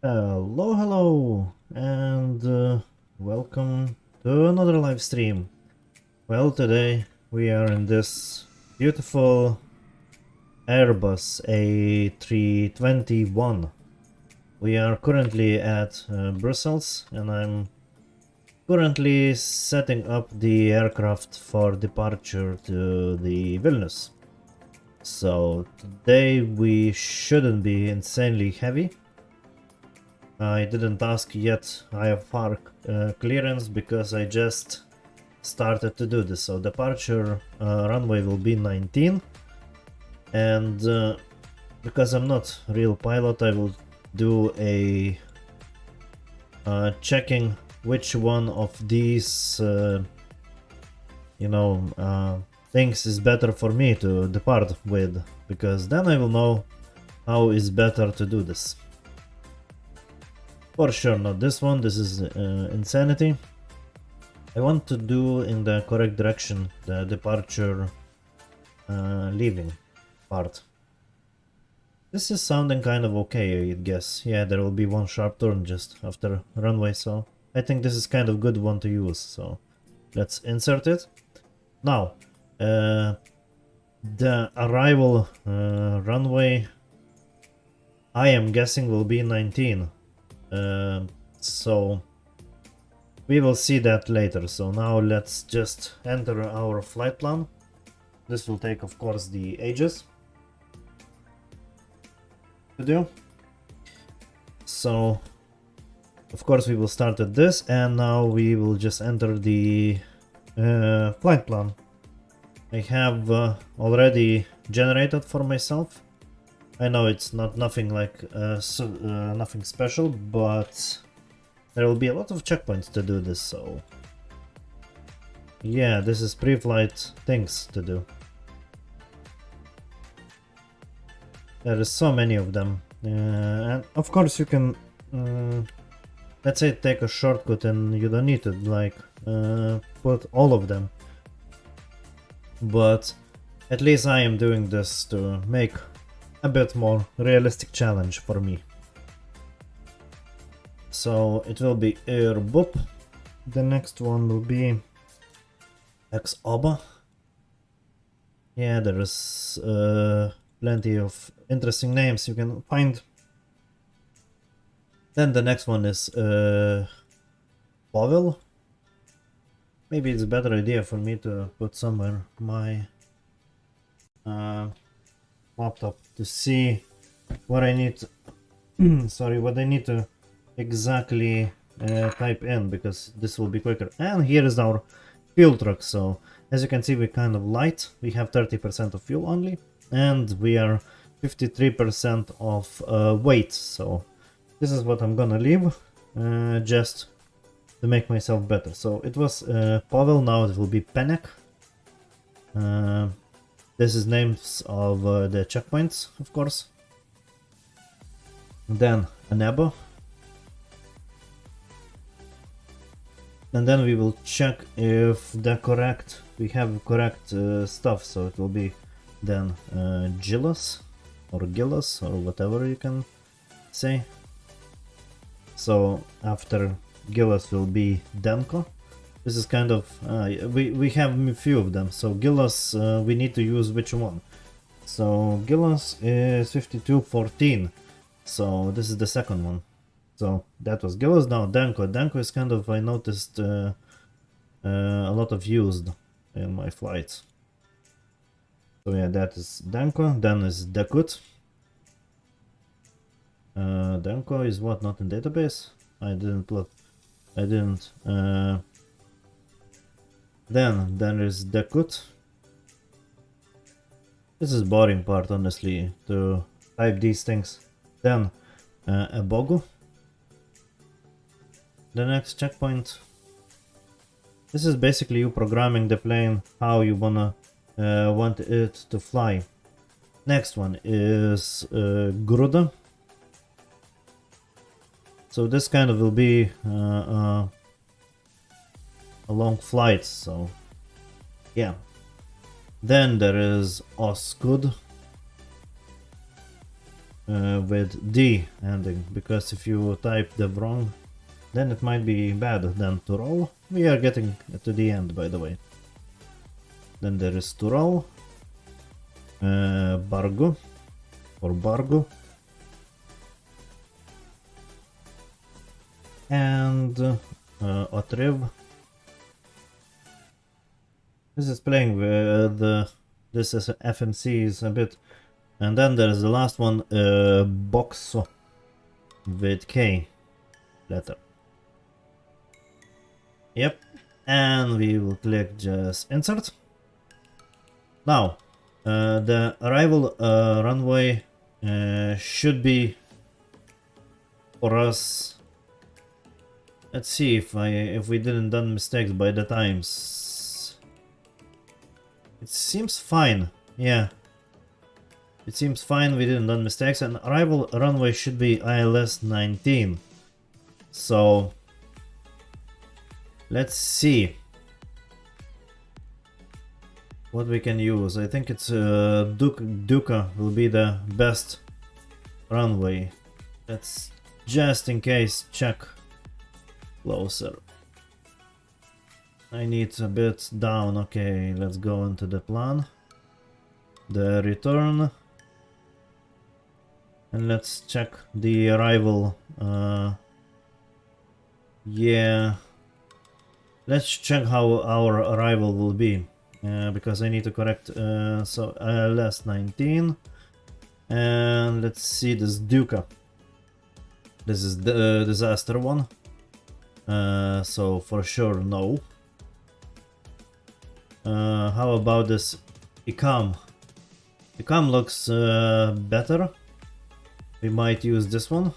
Hello, hello, and welcome to another live stream. Well, today we are in this beautiful Airbus A321. We are currently at Brussels, and I'm currently setting up the aircraft for departure to the Vilnius. So today we shouldn't be insanely heavy. I didn't ask yet IFR clearance because I just started to do this. So departure runway will be 19, and because I'm not real pilot, I will do a checking which one of these things is better for me to depart with, because then I will know how is better to do this. For sure not this one, this is insanity. I want to do in the correct direction the departure leaving part. This is sounding kind of okay, I guess. Yeah, there will be one sharp turn just after runway, so I think this is kind of good one to use, so let's insert it. Now, the arrival runway, I am guessing, will be 19. So we will see that later. So now let's just enter our flight plan. This will take, of course, the ages to do. So of course we will start at this, and now we will just enter the flight plan. I have already generated for myself. I know it's not nothing like nothing special, but there will be a lot of checkpoints to do this, so yeah, this is pre-flight things to do. There is so many of them, and of course you can let's say take a shortcut and you don't need to like put all of them, but at least I am doing this to make a bit more realistic challenge for me. So it will be Airbus. The next one will be X-Oba. Yeah, there is plenty of interesting names you can find. Then the next one is Pavel. Maybe it's a better idea for me to put somewhere my laptop to see what I need sorry, what I need to exactly type in, because this will be quicker. And here is our fuel truck. So as you can see, we're kind of light. We have 30% of fuel only, and we are 53% of weight. So this is what I'm gonna leave just to make myself better. So it was Pavel, now it will be Penek. This is names of the checkpoints, of course. Then Anebo. And then we will check if we have correct stuff. So it will be then Gilles or Gilles or whatever you can say. So after Gilles will be Denko. This is kind of we have a few of them. So Gilles, we need to use which one. So Gilles is 5214. So this is the second one. So that was Gilles. Now Denko. Denko is kind of, I noticed a lot of used in my flights. So yeah, that is Denko. Then is Dekut. Denko is what, not in database? I didn't look. I didn't. Then there is Dekut. This is boring part, honestly, to type these things. Then Ebogu. The next checkpoint. This is basically you programming the plane how you want it to fly. Next one is Gruda. So this kind of will be a long flight, so yeah. Then there is Oskud. with D ending, because if you type the wrong, then it might be bad. Then to roll. We are getting to the end, by the way. Then there is to roll. Bargo or Bargo. And Otriv. This is playing with this is FMC is a bit, and then there is the last one, Boxo with K letter. Yep, and we will click just insert. Now, the arrival runway should be for us. Let's see if we didn't done mistakes by the times. It seems fine. Yeah. It seems fine. We didn't done mistakes, and arrival runway should be ILS 19. So let's see what we can use. I think it's Duca will be the best runway. Let's just in case check closer. I need a bit down. Okay, let's go into the plan. The return. And let's check the arrival. Yeah. Let's check how our arrival will be. Because I need to correct. So ILS 19. And let's see this Duca. This is the disaster one. So for sure no. How about this ICAM? ICAM looks better. We might use this one.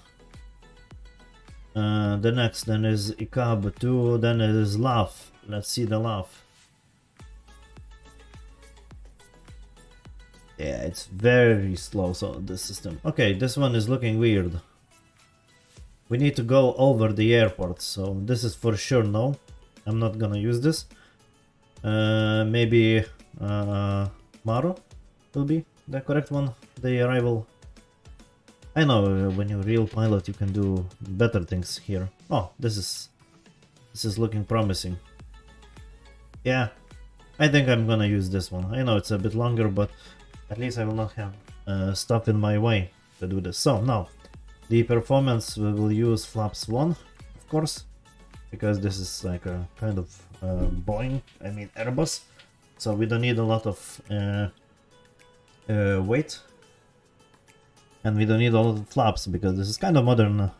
The next then is ICAB 2, then it is LAF. Let's see the LAF. Yeah, it's very slow, so the system. Okay, this one is looking weird. We need to go over the airport, so this is for sure no. I'm not gonna use this. Maybe Maro will be the correct one. The arrival. I know when you're a real pilot you can do better things here. Oh, this is looking promising. Yeah, I think I'm gonna use this one. I know it's a bit longer, but at least I will not have stuff in my way to do this. So now, the performance we will use flaps 1, of course, because this is like a kind of Boeing, I mean Airbus, so we don't need a lot of weight, and we don't need a lot of flaps because this is kind of modern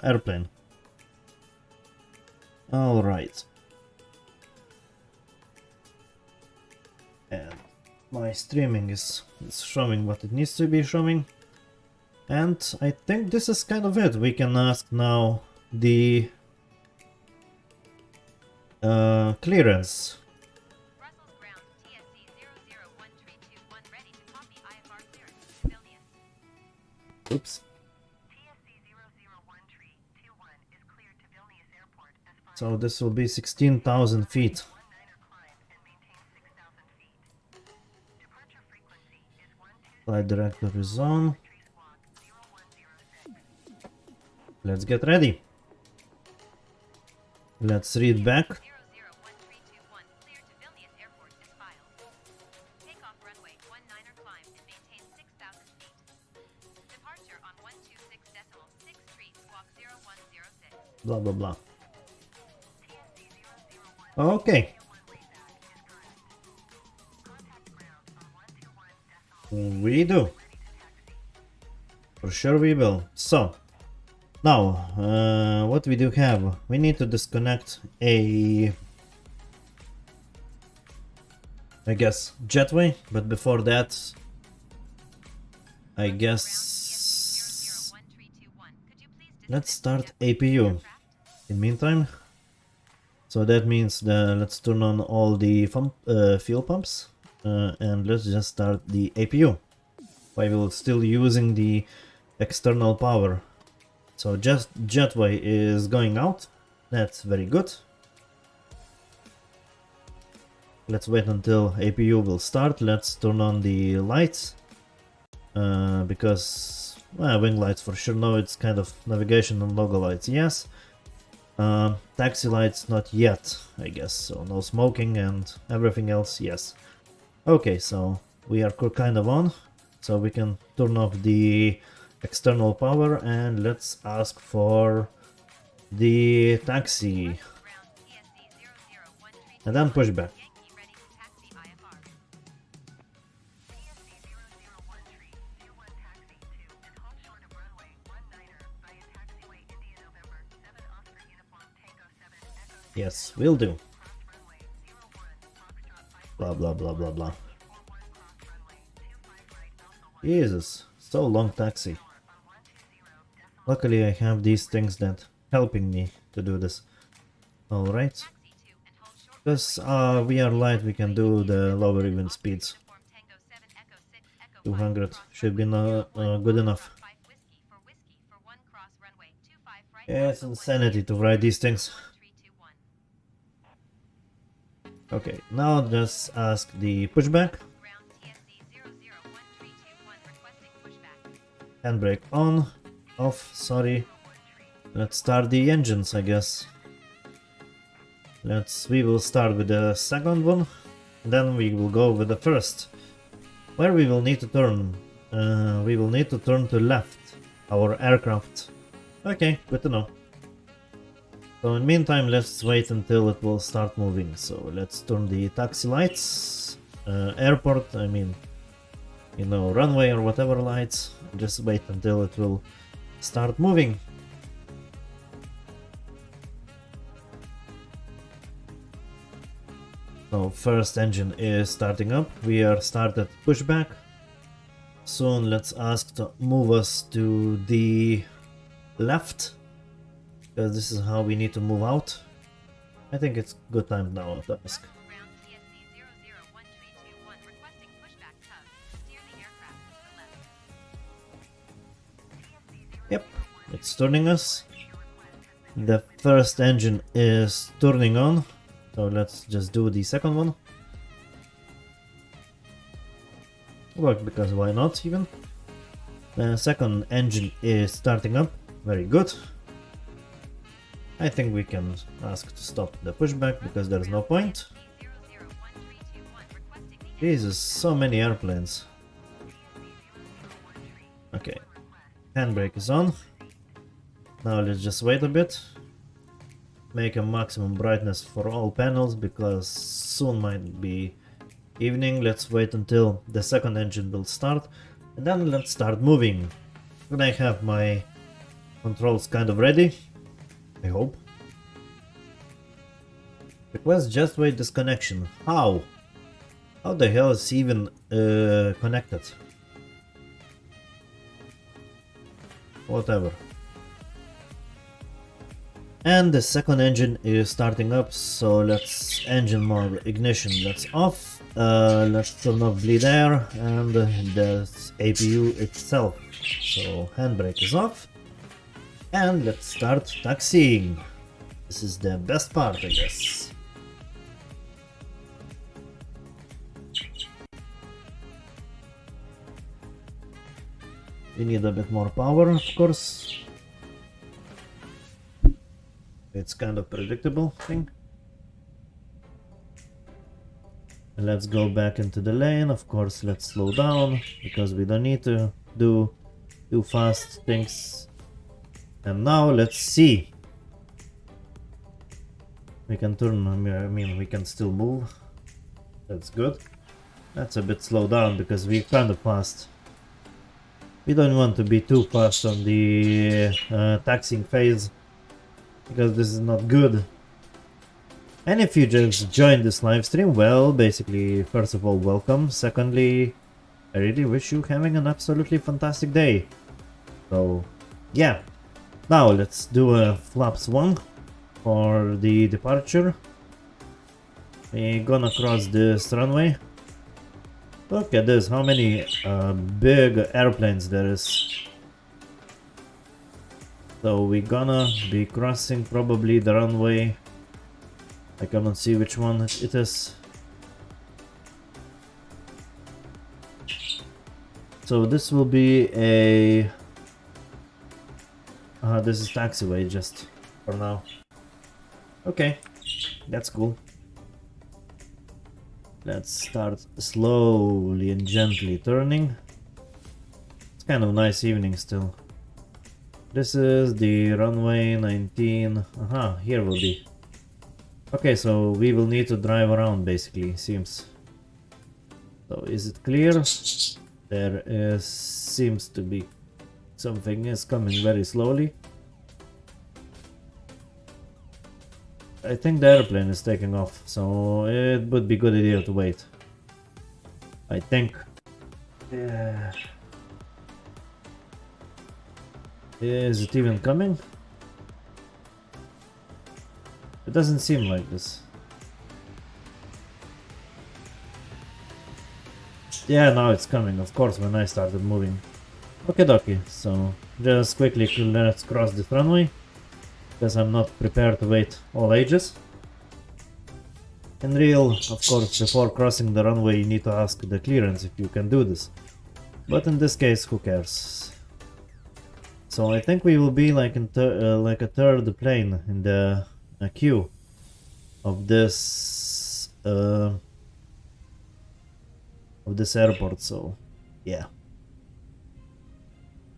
airplane. All right, and my streaming is showing what it needs to be showing, and I think this is kind of it. We can ask now the clearance. Brussels ground, TSC 001321 ready to copy IFR clearance, Vilnius. Oops. TSC 001321 is cleared to Vilnius Airport as final. So this will be 16,000 feet. One-niner climb and maintain 6,000 feet. Departure frequency is 12. Flight director is on. Entry squawk 0106. Let's get ready. Let's read back. 001321 cleared to Vilnius Airport as filed. Takeoff runway 19er climb and maintain 6,000 feet. Departure on 126.63 squawk 0106. Blah blah blah. TSC 001 Okay. layback is correct. Contact ground on 121.0 We do. ready to taxi. For sure we will. So now what we do have, we need to disconnect a, I guess, jetway, but before that I guess 001321 could you please let's disconnect start the APU aircraft? in meantime. So that means let's turn on all the fuel pumps and let's just start the APU while still using the external power. So just jetway is going out. That's very good. Let's wait until APU will start. Let's turn on the lights because Wing lights for sure, no, it's kind of navigation and logo lights, yes. Taxi lights not yet, I guess, so no smoking and everything else, yes. Okay, so we are kind of on, so we can turn off the external power and let's ask for the taxi. And then push back. Yes, will do. Blah blah blah blah blah. Jesus, so long taxi. Luckily I have these things that helping me to do this. Alright. Because we are light, we can do the lower even speeds. 200 should be good enough. It's insanity to write these things. Okay, now just ask the pushback. Handbrake on, off, sorry. Let's start the engines, I guess. We will start with the second one, then we will go with the first. Where we will need to turn? We will need to turn to left, our aircraft. Okay, good to know. So in the meantime, let's wait until it will start moving. So let's turn the taxi lights, airport, I mean, you know, runway or whatever lights. Just wait until it will start moving. So first engine is starting up. We are started pushback. Soon let's ask to move us to the left, because this is how we need to move out. I think it's good time now to ask. Yep, it's turning us. The first engine is turning on, so let's just do the second one. Work, because why not even. The second engine is starting up, very good. I think we can ask to stop the pushback because there's no point. Jesus, so many airplanes. Okay, handbrake is on. Now let's just wait a bit. Make a maximum brightness for all panels because soon might be evening. Let's wait until the second engine will start and then let's start moving. And I have my controls kind of ready, I hope. Request just wait disconnection. How? How the hell is even connected? Whatever. And the second engine is starting up, so let's engine mode ignition, let's off. Let's turn off bleed air and the APU itself. So handbrake is off. And let's start taxiing. This is the best part, I guess. We need a bit more power, of course. It's kind of predictable thing. And let's go back into the lane. Of course, let's slow down because we don't need to do too fast things. And now let's see. We can turn, I mean, we can still move. That's good. That's a bit slow down because we're kind of fast. We don't want to be too fast on the taxiing phase, because this is not good. And if you just joined this live stream, well, basically, first of all, welcome. Secondly, I really wish you having an absolutely fantastic day. So, yeah. Now, let's do a flaps 1 for the departure. We're gonna cross this runway. Look at this, how many big airplanes there is. So we're gonna be crossing probably the runway. I cannot see which one it is. So this will be a This is taxiway just for now. Okay, that's cool. Let's start slowly and gently turning. It's kind of nice evening still. This is the runway 19. Here will be. Okay, so we will need to drive around basically, seems. So is it clear? There is, seems to be something is coming very slowly. I think the airplane is taking off, so it would be a good idea to wait. I think. Yeah. Is it even coming? It doesn't seem like this. Yeah, now it's coming, of course, when I started moving. Okay, dokie, so just quickly let's cross this runway, because I'm not prepared to wait all ages. In real, of course, before crossing the runway you need to ask the clearance if you can do this. But in this case, who cares? So I think we will be like in like a third plane in the queue of this airport, so yeah.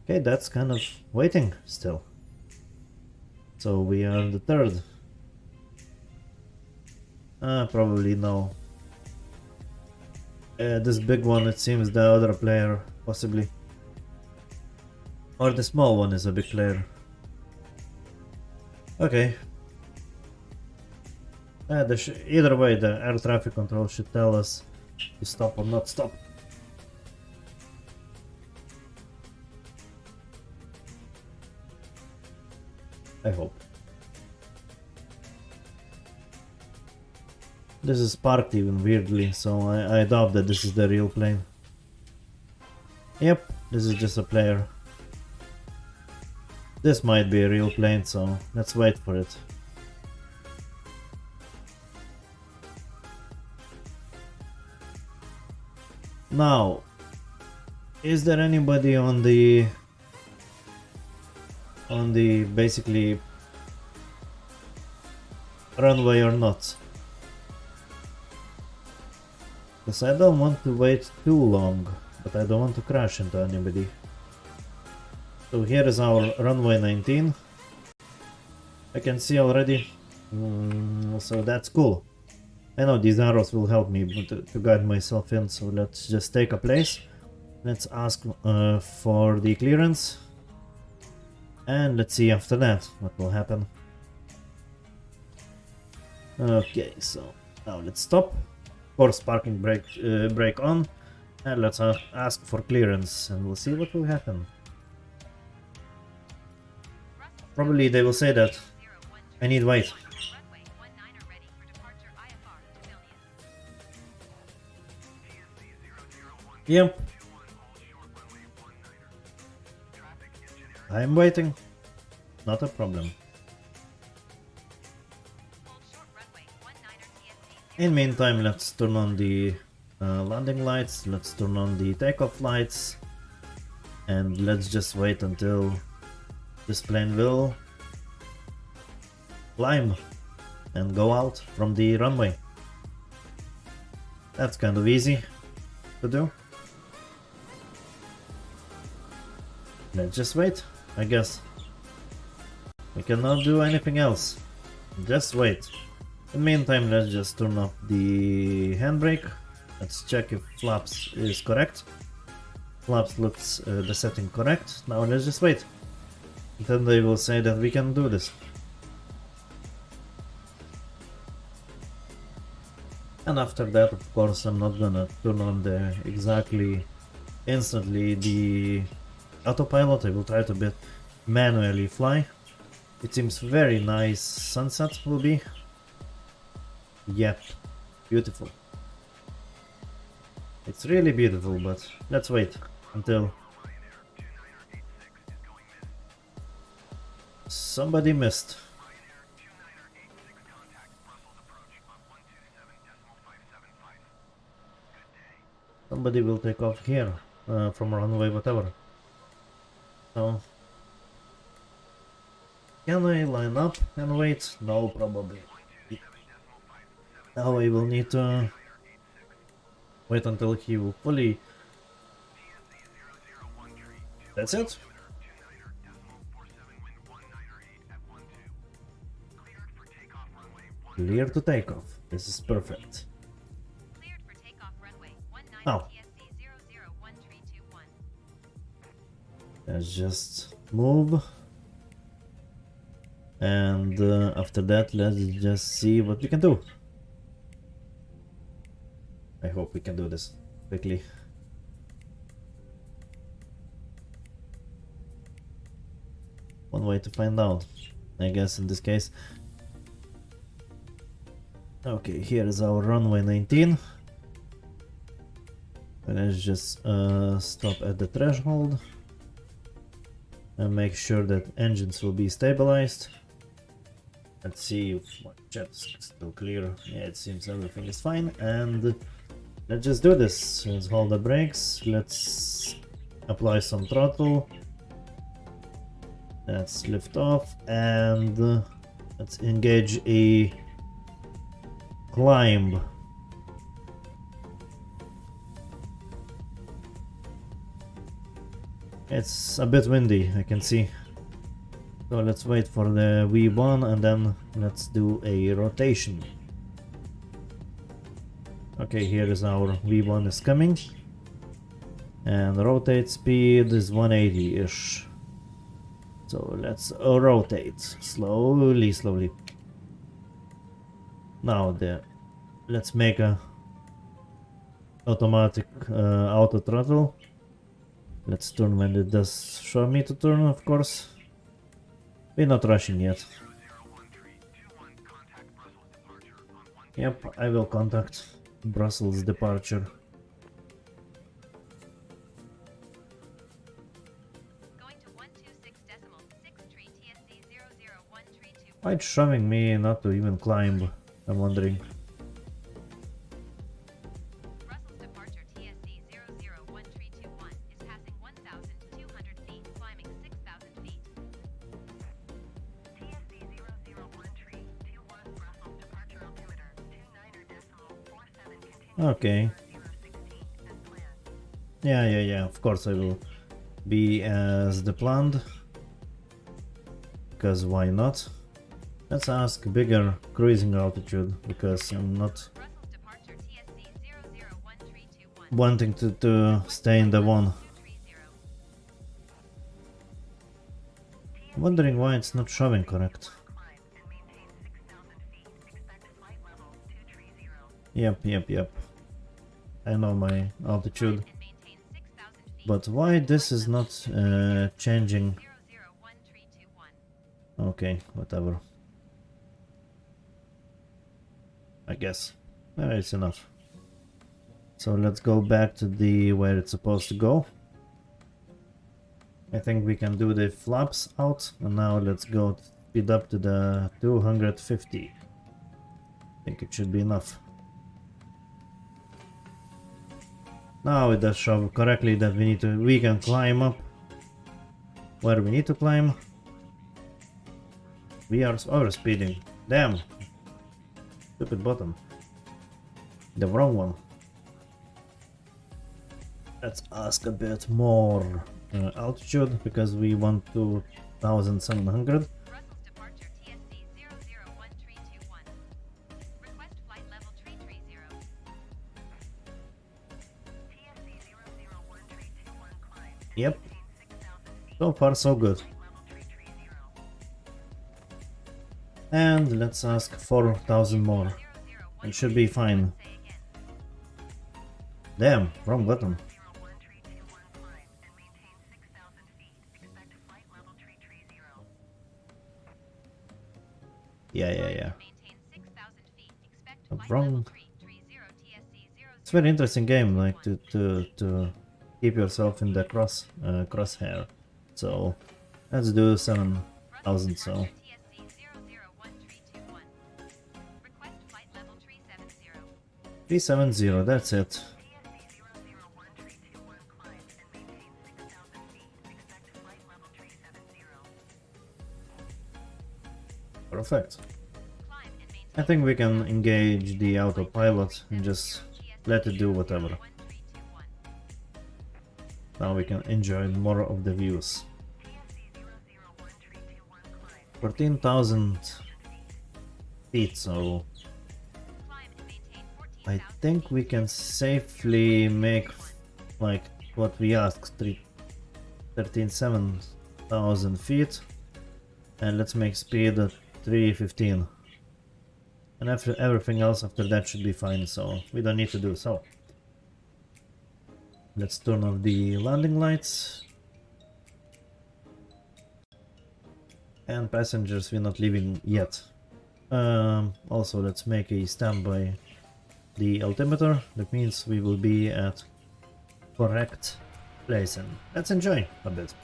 Okay, that's kind of waiting still. So we are the third. Probably no. This big one, it seems the other player, possibly. Or the small one is a big player. Okay. Either way, the air traffic control should tell us to stop or not stop. I hope. This is parked even weirdly, so I doubt that this is the real plane. Yep, this is just a player. This might be a real plane, so let's wait for it. Now, is there anybody on the basically runway or not? Because I don't want to wait too long, but I don't want to crash into anybody. So here is our runway 19. I can see already, so that's cool. I know these arrows will help me to guide myself in, so let's just take a place. Let's ask for the clearance. And let's see after that what will happen. Okay, so now let's stop. Of course, parking brake on. And let's ask for clearance and we'll see what will happen. Probably they will say that I need wait. Yep. I'm waiting. Not a problem. In meantime, let's turn on the landing lights, let's turn on the takeoff lights, and let's just wait until this plane will climb and go out from the runway. That's kind of easy to do. Let's just wait, I guess. We cannot do anything else. Just wait. In the meantime, let's just turn off the handbrake. Let's check if flaps is correct. Flaps looks the setting correct. Now let's just wait. Then they will say that we can do this. And after that, of course, I'm not gonna turn on the exactly instantly the autopilot. I will try to bit manually fly. It seems very nice sunset will be. Yep, beautiful. It's really beautiful, but let's wait until somebody missed. Somebody will take off here from runway whatever. So Can I line up and wait? No, probably. Now I will need to wait until he will fully... That's it? Clear to take off. This is perfect. Cleared for takeoff runway 19 Oh. TSC 001321. Let's just move. And after that, let's just see what we can do. I hope we can do this quickly. One way to find out, I guess, in this case. Okay, here is our runway 19. Let's just stop at the threshold and make sure that engines will be stabilized. Let's see if my chat's still clear. Yeah, it seems everything is fine. And let's just do this. Let's hold the brakes. Let's apply some throttle. Let's lift off and let's engage a climb. It's a bit windy, I can see. So let's wait for the V1 and then let's do a rotation. Okay, here is our V1 is coming. And rotate speed is 180-ish. So let's rotate slowly, slowly. Now let's make a automatic auto throttle. Let's turn when it does show me to turn, of course. We're not rushing yet. Yep, I will contact Brussels departure. Going to 126.63 TSC 001321. Why it's showing me not to even climb? I'm wondering. Brussels departure TSC 001321 is passing 1,200 feet, climbing 6,000 feet. TSC 001321 Brussels departure altimeter 29.47 continues Okay. 016 as planned. Yeah, of course I will be as the planned. Because why not? Let's ask bigger cruising altitude, because I'm not Brussels departure TSC 001321. wanting to stay in the one. 230. I'm wondering why it's not showing correct. Climb and maintain 6,000 feet. Expect flight level 230. Yep. I know my altitude. And maintain 6,000 feet. But why this is not changing? 00131. Okay, whatever. I guess. It's enough. So let's go back to the where it's supposed to go. I think we can do the flaps out, and now let's go speed up to the 250. I think it should be enough. Now it does show correctly that we can climb up where we need to climb. We are overspeeding. Damn. Stupid button. The wrong one. Let's ask a bit more altitude, because we want 2,700. Brussels departure TSC 001321. Request flight level 330. TSC 001321 climb. Yep. Maintain 6,000 feet. So far so good. Flight level 330. And let's ask 4,000 more. It should be fine. Say again. Damn, wrong button. 01321 climb and maintain 6,000 feet. Expect flight level 330. Yeah. Maintain 6,000 feet. Expect flight Wrong. level 330 TSC 00. It's a very interesting game, like to keep yourself in the crosshair. So let's do 7,000. So TSC 001321. Request flight level 370. 370. That's it. TSC 001321 climb and maintain 6,000 feet. Expect flight level 370. Perfect. Climb and maintain I think we can engage the autopilot and just let it do whatever. 1321. Now we can enjoy more of the views. 14,000 feet, so Climb and maintain I 14,000 think we can safely make like what we asked, 13,700 feet, and let's make speed at 315. And after everything else after that should be fine, so we don't need to do so. Let's turn off the landing lights. And passengers, we're not leaving yet. Also, let's make a standby the altimeter. That means we will be at correct place, and let's enjoy a bit.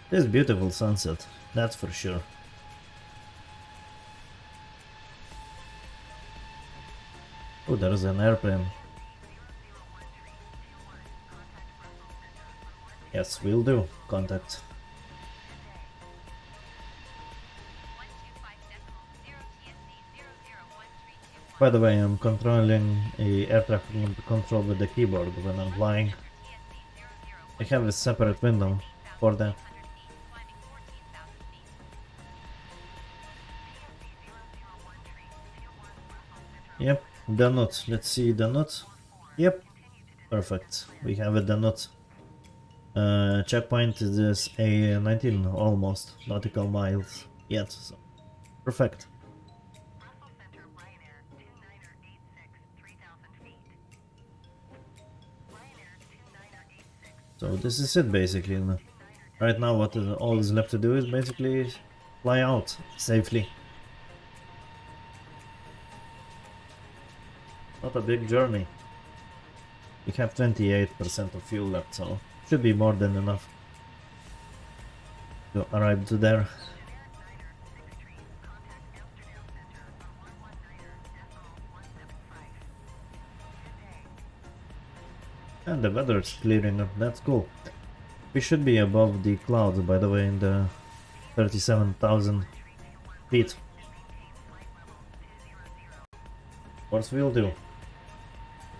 This beautiful sunset, that's for sure. Oh, there's an airplane. Yes, we'll do. Contact. 125.0 TSC 001321. By the way, I'm controlling a air traffic control with the keyboard when I'm flying. I have a separate window for that. Yep, donut. Let's see donut. Yep, perfect. We have a donut. Checkpoint is a 19 almost nautical miles yet, so perfect. So this is it basically. Right now what all is left to do is basically fly out safely. Not a big journey. We have 28% of fuel left, so should be more than enough to arrive to there. And the weather is clearing up, that's cool. We should be above the clouds, by the way, in the 37,000 feet. Of course we'll do.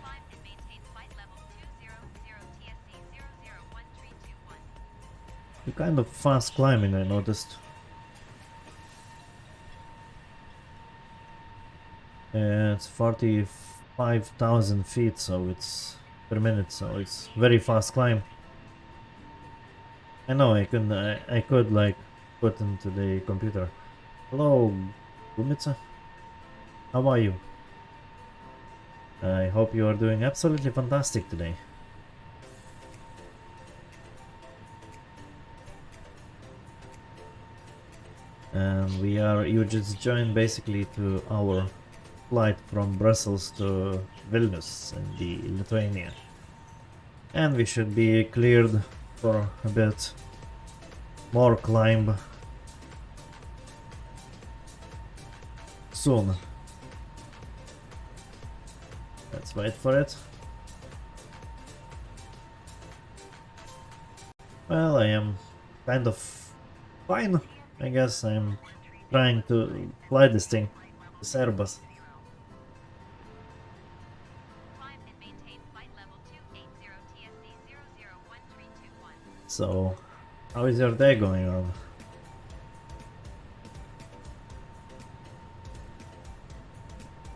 Climb and maintain flight level 200 TSC 001321. You're kind of fast climbing, I noticed. It's 45,000 feet, so it's per minute, so it's very fast climb. I know I could like put into the computer. Hello, Gumitsa. How are you? I hope you are doing absolutely fantastic today. And you just joined basically to our flight from Brussels to Vilnius in the Lithuania. And we should be cleared for a bit more climb soon. Let's wait for it. Well, I am kind of fine. I guess I'm trying to fly this thing, this Airbus. Climb and maintain flight level 280 TSC 001321. So, how is your day going on?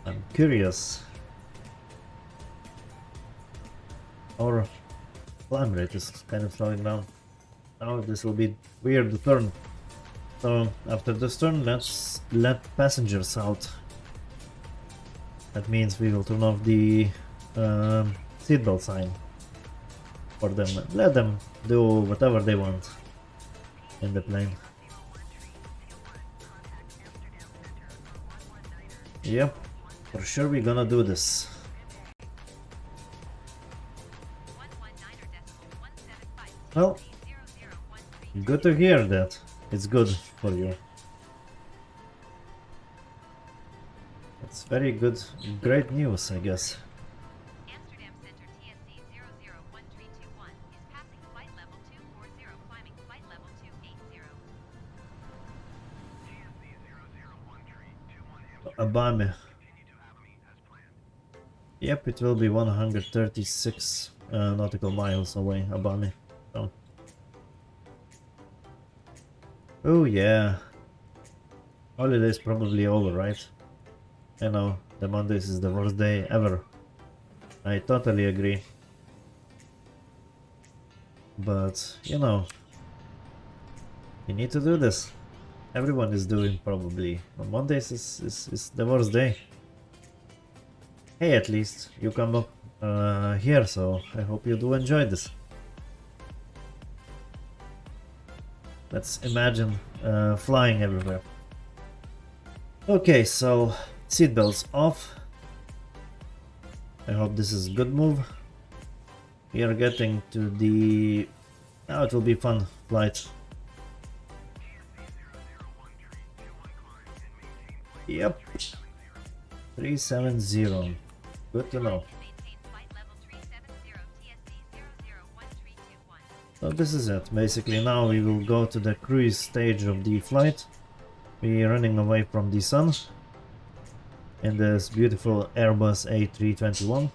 I'm curious. Our climb rate is kind of slowing down. Now this will be weird turn. So after this turn, let's let passengers out. That means we will turn off the seatbelt sign for them. Let them do whatever they want in the plane. Yep, for sure we're gonna do this. 119.175 Well, good to hear that. It's good for you. It's very good, great news, I guess. Amsterdam Center TSC 001321 is passing flight level 240. Climb Abame. Yep, it will be 136 nautical miles away, Abame. So. Oh yeah. Holiday's probably over, right? I know, the Mondays is the worst day ever. I totally agree. But, you know, you need to do this. Everyone is doing probably. On Mondays is the worst day. Hey, at least you come up here, so I hope you do enjoy this. Let's imagine flying everywhere. Okay, so seatbelts off. I hope this is a good move. We are getting to the... Oh, it will be fun flight. Yep. 370. Good to know. So this is it. Basically now we will go to the cruise stage of the flight. We are running away from the sun in this beautiful Airbus A321.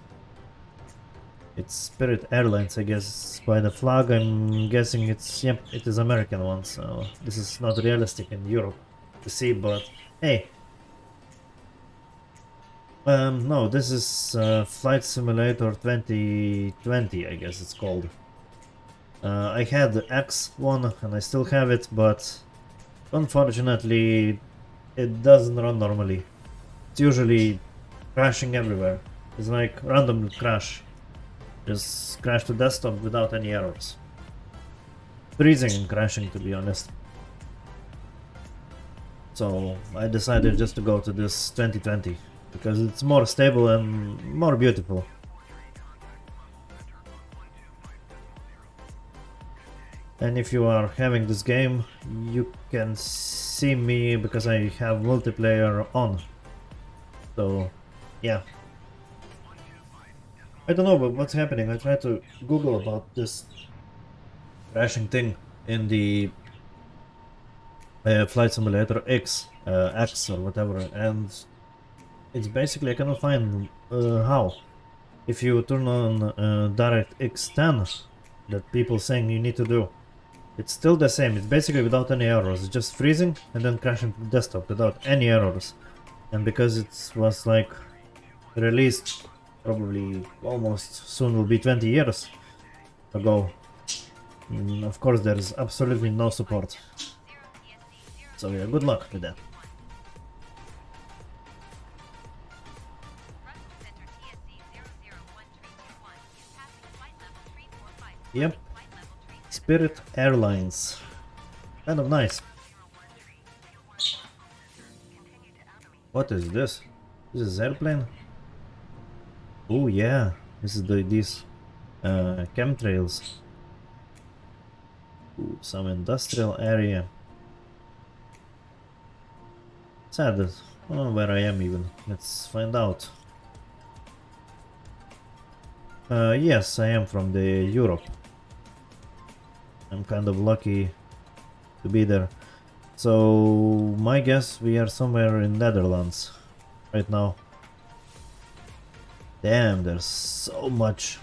It's Spirit Airlines, I guess. By the flag I'm guessing it's... Yep, it is American one, so this is not realistic in Europe to see, but hey. No, this is Flight Simulator 2020, I guess it's called. I had the X one and I still have it, but unfortunately it doesn't run normally. It's usually crashing everywhere. It's like random crash. Just crash to desktop without any errors. Freezing and crashing, to be honest. So I decided just to go to this 2020 because it's more stable and more beautiful. And if you are having this game, you can see me because I have multiplayer on. So yeah. I don't know, but what's happening? I tried to Google about this crashing thing in the Flight Simulator X or whatever, and it's basically I cannot find how. If you turn on DirectX 10, that people saying you need to do, it's still the same. It's basically without any errors. It's just freezing and then crashing to the desktop without any errors. And because it was like released probably almost soon will be 20 years ago, of course there's absolutely no support. So yeah, good luck with that. Yep, Spirit Airlines. Kind of nice. What is this? This is airplane? Oh yeah, this is these chemtrails. Ooh, some industrial area. Sad. I don't know where I am even. Let's find out. Yes, I am from the Europe. I'm kind of lucky to be there. So my guess we are somewhere in Netherlands right now. Damn, there's so much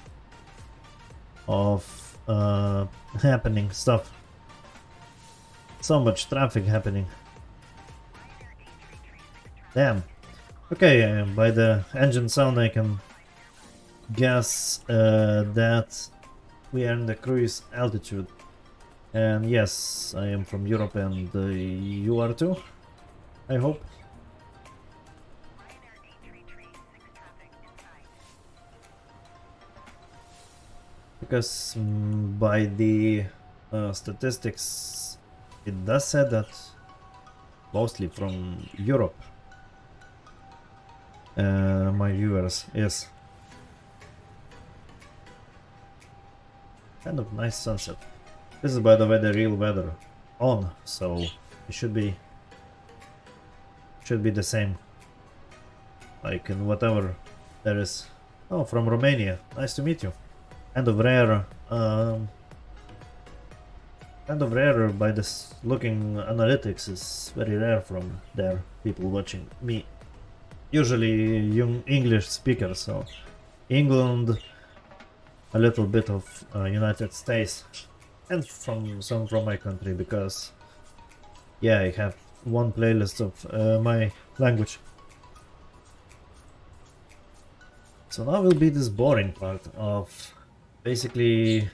of happening stuff. So much traffic happening. Damn. Okay, by the engine sound I can guess that we are in the cruise altitude. And yes, I am from Europe and you are too, I hope. Because by the statistics it does say that mostly from Europe my viewers, yes. Kind of nice sunset. This is by the way the real weather on, so it should be the same, like in whatever there is. Oh, from Romania, nice to meet you. Kind of rare by this looking analytics, is very rare from there, people watching me usually young English speakers, so England, a little bit of United States, and some from my country, because yeah, I have one playlist of my language. So now will be this boring part of basically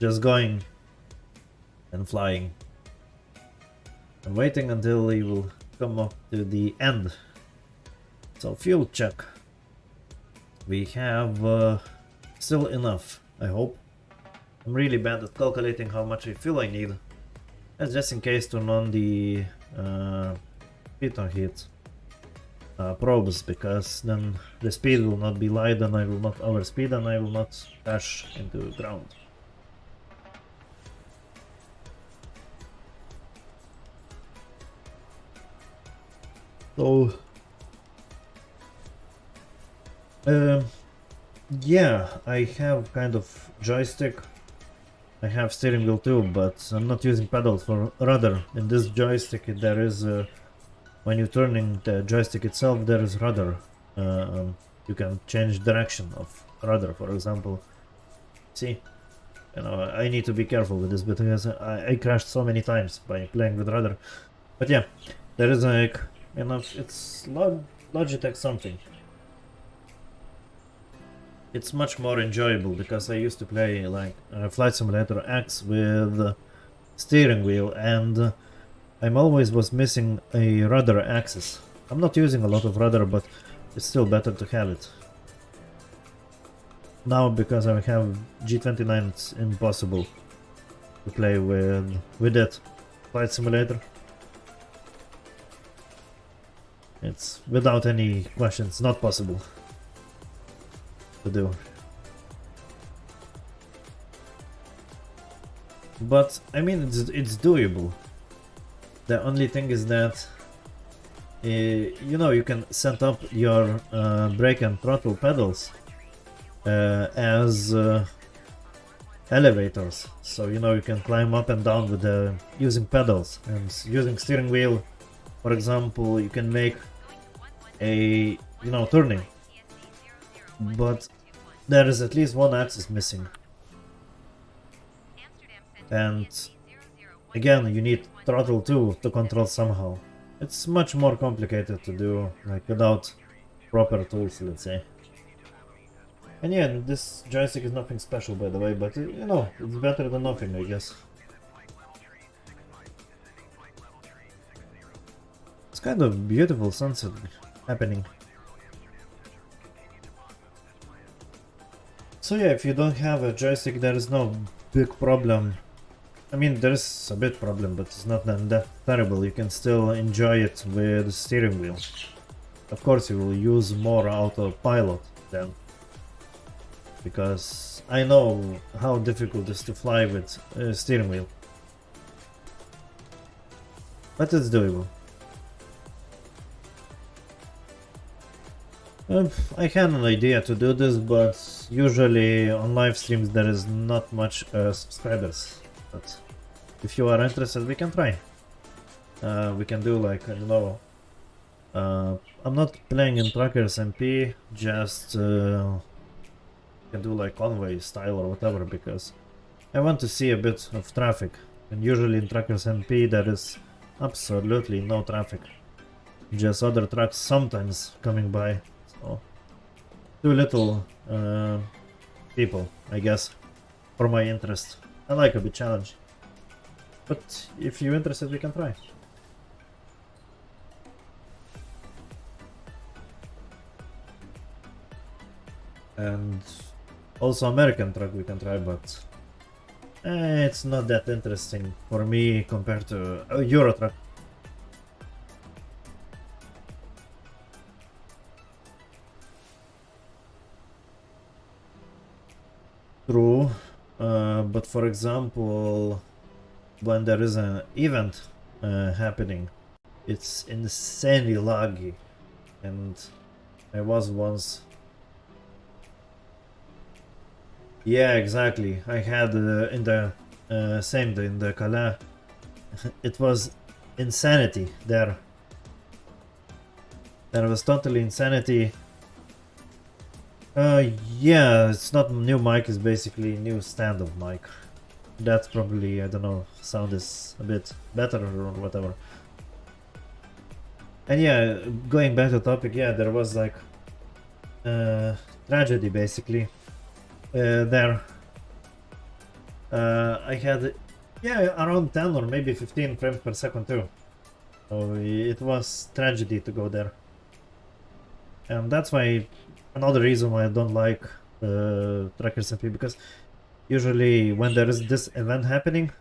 just going and flying and waiting until we will come up to the end. So fuel check. We have still enough, I hope. I'm really bad at calculating how much fuel I need. That's just in case turn on the piton heat probes, because then the speed will not be light and I will not overspeed and I will not crash into the ground. So yeah, I have kind of joystick. I have steering wheel too, but I'm not using pedals for rudder. In this joystick there is, when you're turning the joystick itself, there is rudder. You can change direction of rudder, for example. See, you know, I need to be careful with this because I crashed so many times by playing with rudder. But yeah, there is like, you know, it's Logitech something. It's much more enjoyable because I used to play like Flight Simulator X with steering wheel, and I'm always was missing a rudder axis. I'm not using a lot of rudder, but it's still better to have it. Now because I have G29, it's impossible to play with it. Flight Simulator. It's without any questions not possible to do. But I mean, it's doable. The only thing is that you know, you can set up your brake and throttle pedals as elevators, so you know, you can climb up and down with using pedals, and using steering wheel, for example, you can make a, you know, turning, but there is at least one axis missing, and again you need throttle too to control somehow. It's much more complicated to do, like, without proper tools, let's say. And yeah, this joystick is nothing special, by the way, but you know, it's better than nothing, I guess. It's kind of beautiful sunset happening. So yeah, if you don't have a joystick, there is no big problem. I mean, there is a bit problem, but it's not that terrible. You can still enjoy it with the steering wheel. Of course, you will use more autopilot then, because I know how difficult it is to fly with steering wheel. But it's doable. I had an idea to do this, but usually on live streams there is not much subscribers. But if you are interested, we can try. We can do, like, I don't know. I'm not playing in Trackers MP, just can do like convoy style or whatever, because I want to see a bit of traffic. And usually in Trackers MP there is absolutely no traffic, just other trucks sometimes coming by. So too little people, I guess, for my interest. I like a bit challenge, but if you're interested, we can try. And also American truck we can try, but it's not that interesting for me compared to a Euro truck. True, but for example, when there is an event happening, it's insanely laggy, and I was once. Yeah, exactly. I had in the same day in the Calais. It was insanity there. There was totally insanity. Yeah, it's not new mic, it's basically new stand of mic. That's probably, I don't know, sound is a bit better or whatever. And yeah, going back to the topic, yeah, there was like tragedy basically. There, I had, yeah, around 10 or maybe 15 frames per second too. So it was tragedy to go there. And that's why, another reason why I don't like Trackers MP, because usually when there is this event happening,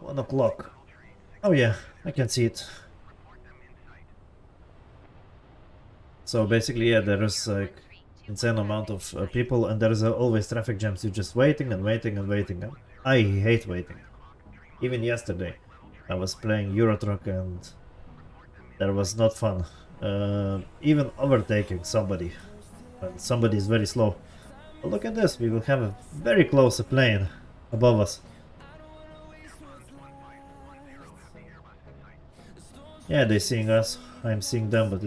1 o'clock. Oh yeah, I can see it. So basically, yeah, there is like insane amount of people, and there is always traffic jams. You're just waiting and waiting and waiting. And I hate waiting. Even yesterday, I was playing Euro Truck and that was not fun. Even overtaking somebody, when somebody is very slow. But look at this, we will have a very close plane above us. Yeah, they're seeing us. I'm seeing them, but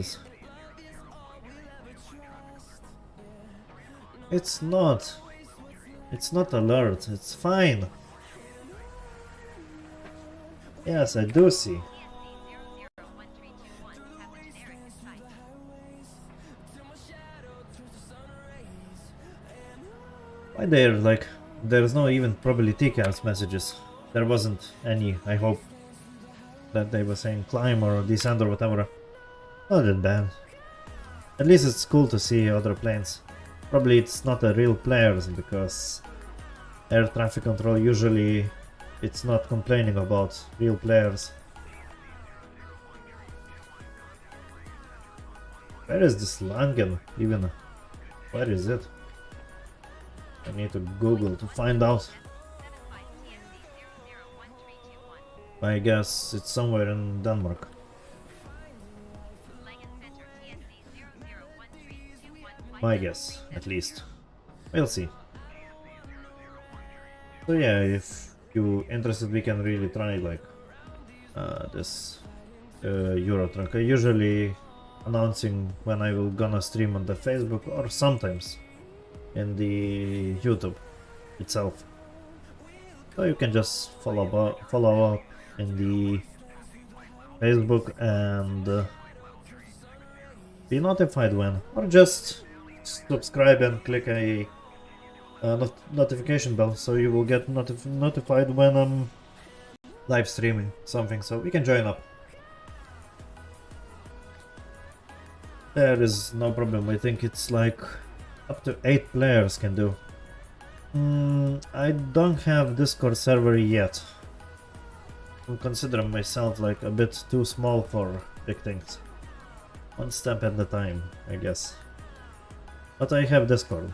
it's not. It's not alert. It's fine. Yes, I do see. Why there, like, there's no even probably TCAS messages. There wasn't any, I hope, that they were saying climb or descend or whatever. Not that bad. At least it's cool to see other planes. Probably it's not a real players, because air traffic control usually it's not complaining about real players. Where is this Langen even? Where is it? I need to Google to find out. I guess it's somewhere in Denmark. My guess, at least. We'll see. So yeah, if you're interested, we can really try like this Euro Truck. I usually announcing when I will gonna stream on the Facebook or sometimes in the YouTube itself. So you can just follow up in the Facebook and be notified when, or just subscribe and click a notification bell so you will get notified when I'm live streaming something, so we can join up. There is no problem. I think it's like up to 8 players can do. I don't have Discord server yet. I'm considering myself like a bit too small for big things. One step at a time, I guess. But I have Discord.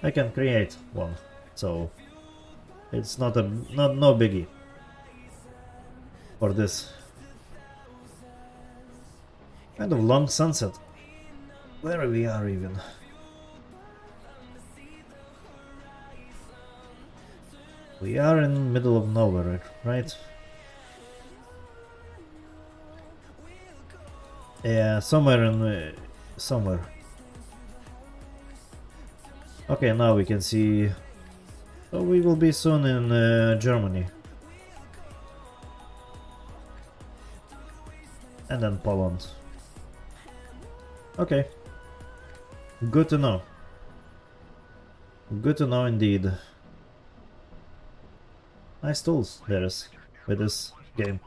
I can create one, so it's not no biggie for this. Kind of long sunset. Where we are even? We are in the middle of nowhere, right? Yeah, somewhere in somewhere. Okay, now we can see. So we will be soon in Germany. And then Poland. Okay. Good to know. Good to know indeed. Nice tools there is with this game.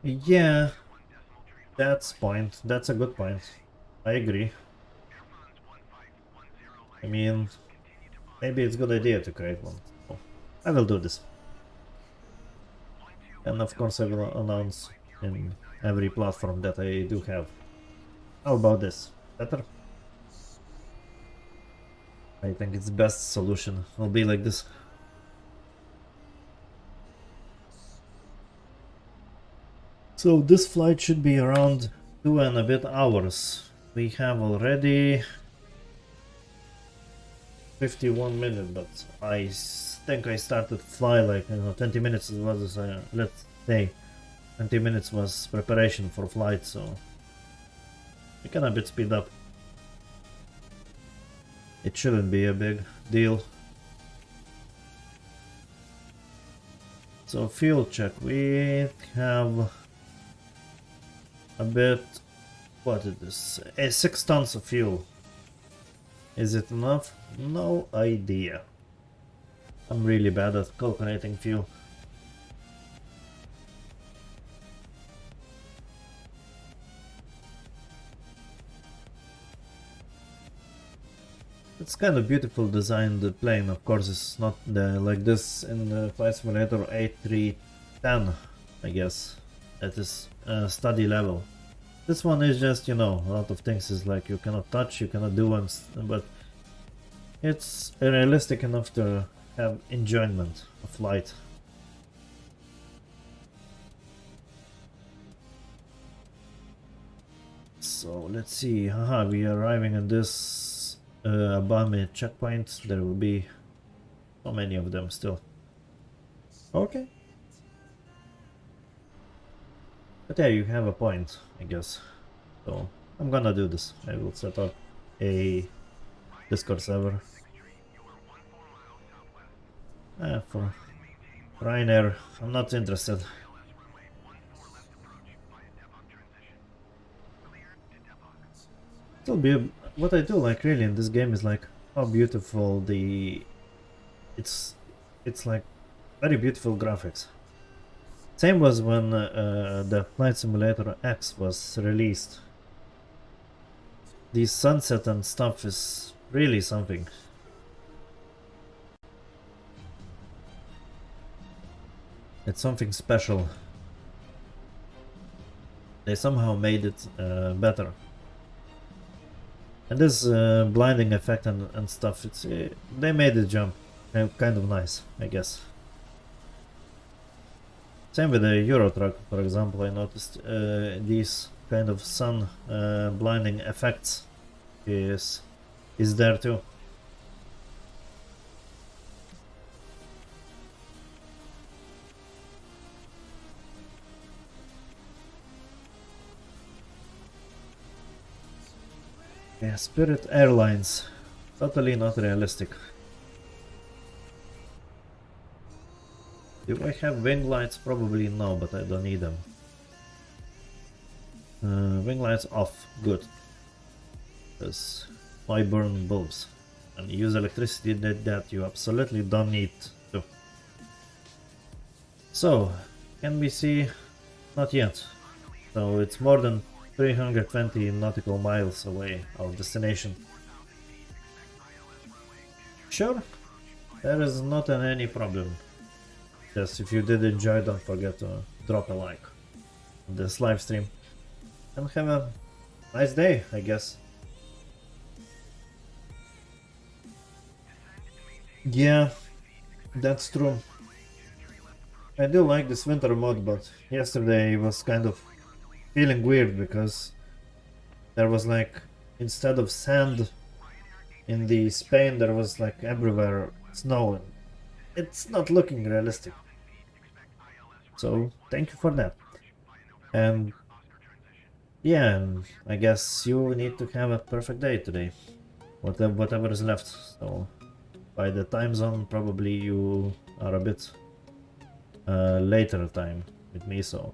Yeah, that's a good point. I agree. I mean, maybe it's a good idea to create one. So I will do this. And of course I will announce in every platform that I do have. How about this? Better? I think it's best solution. Will be like this. So this flight should be around 2 and a bit hours. We have already 51 minutes, but I think I started fly like 20 minutes was let's say 20 minutes was preparation for flight, so we can a bit speed up. It shouldn't be a big deal. So fuel check, we have a bit, what is this? 6 tons of fuel. Is it enough? No idea. I'm really bad at calculating fuel. It's kind of beautiful designed plane. Of course, it's not like this in the Flight Simulator A310, I guess. That is study level. This one is just, you know, a lot of things is like you cannot touch, you cannot do ones, but it's realistic enough to have enjoyment of flight. So let's see. Haha, we are arriving at this Abame checkpoint. There will be so many of them still. Okay. But yeah, you have a point, I guess. So I'm gonna do this. I will set up a Discord server. For Ryanair, I'm not interested. Still be what I do like really in this game is like how beautiful it's like very beautiful graphics. Same was when the Flight Simulator X was released. The sunset and stuff is really something. It's something special. They somehow made it better. And this blinding effect and stuff, it's they made the jump kind of nice, I guess. Same with the Euro truck, for example. I noticed these kind of sun blinding effects is there too. Yeah, Spirit Airlines, totally not realistic. Do I have wing lights? Probably no, but I don't need them. Wing lights off, good. Because why burn bulbs? And use electricity that you absolutely don't need to. So, can we see? Not yet. So it's more than 320 nautical miles away, our destination. Sure, there is not any problem. Just if you did enjoy, don't forget to drop a like on this live stream. And have a nice day, I guess. Yeah, that's true. I do like this winter mode, but yesterday was kind of feeling weird because there was like, instead of sand in the Spain, there was like everywhere snow, and it's not looking realistic. So thank you for that. And yeah, and I guess you need to have a perfect day today, whatever is left. So by the time zone, probably you are a bit later time with me, so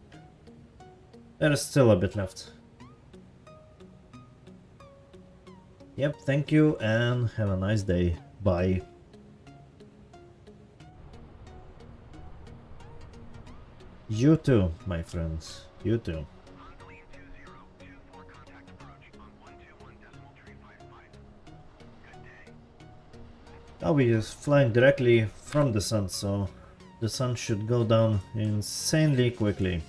there is still a bit left. Yep, thank you and have a nice day. Bye. You too, my friends. You too. Now we are flying directly from the sun, so the sun should go down insanely quickly.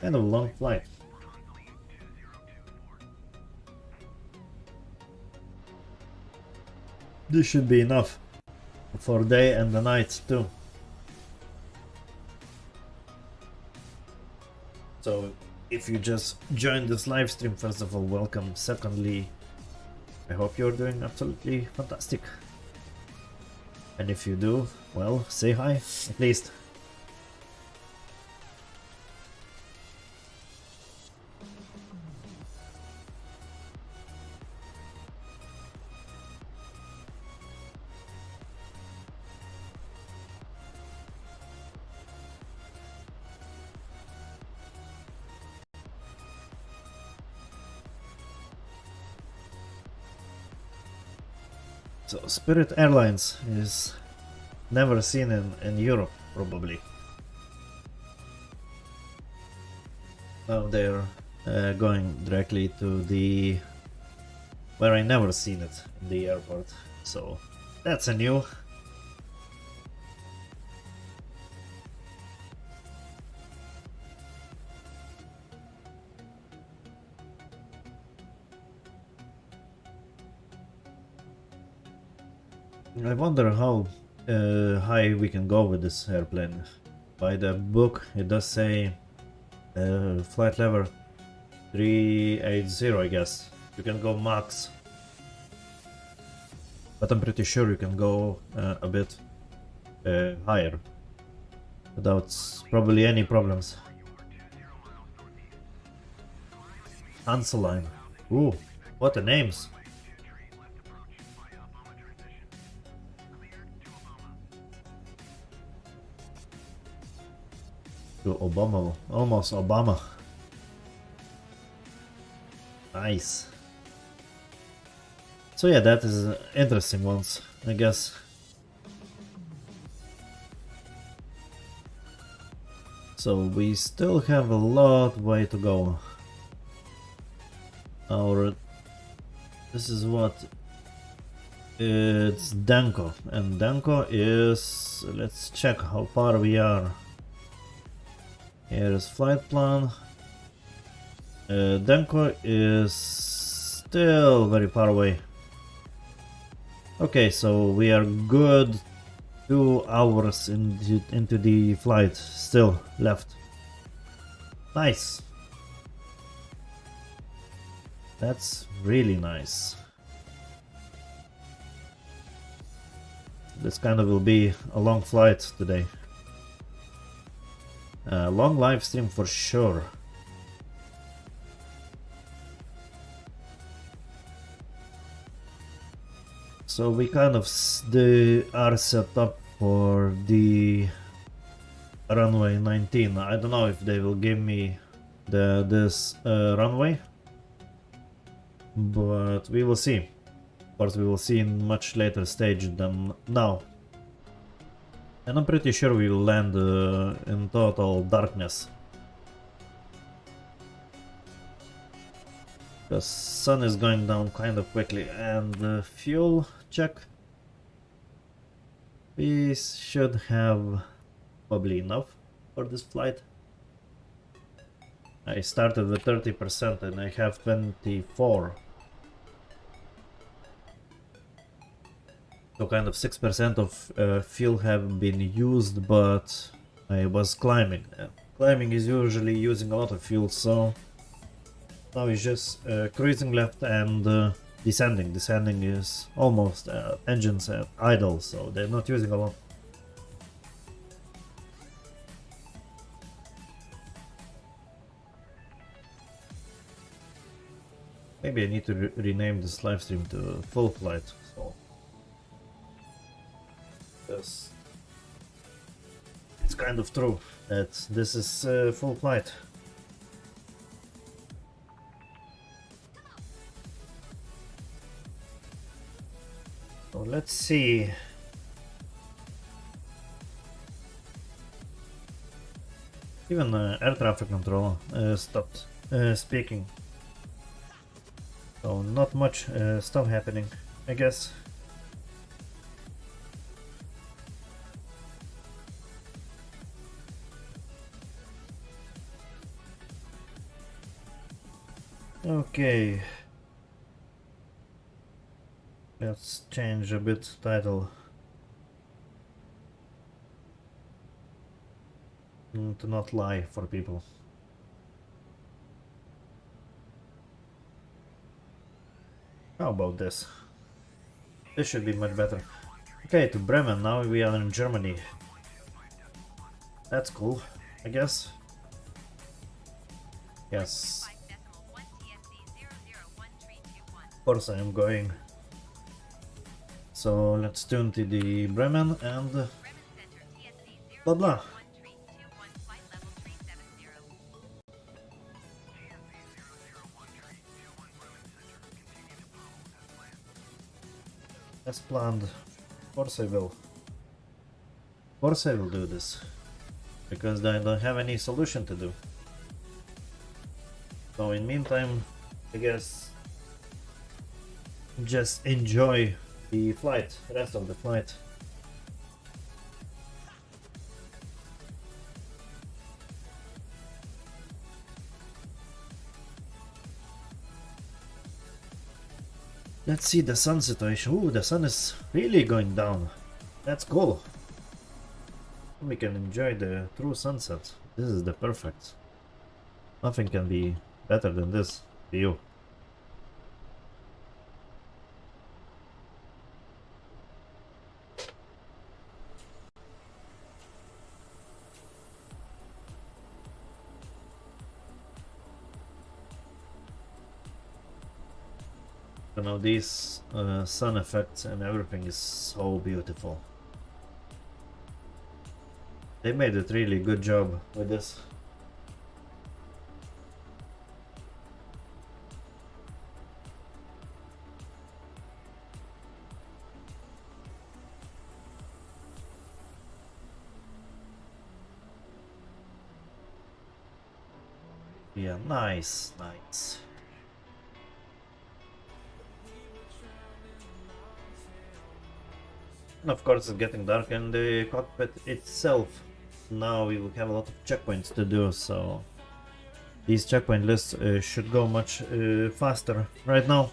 Kind of a long flight. This should be enough for day and the night too. So if you just joined this live stream, first of all, welcome. Secondly, I hope you're doing absolutely fantastic. And if you do, well, say hi, at least. So Spirit Airlines is never seen in Europe, probably. Now they're going directly to the... where I never seen it, in the airport. So that's a new. I wonder how high we can go with this airplane. By the book it does say flight level 380, I guess. You can go max. But I'm pretty sure you can go a bit higher. Without probably any problems. Anseline. Ooh, what the names. To Obama, almost Obama. Nice. So yeah, that is interesting ones, I guess. So we still have a lot way to go. This is what it's Danko, and Danko is, let's check how far we are. Here is flight plan. Danko is still very far away. Okay, so we are good 2 hours into the flight still left. Nice. That's really nice. This kind of will be a long flight today. Long live stream for sure. So we kind of are set up for the runway 19. I don't know if they will give me this runway, but we will see. Of course, we will see in much later stage than now. And I'm pretty sure we will land in total darkness. The sun is going down kind of quickly, and fuel check. We should have probably enough for this flight. I started with 30% and I have 24. So kind of 6% of fuel have been used, but I was climbing. Climbing is usually using a lot of fuel, so now it's just cruising left and descending. Descending is almost engines at idle, so they're not using a lot. Maybe I need to rename this livestream to full flight. So yes, it's kind of true that this is full flight. So let's see. Even air traffic control stopped speaking. So not much stuff happening, I guess. Okay. Let's change a bit title. To not lie for people. How about this? This should be much better. Okay, to Bremen, now we are in Germany. That's cool, I guess. Yes. Of course I am going. So let's tune to the Bremen and blah blah. As planned. Of course I will. Of course I will do this. Because I don't have any solution to do. So in meantime, I guess just enjoy the flight, rest of the flight. Let's see the sun situation. Ooh, the sun is really going down. That's cool. We can enjoy the true sunset. This is the perfect. Nothing can be better than this view. You know, these sun effects and everything is so beautiful. They made a really good job with this. Yeah, nice, nice. And of course it's getting dark in the cockpit itself. Now we will have a lot of checkpoints to do, so these checkpoint lists should go much faster right now.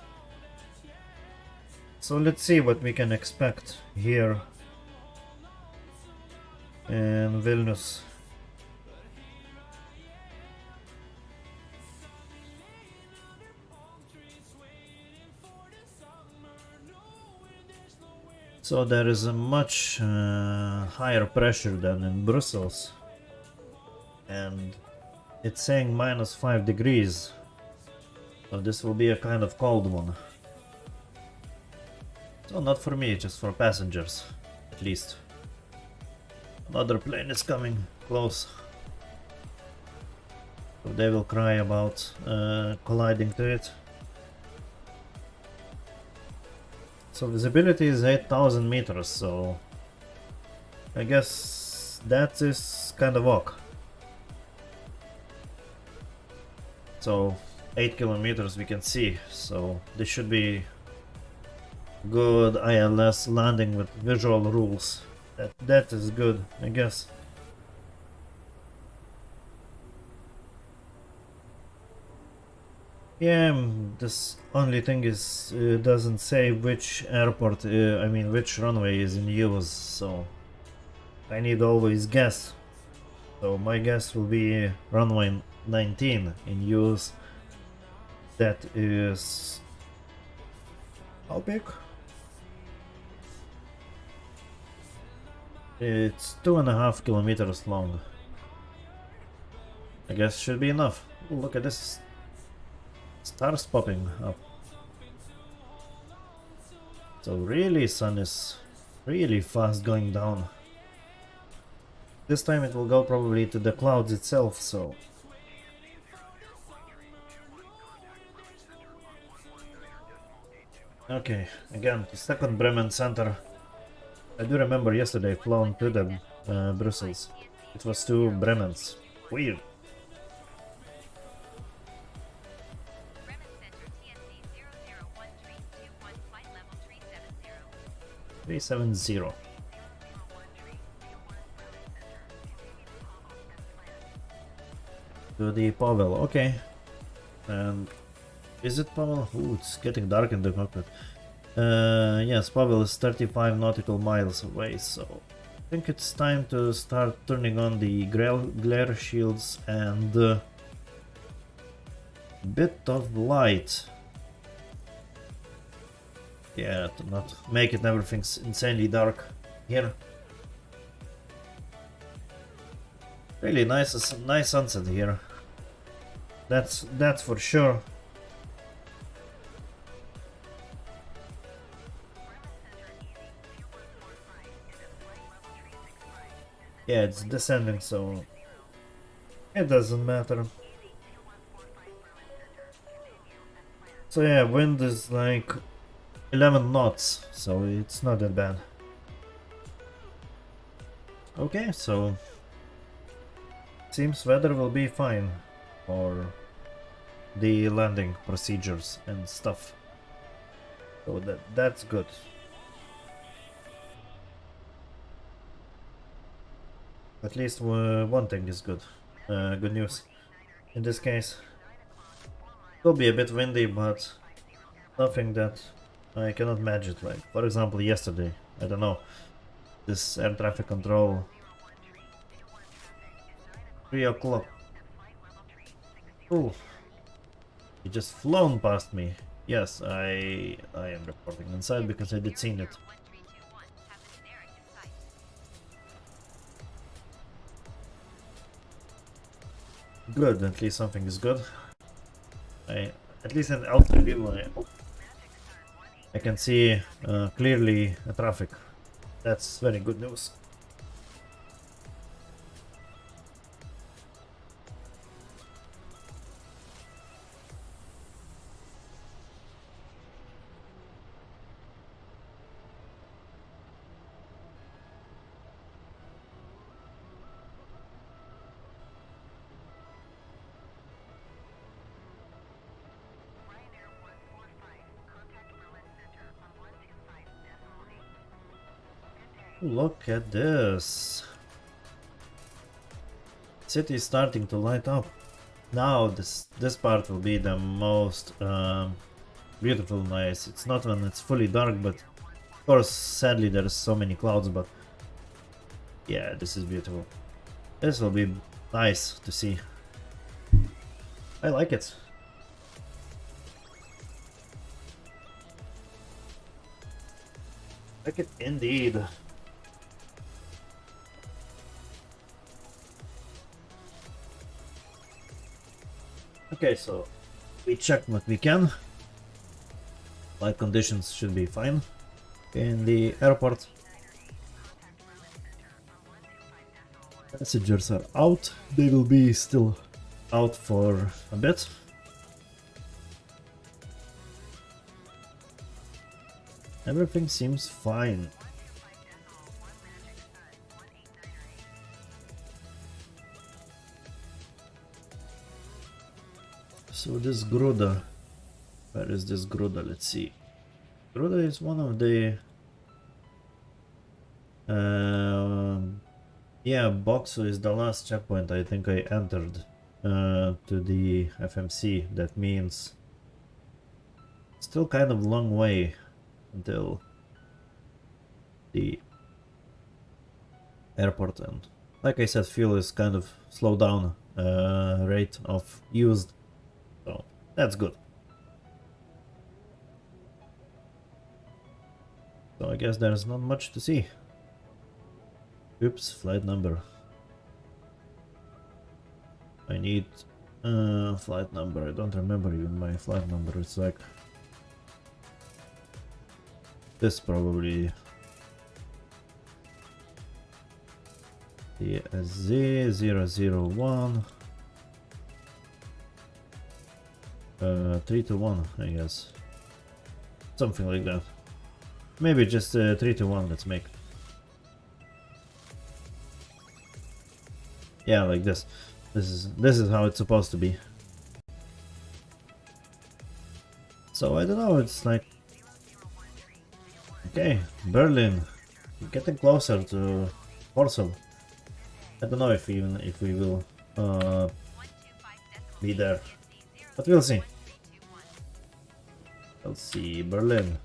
So let's see what we can expect here in Vilnius. So there is a much higher pressure than in Brussels, and it's saying -5 degrees, so this will be a kind of cold one. So not for me, just for passengers, at least. Another plane is coming close, so they will cry about colliding to it. So visibility is 8,000 meters, so I guess that is kind of ok. So 8 kilometers we can see, so this should be good ILS landing with visual rules. That is good, I guess. Yeah, this only thing is doesn't say which airport, I mean which runway is in use, so I need always guess. So my guess will be runway 19 in use. That is how big? It's 2.5 kilometers long. I guess should be enough. Ooh, look at this. Stars popping up. So really sun is really fast going down. This time it will go probably to the clouds itself, so okay, again the second Bremen center. I do remember yesterday flown to the Brussels. It was two Bremens. Weird. 370. To the Pavel, okay. And is it Pavel? Ooh, it's getting dark in the cockpit. Yes, Pavel is 35 nautical miles away, so I think it's time to start turning on the glare shields and bit of light. Yeah, to not make it everything's insanely dark here. Really nice sunset here. That's for sure. Yeah, it's descending, so it doesn't matter. So yeah, wind is like 11 knots, so it's not that bad. Okay, so seems weather will be fine for the landing procedures and stuff. So that's good. At least one thing is good. Good news. In this case, it will be a bit windy, but nothing that I cannot manage it. Like, for example, yesterday, I don't know, this air traffic control, 3 o'clock. Oh, he just flown past me. Yes, I am reporting inside because I did seen it. Good, at least something is good. At least in outside view, I can see clearly traffic. That's very good news. Look at this. City is starting to light up. Now this part will be the most beautiful, nice. It's not when it's fully dark, but of course sadly there's so many clouds, but yeah, this is beautiful. This will be nice to see. I like it. Like it indeed. Okay, so we checked what we can. Flight conditions should be fine in the airport. Passengers are out. They will be still out for a bit. Everything seems fine. So this Gruda, where is this Gruda? Let's see. Gruda is one of the yeah, Boxu is the last checkpoint I think I entered to the FMC. That means still kind of long way until the airport, and like I said, fuel is kind of slow down rate of used, so that's good. So I guess there's not much to see. Oops, flight number. I need flight number. I don't remember even my flight number. It's like this probably. The Z001 321, I guess. Something like that. Maybe just 321, let's make. Yeah, like this. This is how it's supposed to be. So I don't know, it's like, okay, Berlin, getting closer to Warsaw. I don't know if we will be there, but we'll see. We'll see. Berlin.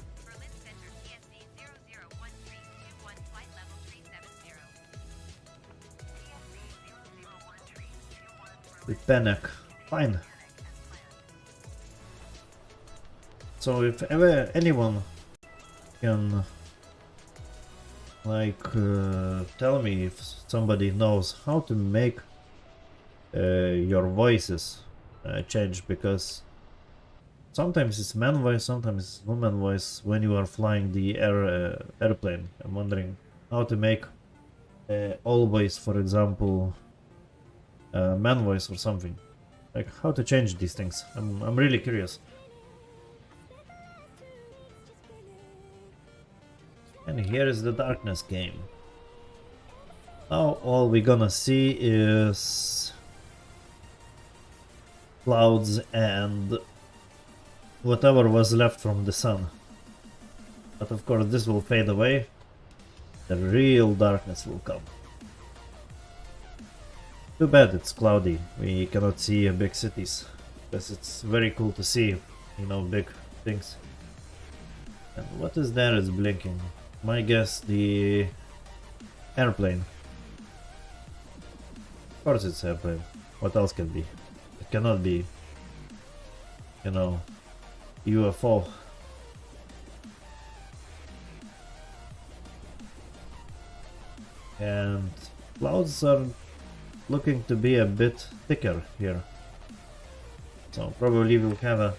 With panic. Fine. So if ever anyone can like tell me if somebody knows how to make your voices change, because sometimes it's man voice, sometimes it's woman voice when you are flying the airplane. I'm wondering how to make always, for example, man voice or something. Like how to change these things. I'm really curious. And here is the darkness game. Now all we're gonna see is clouds and whatever was left from the sun. But of course this will fade away. The real darkness will come. Too bad it's cloudy. We cannot see big cities. Because it's very cool to see, you know, big things. And what is there is blinking? My guess, the airplane. Of course it's airplane. What else can be? It cannot be, you know, UFO. And clouds are looking to be a bit thicker here. So probably we'll have a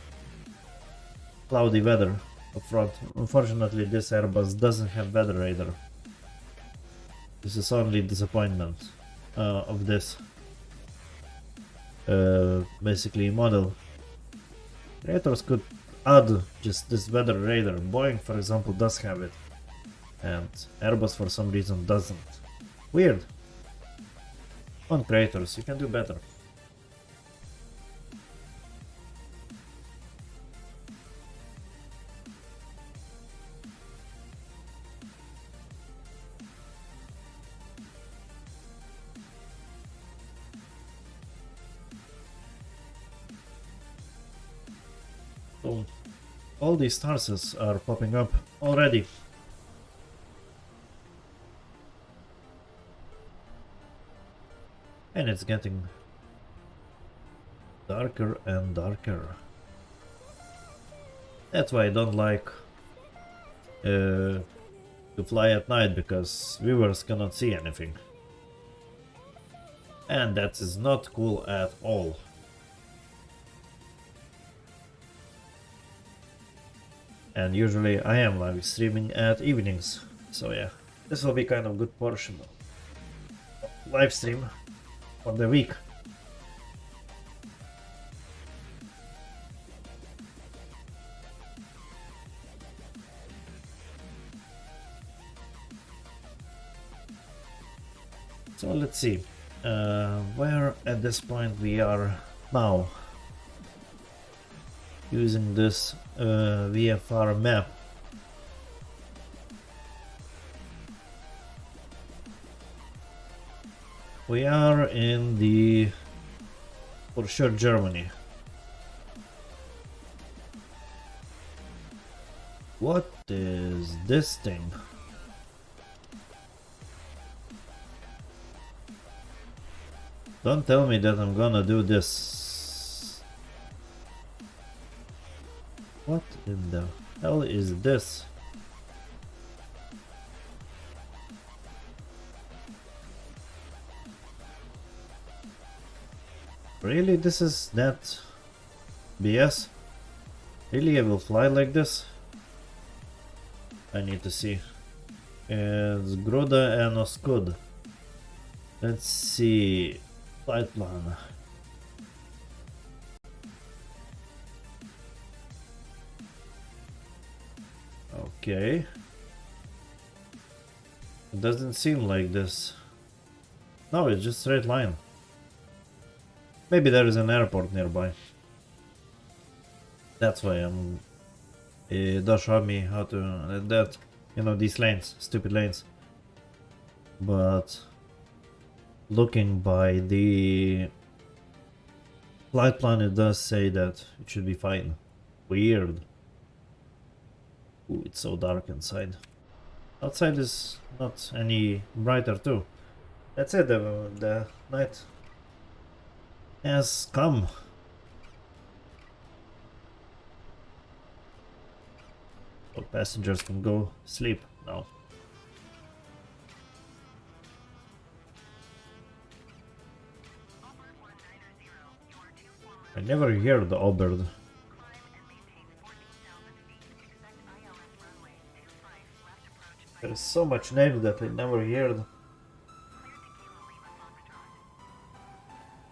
cloudy weather up front. Unfortunately this Airbus doesn't have weather radar. This is only disappointment of this basically model. Creators could add just this weather radar. Boeing for example does have it, and Airbus for some reason doesn't. Weird. On creators, you can do better. So, all these stars are popping up already. And it's getting darker and darker. That's why I don't like to fly at night, because viewers cannot see anything. And that is not cool at all. And usually I am live streaming at evenings, so yeah, this will be kind of good portion of live stream for the week. So let's see, where at this point we are now using this VFR map. We are in the, for sure, Germany. What is this thing? Don't tell me that I'm gonna do this. What in the hell is this? Really, this is that BS? Really, I will fly like this? I need to see. It's Gruda and Oskud. Let's see. Flight plan. Okay. It doesn't seem like this. No, it's just straight line. Maybe there is an airport nearby. That's why I'm... It does show me how to... that, you know, these lanes, stupid lanes. But... looking by the flight plan, it does say that it should be fine. Weird. Ooh, it's so dark inside. Outside is not any brighter too. That's it, the night has come. So passengers can go sleep now. I never hear the Oberd. There is so much name that I never heard.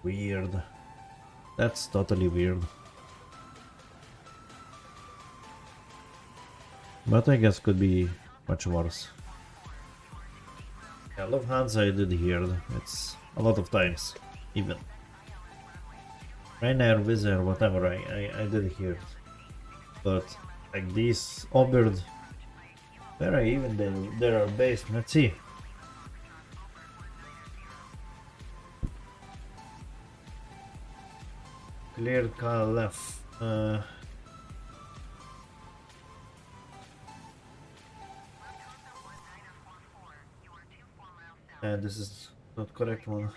Weird. That's totally weird. But I guess could be much worse. Yeah, Lufthansa I did hear. It's a lot of times, even. Ryanair, Wizz Air, whatever, I did hear it. But like these Oberd, where are even they are based? Let's see. Cleared KLF. This is not correct one.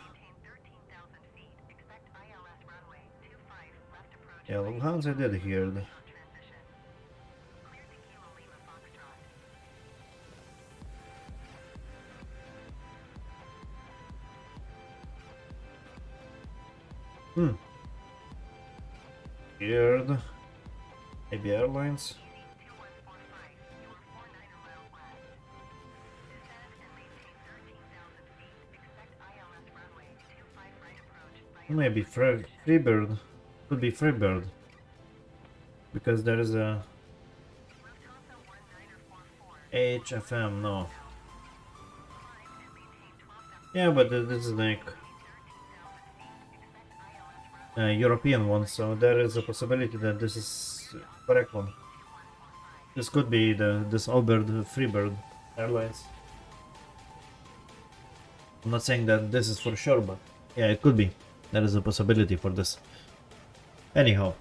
Yeah, Lufthansa did hear. Weird. Maybe airlines. Maybe Freebird. Could be Freebird. Because there is a HFM, no. Yeah, but this is like a European one, so there is a possibility that this is correct one. This could be this Oberd Freebird Airlines. I'm not saying that this is for sure, but yeah, it could be. There is a possibility for this. Anyhow.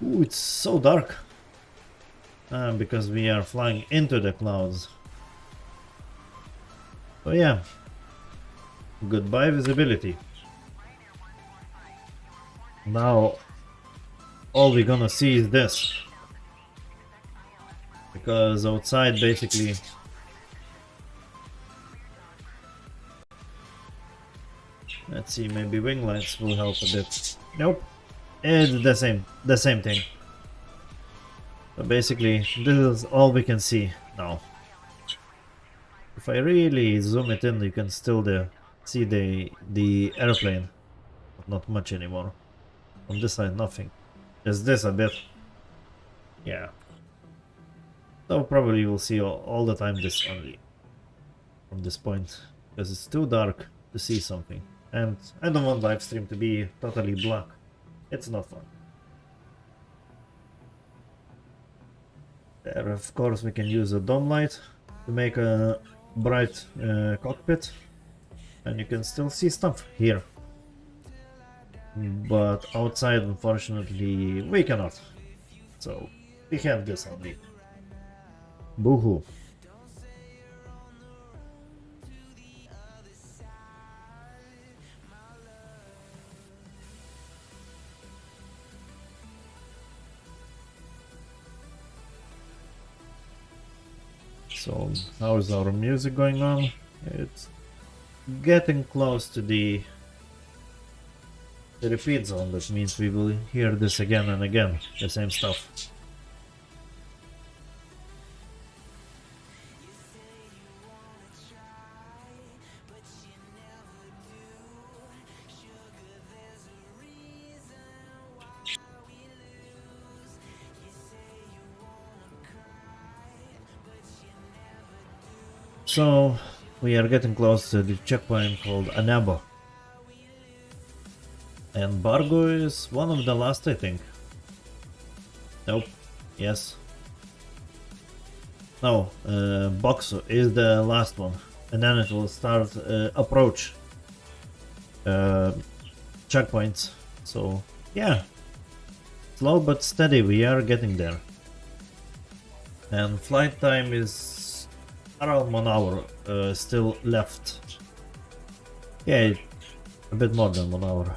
Ooh, it's so dark. Because we are flying into the clouds. So yeah. Goodbye visibility. Now all we're gonna see is this. Because outside basically let's see, maybe wing lights will help a bit. Nope. It's the same thing. So basically this is all we can see now. If I really zoom it in, you can still see the airplane. But not much anymore. On this side nothing. Just this a bit. Yeah. So probably we'll see all the time this only. From this point. Because it's too dark to see something. And I don't want live stream to be totally black. It's not fun. There, of course, we can use a dome light to make a bright cockpit. And you can still see stuff here. But outside, unfortunately, we cannot. So, we have this only. Boo-hoo. So, how is our music going on? It's getting close to the repeat zone. That means we will hear this again and again, the same stuff. So, we are getting close to the checkpoint called Anabo. And Bargo is one of the last, I think. Nope. Yes. No, Boxo is the last one. And then it will start approach checkpoints. So, yeah. Slow but steady, we are getting there. And flight time is around 1 hour still left. Yeah, a bit more than 1 hour.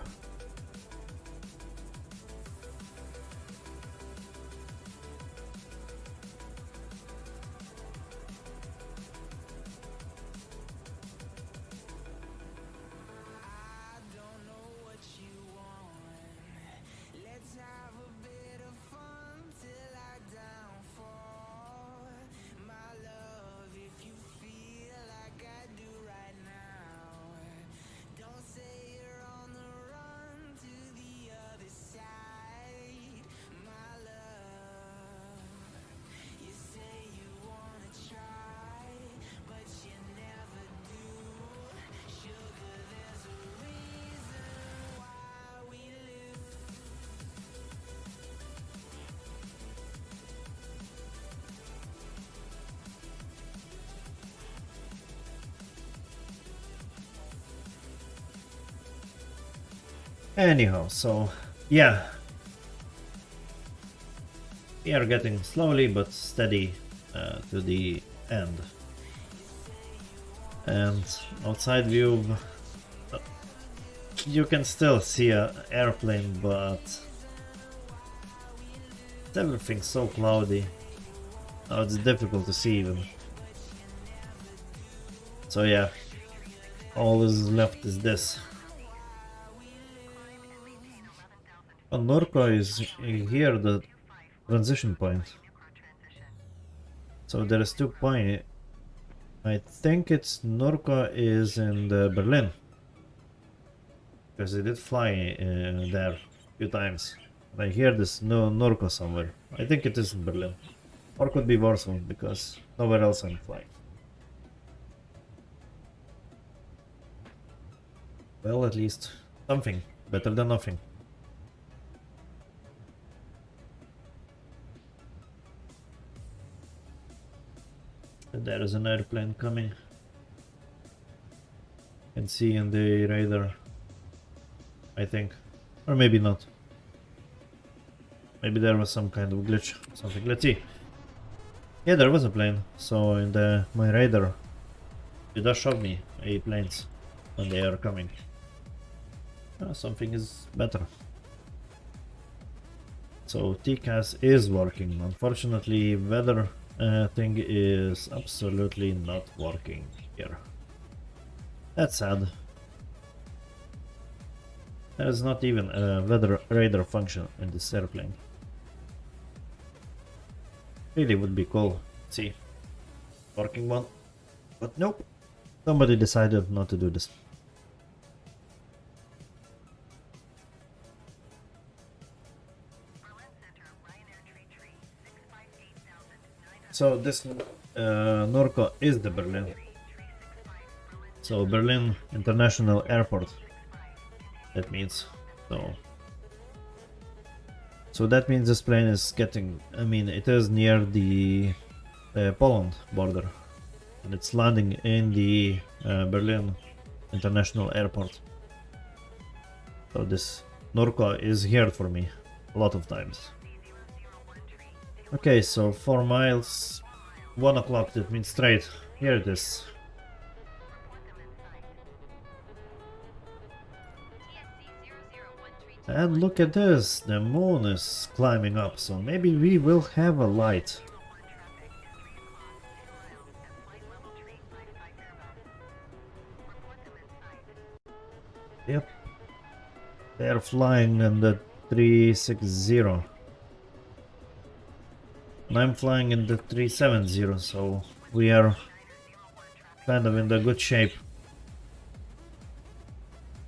Anyhow, so yeah, we are getting slowly but steady to the end. And outside view, you can still see an airplane, but everything's so cloudy. Now it's difficult to see even. So yeah, all is left is this. And Norco is here, the transition point. So there is 2 points. I think it's Norco is in the Berlin. Because I did fly there a few times. I hear this Norco somewhere. I think it is in Berlin. Or could be Warsaw, because nowhere else I'm flying. Well, at least something. Better than nothing. There is an airplane coming. You can see in the radar, I think. Or maybe not. Maybe there was some kind of glitch, something. Let's see. Yeah, there was a plane. So in my radar, it does show me 8 planes when they are coming. Something is better. So TCAS is working. Unfortunately, weather thing is absolutely not working here. That's sad. There's not even a weather radar function in this airplane. Really would be cool. See, working one, but nope. Somebody decided not to do this. So this Norco is the Berlin. So Berlin International Airport. That means so that means this plane is getting. I mean, it is near the Poland border, and it's landing in the Berlin International Airport. So this Norco is here for me a lot of times. Okay, so 4 miles, 1 o'clock, that means straight. Here it is. And look at this, the moon is climbing up, so maybe we will have a light. Yep. They are flying in the 360. And I'm flying in the 370, so we are kind of in the good shape.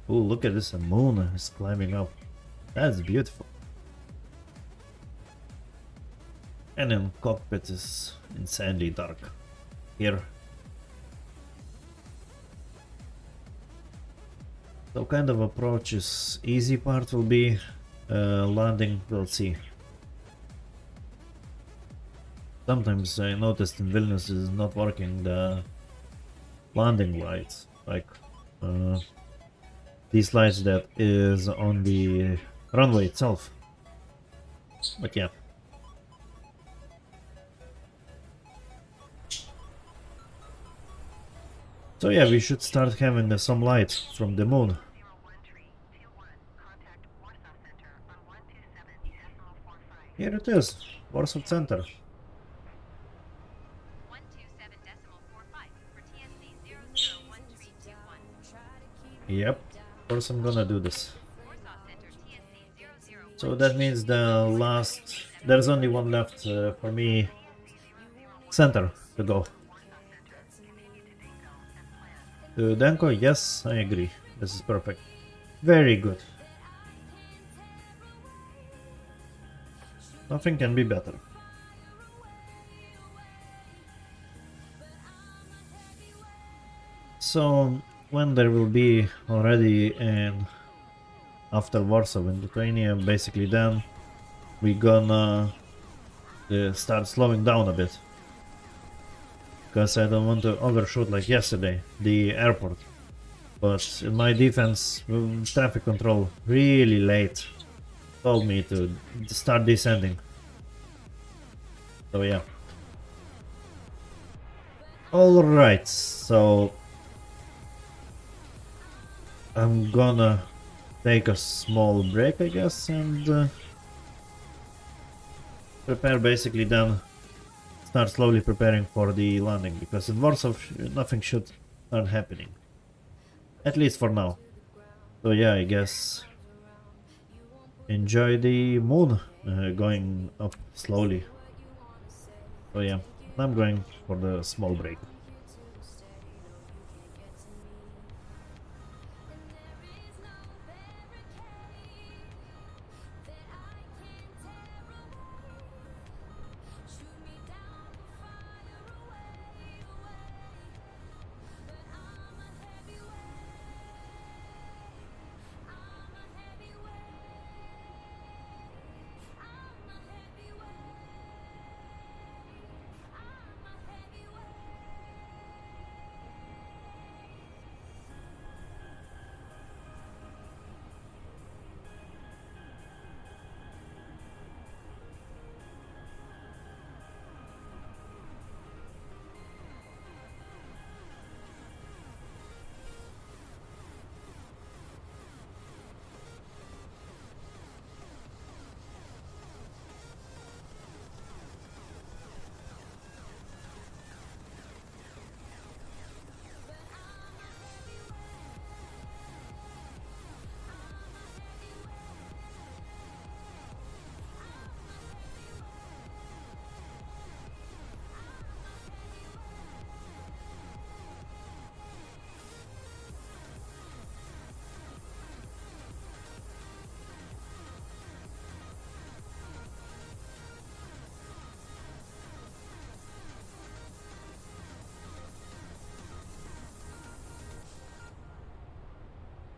Oh, look at this, the moon is climbing up. That's beautiful. And in cockpit is insanely dark here. So kind of approach is easy part will be landing, we'll see. Sometimes I noticed in Vilnius is not working the landing lights, like these lights that is on the runway itself. But yeah. So yeah, we should start having some light from the moon. Here it is, Warsaw Center. Yep, of course I'm gonna do this. So that means there's only one left for me, center, to go. To Denko, yes, I agree. This is perfect. Very good. Nothing can be better. So when there will be already after Warsaw in Lithuania, basically then we gonna start slowing down a bit, because I don't want to overshoot like yesterday the airport. But in my defense, traffic control really late told me to start descending. So yeah. Alright, so I'm gonna take a small break, I guess, and prepare basically then start slowly preparing for the landing, because in Warsaw nothing should start happening. At least for now. So yeah, I guess enjoy the moon going up slowly. So yeah, I'm going for the small break.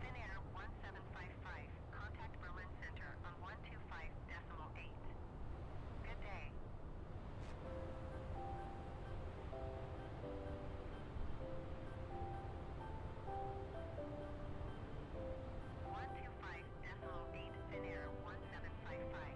Finnair 1755. Contact Berlin Center on 125.8. Good day. One two five decimal eight Finnair 1755.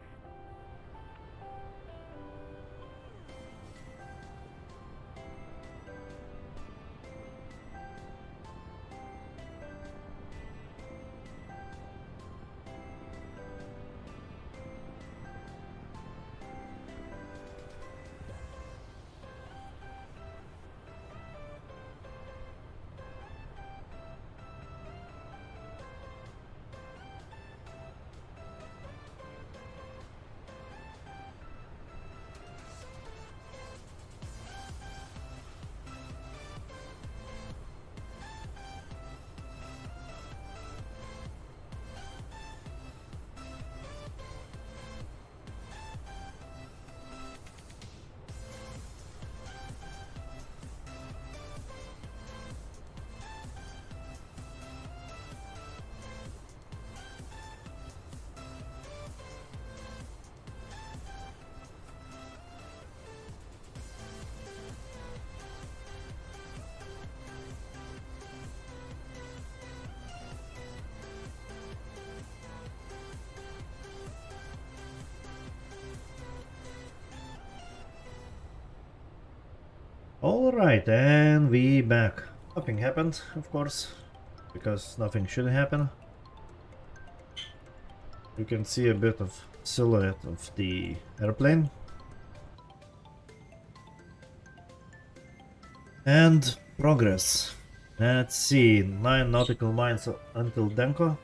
Alright, and we back. Nothing happened, of course, because nothing should happen. You can see a bit of silhouette of the airplane. And progress. Let's see, 9 nautical miles until Denko.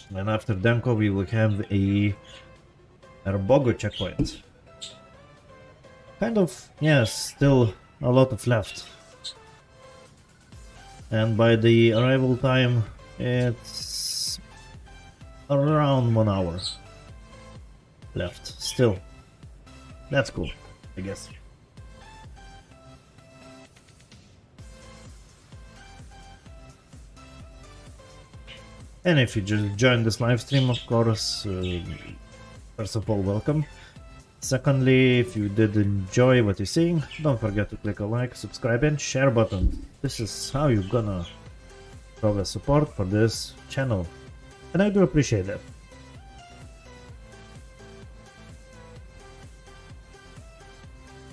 And after Denko we will have a Erbogo checkpoint. Kind of, yeah, still a lot of left. And by the arrival time, it's around 1 hour left. Still, that's cool, I guess. And if you just joined this live stream, of course, first of all, welcome. Secondly, if you did enjoy what you're seeing, don't forget to click a like, subscribe and share button. This is how you're gonna progress support for this channel, and I do appreciate that.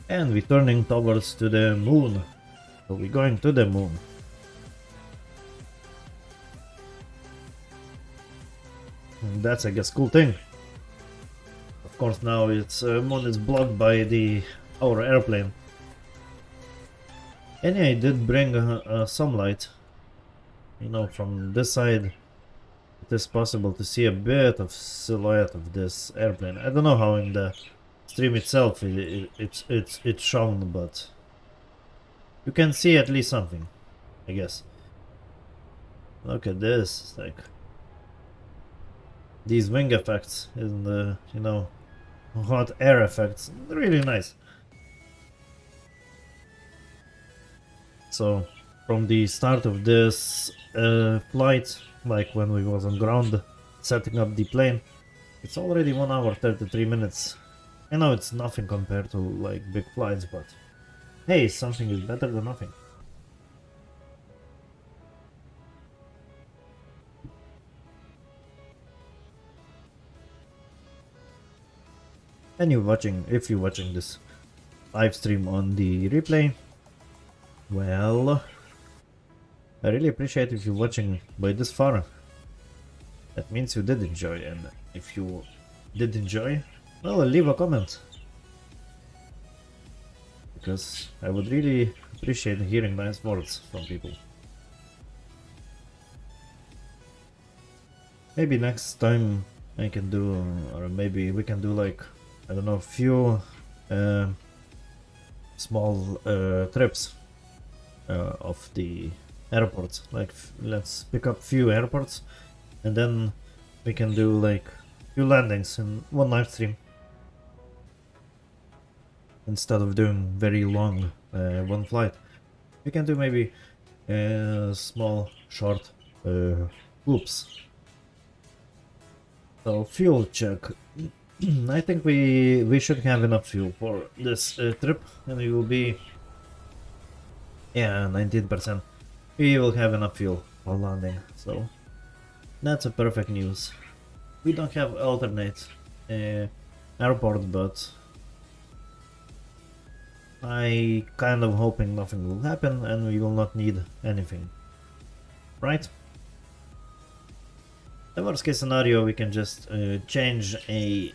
And we're turning towards to the moon, so we're going to the moon. And that's, I guess, cool thing. Of course, now its moon is blocked by our airplane. And yeah, I did bring some light. You know, from this side, it is possible to see a bit of silhouette of this airplane. I don't know how in the stream itself it's shown, but you can see at least something, I guess. Look at this, like these wing effects and the, you know, hot air effects, really nice. So from the start of this flight, like when we was on ground setting up the plane, it's already 1 hour 33 minutes. I know it's nothing compared to like big flights, but hey, something is better than nothing. And if you're watching this live stream on the replay, well, I really appreciate if you're watching by this far. That means you did enjoy, and if you did enjoy, well, leave a comment, because I would really appreciate hearing nice words from people. Maybe next time I can do, or maybe we can do like, I don't know, few small trips of the airports. Like let's pick up few airports, and then we can do like few landings in one live stream, instead of doing very long one flight. We can do maybe small short loops. So fuel check. I think we should have enough fuel for this trip, and we will be, yeah, 19%. We will have enough fuel for landing, so that's a perfect news. We don't have alternate airport, but I kind of hoping nothing will happen and we will not need anything, right? The worst case scenario, we can just change a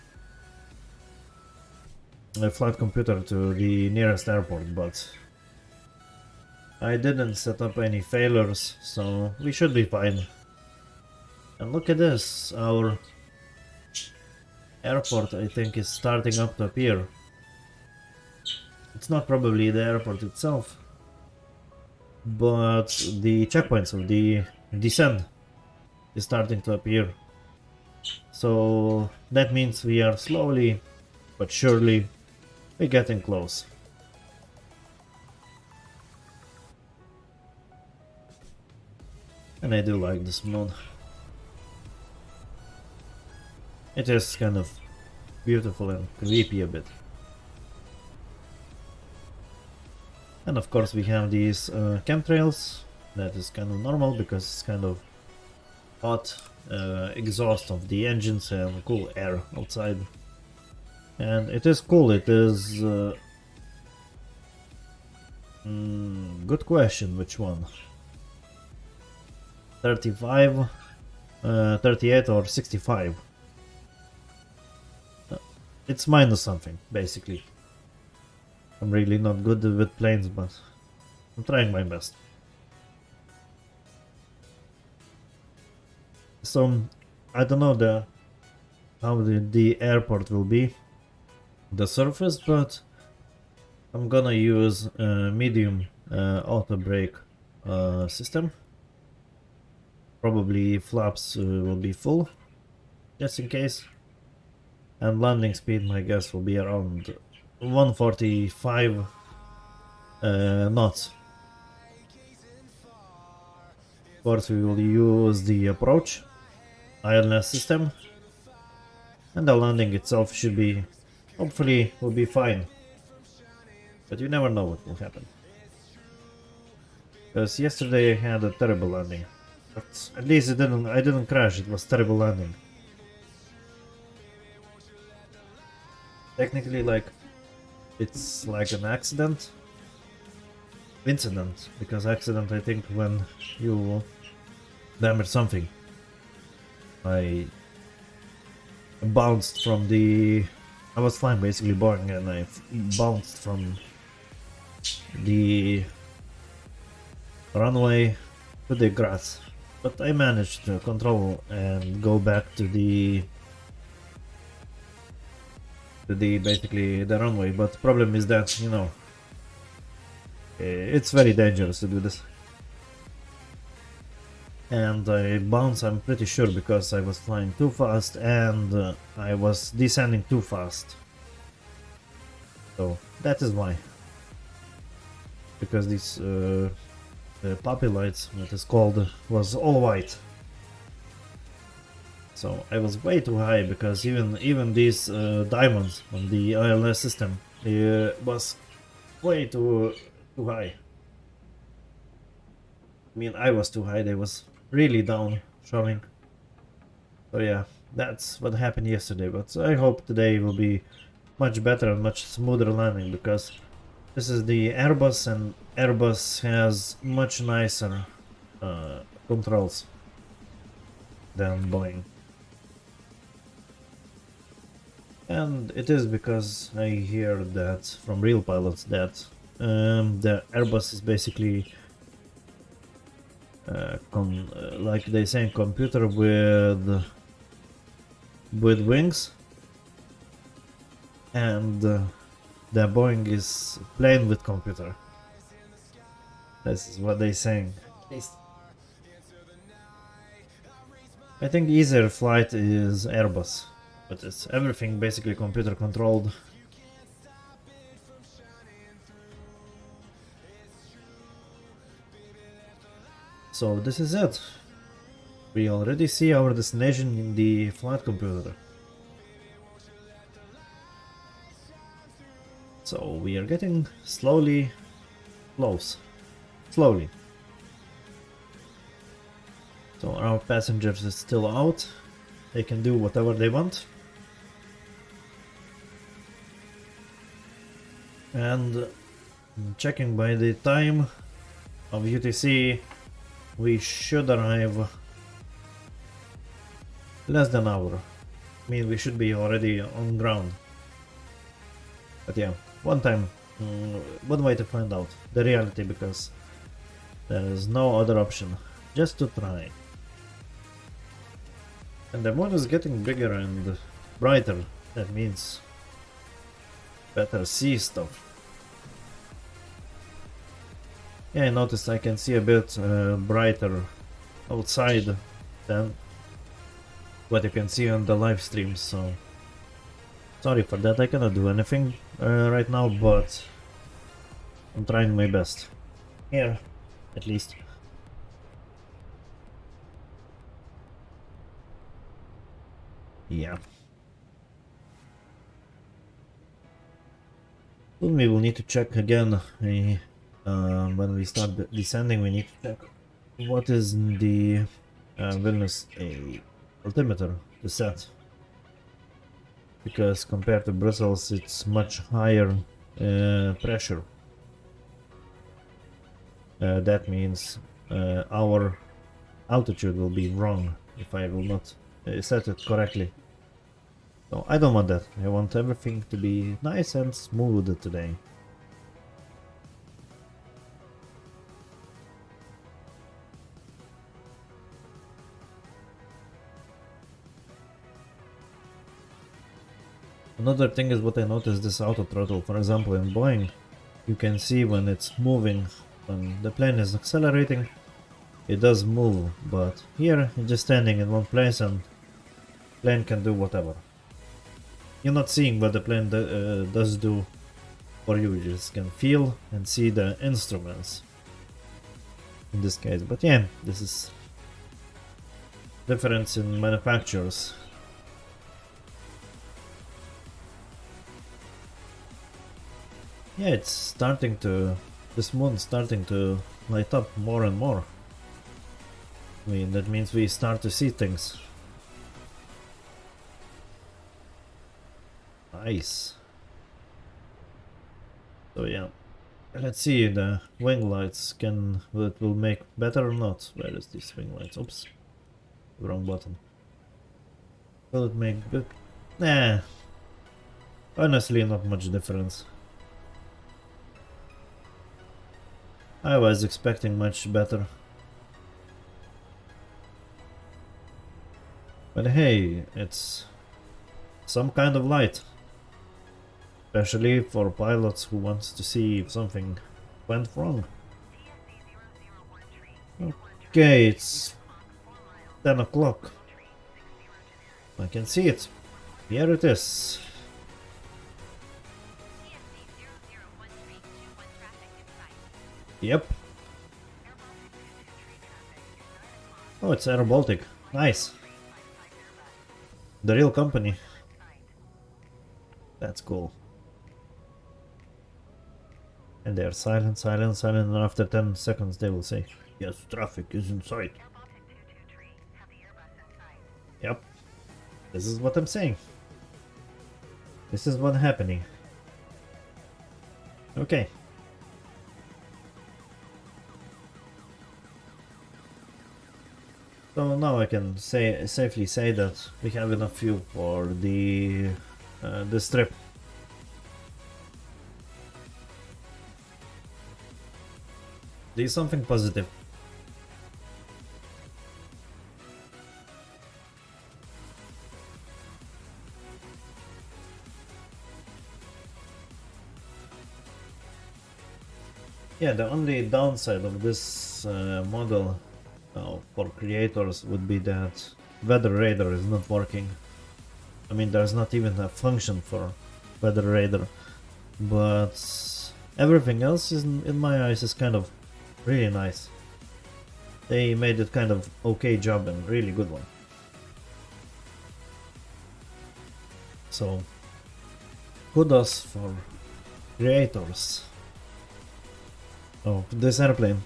flight computer to the nearest airport, but I didn't set up any failures, so we should be fine. And look at this, our airport, I think, is starting up to appear. It's not probably the airport itself, but the checkpoints of the descent is starting to appear. So that means we are slowly but surely getting close. And I do like this mode. It is kind of beautiful and creepy a bit. And of course we have these chemtrails. That is kind of normal because it's kind of hot exhaust of the engines and cool air outside. And it is cool, it is... good question, which one? 35, 38 or 65? It's minus something, basically. I'm really not good with planes, but I'm trying my best. So, I don't know how the airport will be, the surface, but I'm gonna use a medium auto brake system. Probably flaps will be full, just in case. And landing speed, my guess, will be around 145 knots. Of course, we will use the approach ILS system, and the landing itself should be, hopefully, will be fine. But you never know what will happen. Because yesterday I had a terrible landing. But at least I didn't crash, it was terrible landing. Technically, like, it's like an accident. Incident, because accident I think when you damage something. I bounced from the... I was flying basically Boeing and I bounced from the runway to the grass. But I managed to control and go back to the basically the runway, but problem is that, you know, it's very dangerous to do this. And I bounce, I'm pretty sure, because I was flying too fast and I was descending too fast. So that is why. Because these the puppy lights, that is called, was all white. So I was way too high, because even these diamonds on the ILS system was way too high. I mean, I was too high, they was really down showing. So yeah, that's what happened yesterday, but I hope today will be much better and much smoother landing, because this is the Airbus and Airbus has much nicer controls than Boeing. And it is because I hear that from real pilots that the Airbus is basically like they say, computer with wings, and the Boeing is plane with computer. This is what they saying. I think easier flight is Airbus, but it's everything basically computer controlled. So this is it. We already see our destination in the flight computer. So we are getting slowly close. Slowly. So our passengers is still out. They can do whatever they want. And checking by the time of UTC, we should arrive less than an hour. I mean, we should be already on ground. But yeah, one way to find out the reality, because there is no other option, just to try. And the moon is getting bigger and brighter. That means better see stuff. Yeah, I noticed I can see a bit brighter outside than what you can see on the live stream, so sorry for that, I cannot do anything right now, but I'm trying my best. Here, at least. Yeah. Soon we will need to check again. When we start descending, we need to check what is the Vilnius altimeter to set, because compared to Brussels it's much higher pressure. That means our altitude will be wrong if I will not set it correctly. So I don't want that. I want everything to be nice and smooth today. Another thing is what I noticed, this auto throttle. For example, in Boeing, you can see when it's moving, when the plane is accelerating, it does move, but here it's just standing in one place and plane can do whatever. You're not seeing what the plane does do for you, you just can feel and see the instruments in this case. But yeah, this is difference in manufacturers. Yeah, it's starting to, this moon's starting to light up more and more. I mean, that means we start to see things. Nice. So yeah, let's see the wing lights. Will make better or not? Where is this wing lights? Oops, wrong button. Will it make good? Nah, honestly, not much difference. I was expecting much better. But hey, it's some kind of light. Especially for pilots who wants to see if something went wrong. Okay, it's 10 o'clock. I can see it. Here it is. Yep. Oh, it's Air Baltic. Nice. The real company. That's cool. And they're silent, silent, silent, and after 10 seconds they will say, yes, traffic is in sight. Yep. This is what I'm saying. This is what's happening. Okay. So now I can safely say that we have enough fuel for this trip. There's something positive. Yeah, the only downside of this model for creators would be that weather radar is not working. I mean, there's not even a function for weather radar, but everything else is, in my eyes, is kind of really nice. They made it kind of okay job and really good one. So kudos for creators of this airplane.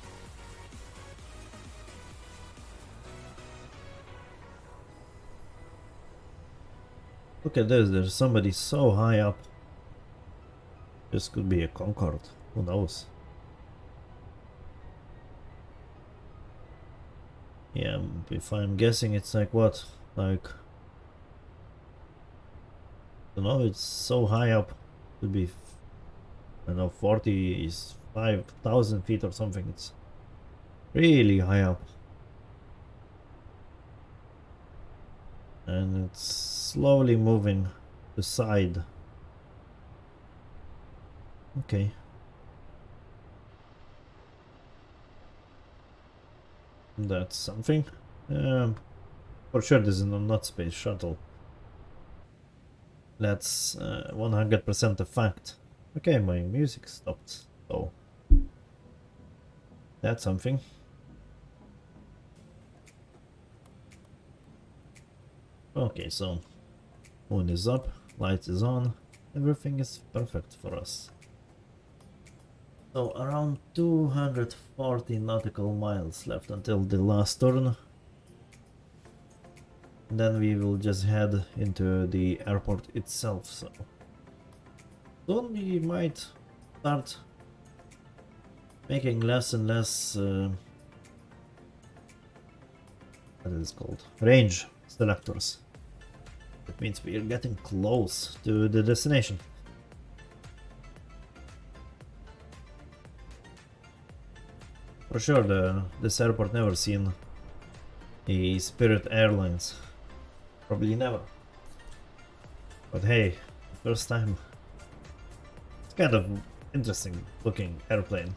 Look at this, there's somebody so high up. This could be a Concorde, who knows? Yeah, if I'm guessing it's like what? Like, I don't know, it's so high up. Could be, I don't know, 45,000 feet or something. It's really high up. And it's slowly moving to side. Okay. That's something. For sure this is not space shuttle. That's 100% a fact. Okay, my music stopped. So that's something. Okay, so moon is up, light is on, everything is perfect for us. So around 240 nautical miles left until the last turn. And then we will just head into the airport itself, so soon we might start making less and less what is it called? Range selectors. That means we are getting close to the destination. For sure, this airport never seen a Spirit Airlines. Probably never. But hey, first time. It's kind of interesting looking airplane.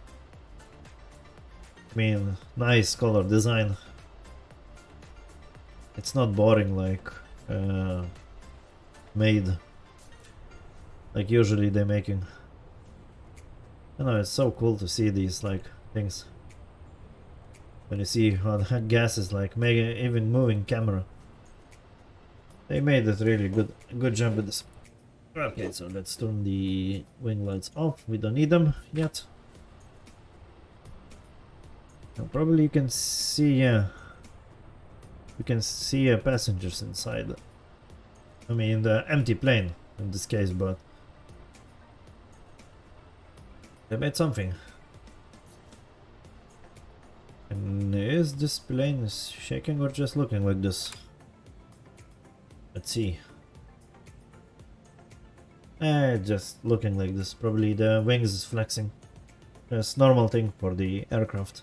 I mean, nice color design. It's not boring like made like usually they're making. I know, it's so cool to see these like things. When you see how the gas is like even moving camera. They made it really good job with this. Okay, so let's turn the wing lights off. We don't need them yet. Now, probably you can see, yeah, can see passengers inside. I mean, the empty plane in this case, but they made something. And is this plane shaking or just looking like this? Let's see. Just looking like this. Probably the wings is flexing. That's normal thing for the aircraft.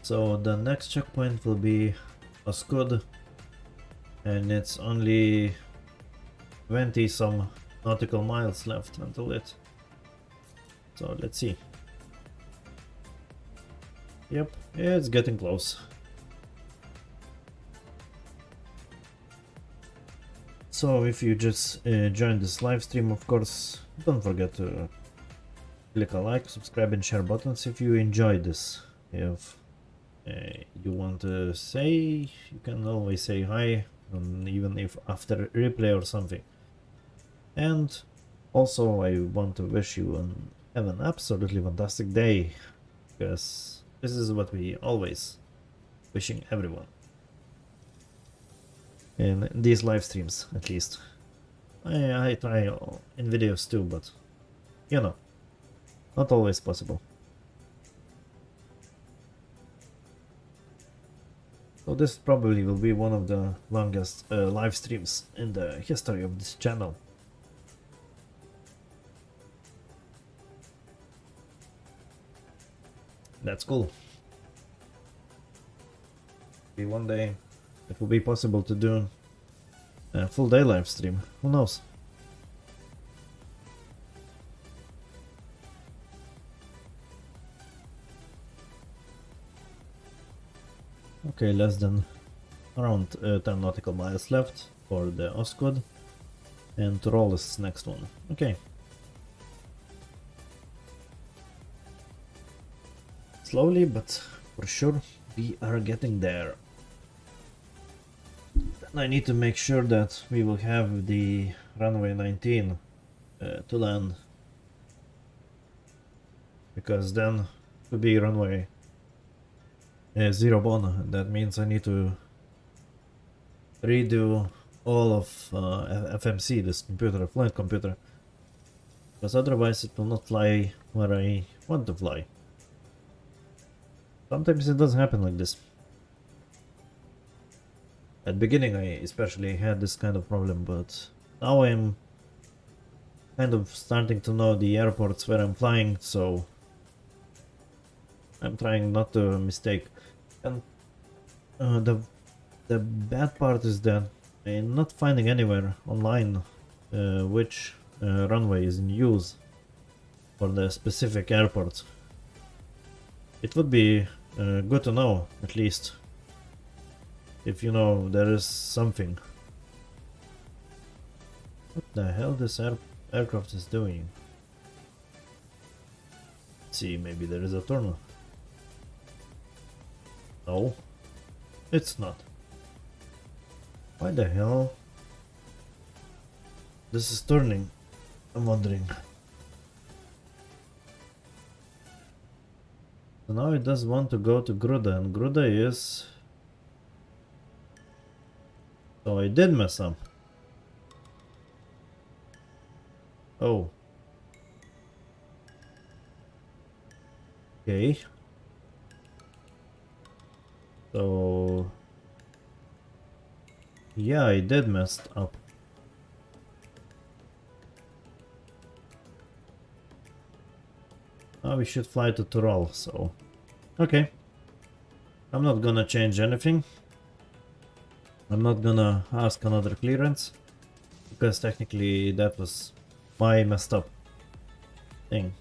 So the next checkpoint will be Oskud, and it's only 20 some nautical miles left until it. So let's see. Yep, it's getting close. So if you just joined this live stream, of course, don't forget to click a like, subscribe and share buttons if you enjoyed this. If you want to say, you can always say hi, even if after replay or something. And also I want to wish you have an absolutely fantastic day, because this is what we always wishing everyone in these live streams, at least. I try in videos too, but you know, not always possible. So this probably will be one of the longest live streams in the history of this channel. That's cool. Maybe one day it will be possible to do a full day live stream. Who knows? Okay, less than around 10 nautical miles left for the Oskud, and to roll this next one. Okay. Slowly, but for sure, we are getting there. Then I need to make sure that we will have the runway 19 to land, because then to be runway 01, and that means I need to redo all of FMC, this computer, flight computer, because otherwise it will not fly where I want to fly. Sometimes it doesn't happen like this. At the beginning I especially had this kind of problem, but now I'm kind of starting to know the airports where I'm flying, so I'm trying not to mistake. And the bad part is that I'm not finding anywhere online which runway is in use for the specific airport. It would be good to know, at least, if you know there is something. What the hell this aircraft is doing? Let's see, maybe there is a turn. No, it's not. Why the hell this is turning? I'm wondering. So now it does want to go to Gruda, and Gruda is... So I did mess up. Oh. Okay. So... yeah, I did mess up. Now we should fly to Tyrol, so... okay. I'm not gonna change anything. I'm not gonna ask another clearance, because technically that was my messed up thing.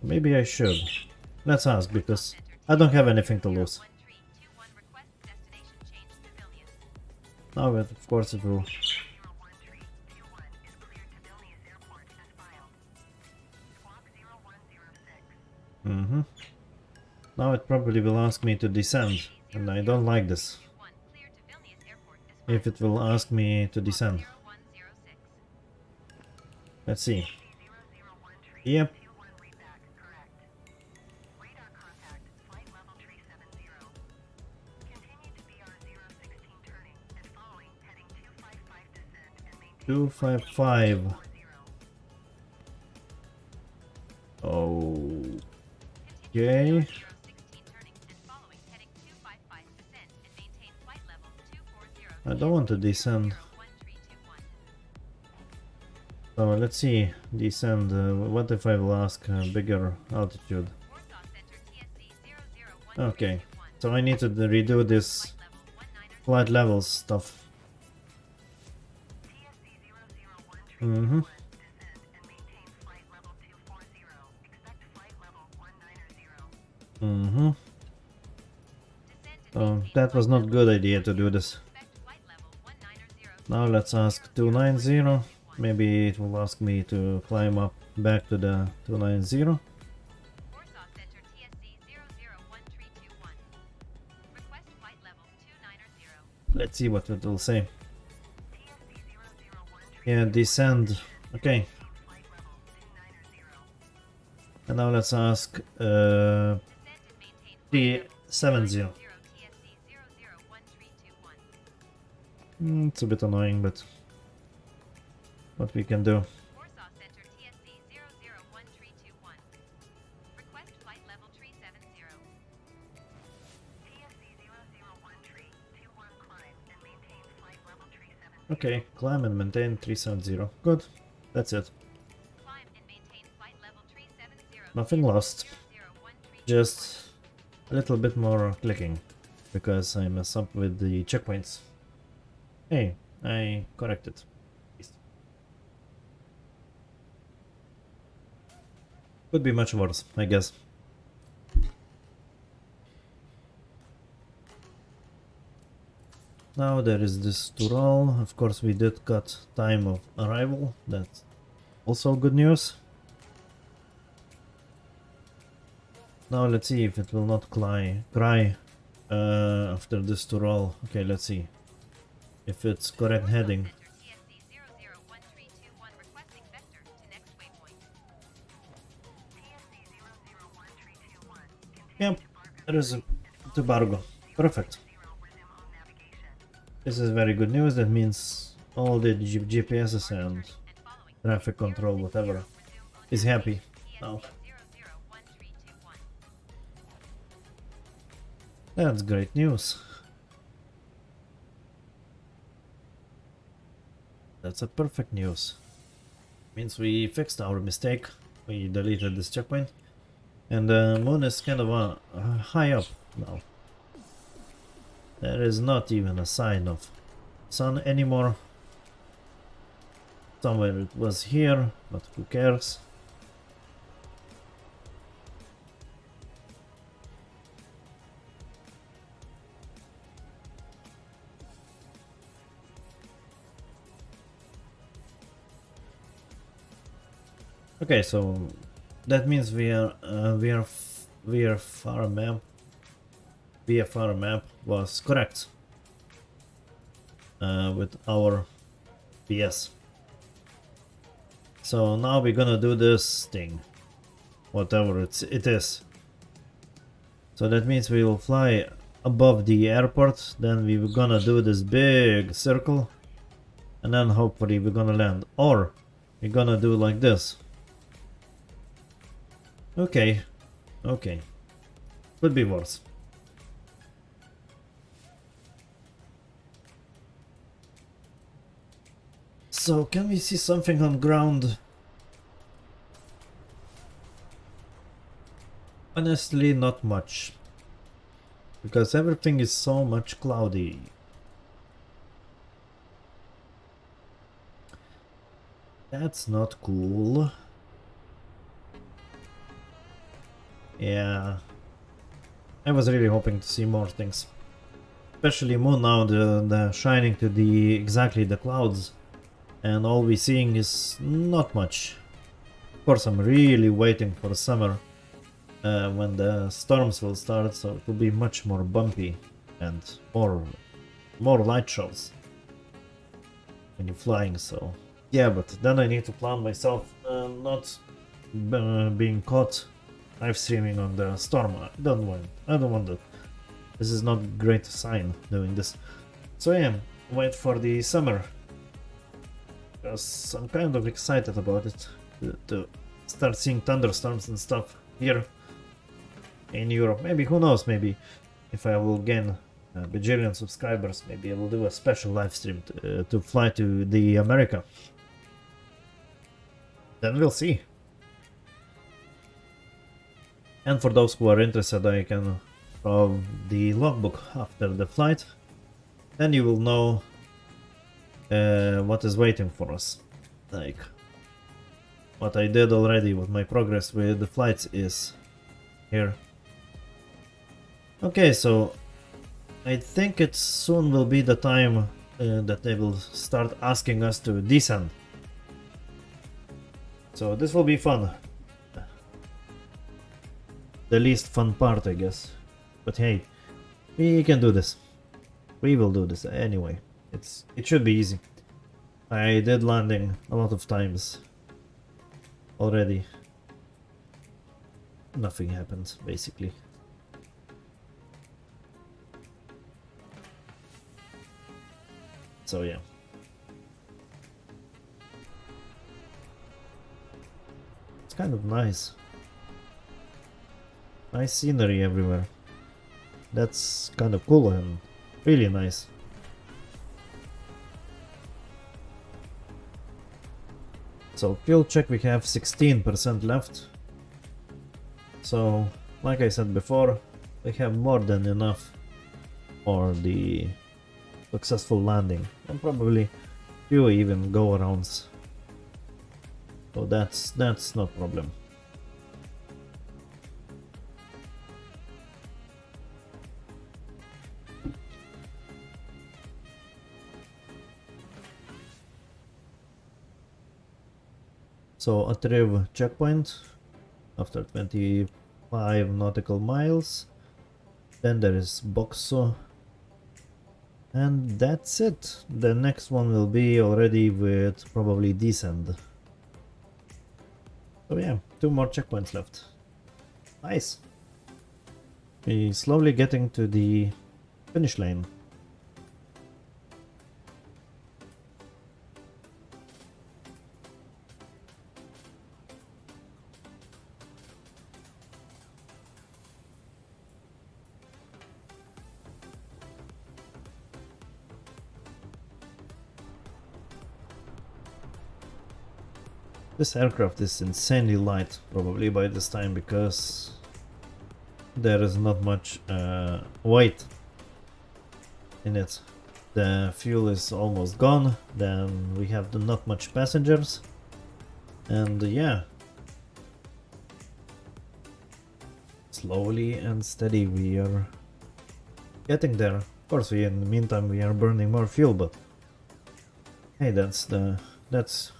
Maybe I should. Let's ask, because I don't have anything to lose. Now, of course, it will. Now it probably will ask me to descend, and I don't like this. If it will ask me to descend. Let's see. Yep, 255. Okay. Continue 0016 turning and following heading 255 descend and maintain flight level 240 I don't want to descend. 001321. So let's see. Descend. What if I will ask bigger altitude? Warsaw Center TSC 001 Okay. So I need to redo this flight levels stuff. Mm-hmm. Mm-hmm. Oh, that was not good idea to do this. Now let's ask 290. Maybe it will ask me to climb up back to the 290. Warsaw Center TSC 001321. Request flight level 290. Let's see what it will say. Yeah, descend. Okay. And now let's ask Descend and maintain flight 370. level TSC 001321. It's a bit annoying, but what we can do. Warsaw Center TSC 001321. Request flight level 370. Okay, climb and maintain 370. Good. That's it. Climb and maintain flight level 370. Nothing lost. 001321. Just a little bit more clicking because I mess up with the checkpoints. Hey, I corrected. Could be much worse, I guess. Now there is this to roll. Of course, we did cut time of arrival. That's also good news. Now let's see if it will not cry after this to roll. Okay, let's see if it's correct heading. Center TSC 001321 requesting vector to next waypoint. Yep, there is a Tobago. Perfect. This is very good news. That means all the GPSs and traffic control, whatever, is happy now. That's great news. That's a perfect news. Means we fixed our mistake. We deleted this checkpoint. And the moon is kind of high up now. There is not even a sign of sun anymore. Somewhere it was here, but who cares? Okay, so that means VFR map was correct with our PS. So now we're gonna do this thing, whatever it is. So that means we will fly above the airport, then we're gonna do this big circle, and then hopefully we're gonna land, or we're gonna do like this. Okay, okay, could be worse. So can we see something on ground? Honestly, not much, because everything is so much cloudy. That's not cool. Yeah, I was really hoping to see more things, especially moon now, the shining to exactly the clouds, and all we're seeing is not much. Of course, I'm really waiting for summer when the storms will start, so it will be much more bumpy and more light shows when you're flying. So yeah, but then I need to plan myself not being caught live streaming on the storm. I don't want that. This is not a great sign doing this. So yeah, wait for the summer. because I'm kind of excited about it to start seeing thunderstorms and stuff here in Europe. Maybe, who knows, maybe if I will gain a bajillion subscribers, maybe I will do a special live stream to fly to the America. Then we'll see. And for those who are interested, I can have the logbook after the flight. Then you will know what is waiting for us. Like, what I did already, what my progress with the flights is here. Okay, so I think it soon will be the time that they will start asking us to descend. So this will be fun. The least fun part, I guess. But hey, we can do this. We will do this anyway. It should be easy. I did landing a lot of times already. Nothing happened, basically. So yeah. It's kind of nice. Nice scenery everywhere. That's kind of cool and really nice. So fuel check, we have 16% left. So, like I said before, we have more than enough for the successful landing, and probably few even go-arounds. So that's no problem. So Atriv checkpoint after 25 nautical miles. Then there is Boxo. And that's it. The next one will be already with probably descend. So yeah, 2 more checkpoints left. Nice. We're slowly getting to the finish line. This aircraft is insanely light, probably by this time, because there is not much weight in it. The fuel is almost gone, then we have not much passengers, and yeah, slowly and steady we are getting there. Of course, in the meantime we are burning more fuel, but hey, that's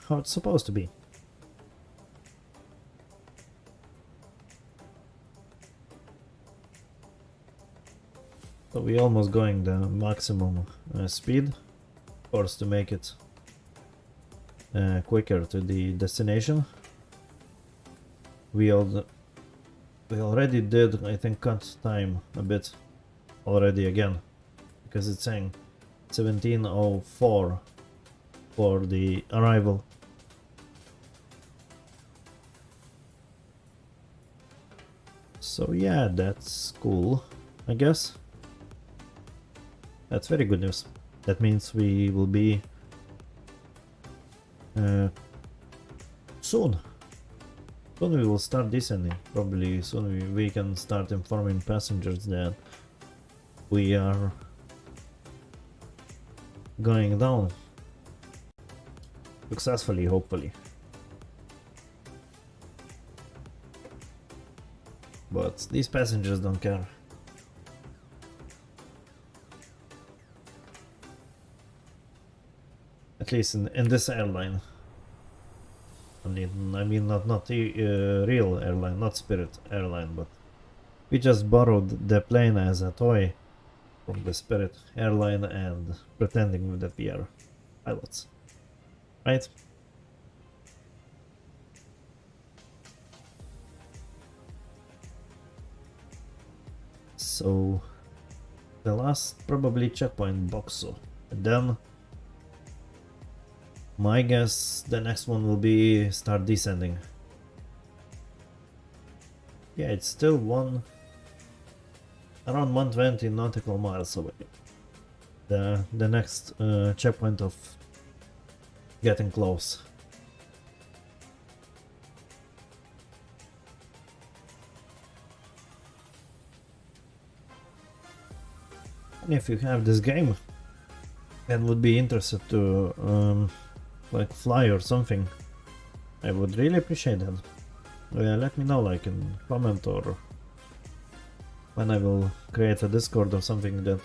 how it's supposed to be. So we're almost going the maximum speed, of course, to make it quicker to the destination. We already did, I think, cut time a bit already again, because it's saying 17:04 for the arrival. So yeah, that's cool, I guess. That's very good news. That means we will be soon. Soon we will start descending. Probably soon we can start informing passengers that we are going down successfully, hopefully. But these passengers don't care. At least in this airline. I mean not the real airline, not Spirit airline, but we just borrowed the plane as a toy from the Spirit airline and pretending that we are pilots, right? So the last probably checkpoint, Boxo, and then My guess the next one will be start descending. Yeah, it's still around 120 nautical miles away. The next checkpoint of getting close. And if you have this game and would be interested to like fly or something, I would really appreciate that. Let me know, like in comment or when I will create a Discord or something that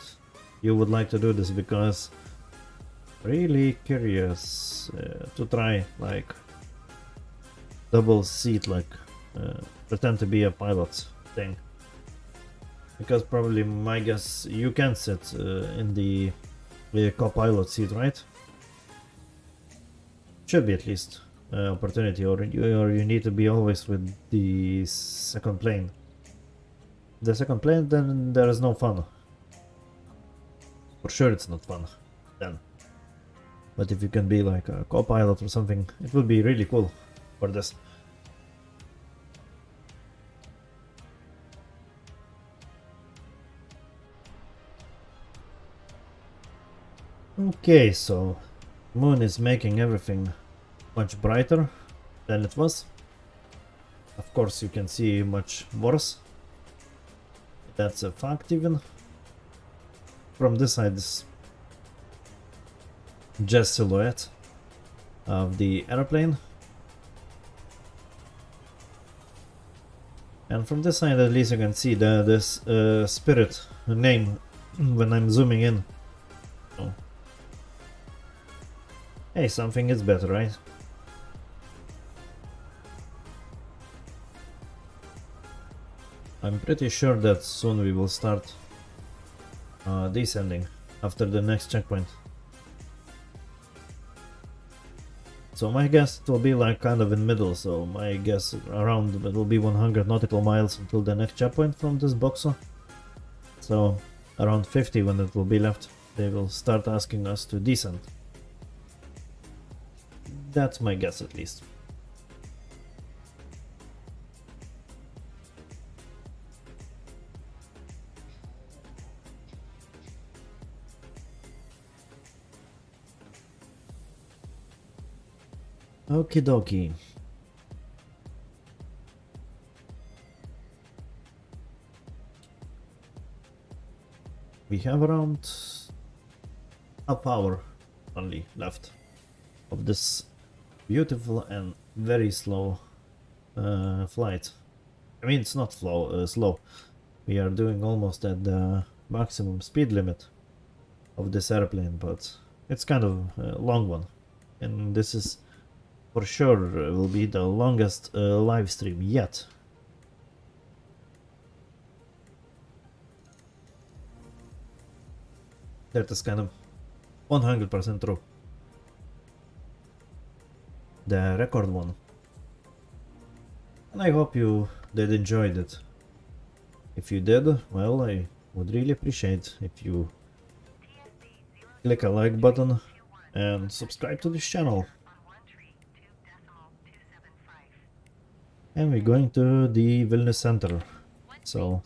you would like to do this, because really curious to try like double seat, like pretend to be a pilot thing, because probably my guess you can sit in the co-pilot seat, right? Should be at least opportunity, or you need to be always with the second plane. The second plane, then there is no fun. For sure it's not fun then. But if you can be like a co-pilot or something, it would be really cool for this. Okay, so moon is making everything much brighter than it was. Of course you can see much worse. That's a fact even. From this side is just silhouette of the airplane. And from this side at least you can see this spirit name when I'm zooming in. Oh. Hey, something is better, right? I'm pretty sure that soon we will start descending after the next checkpoint. So my guess it will be like kind of in middle, so my guess around it will be 100 nautical miles until the next checkpoint from this boxer. So around 50 when it will be left, they will start asking us to descend. That's my guess at least. Okie dokie. We have around half hour only left of this beautiful and very slow flight. I mean, it's not slow. We are doing almost at the maximum speed limit of this airplane, but it's kind of a long one. And this is for sure will be the longest live stream yet. That is kind of 100% true. The record one. And I hope you did enjoy it. If you did, well, I would really appreciate if you click a like button and subscribe to this channel. And we're going to the Vilnius center, so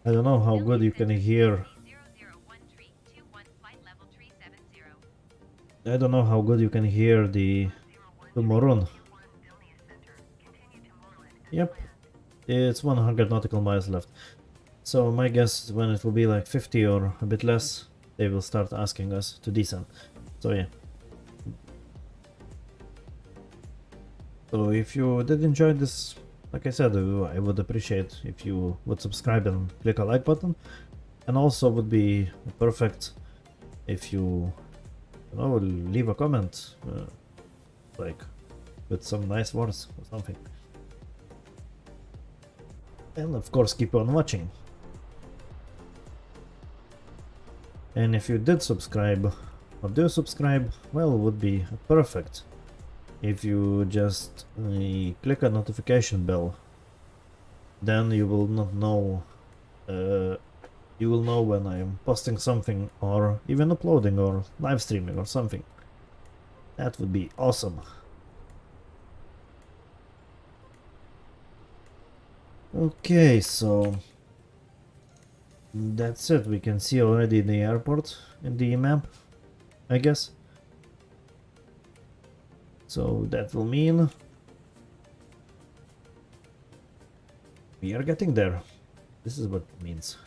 I don't know how good you can hear. I don't know how good you can hear the Morun. Yep, it's 100 nautical miles left. So my guess when it will be like 50 or a bit less, they will start asking us to descend. So yeah. So if you did enjoy this, like I said, I would appreciate if you would subscribe and click a like button. And also would be perfect if you know, leave a comment, like with some nice words or something. And of course keep on watching. And if you did subscribe or do subscribe, well, it would be perfect if you just click a notification bell. Then you will not know you will know when I'm posting something or even uploading or live streaming or something. That would be awesome. Okay, so that's it. We can see already the airport in the map, I guess. So that will mean we are getting there. This is what it means.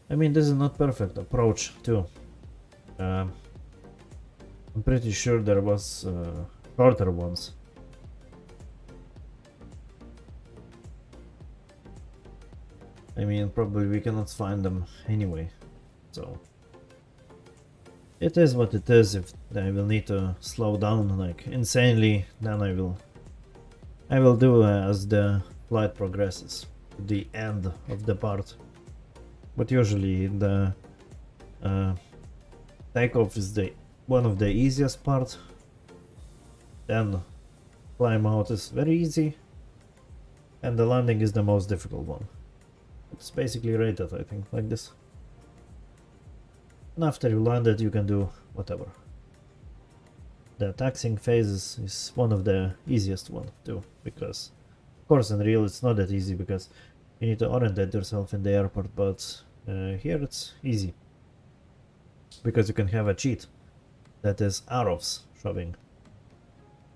I mean, this is not perfect approach too. I'm pretty sure there was shorter ones. I mean, probably we cannot find them anyway, so it is what it is. If I will need to slow down like insanely, then I will do as the flight progresses to the end of the part. But usually the takeoff is one of the easiest part. Then climb out is very easy, and the landing is the most difficult one. It's basically rated, I think, like this. And after you landed, you can do whatever. The taxiing phase is one of the easiest one too, because of course in real it's not that easy because you need to orientate yourself in the airport, but here it's easy because you can have a cheat that is arrows showing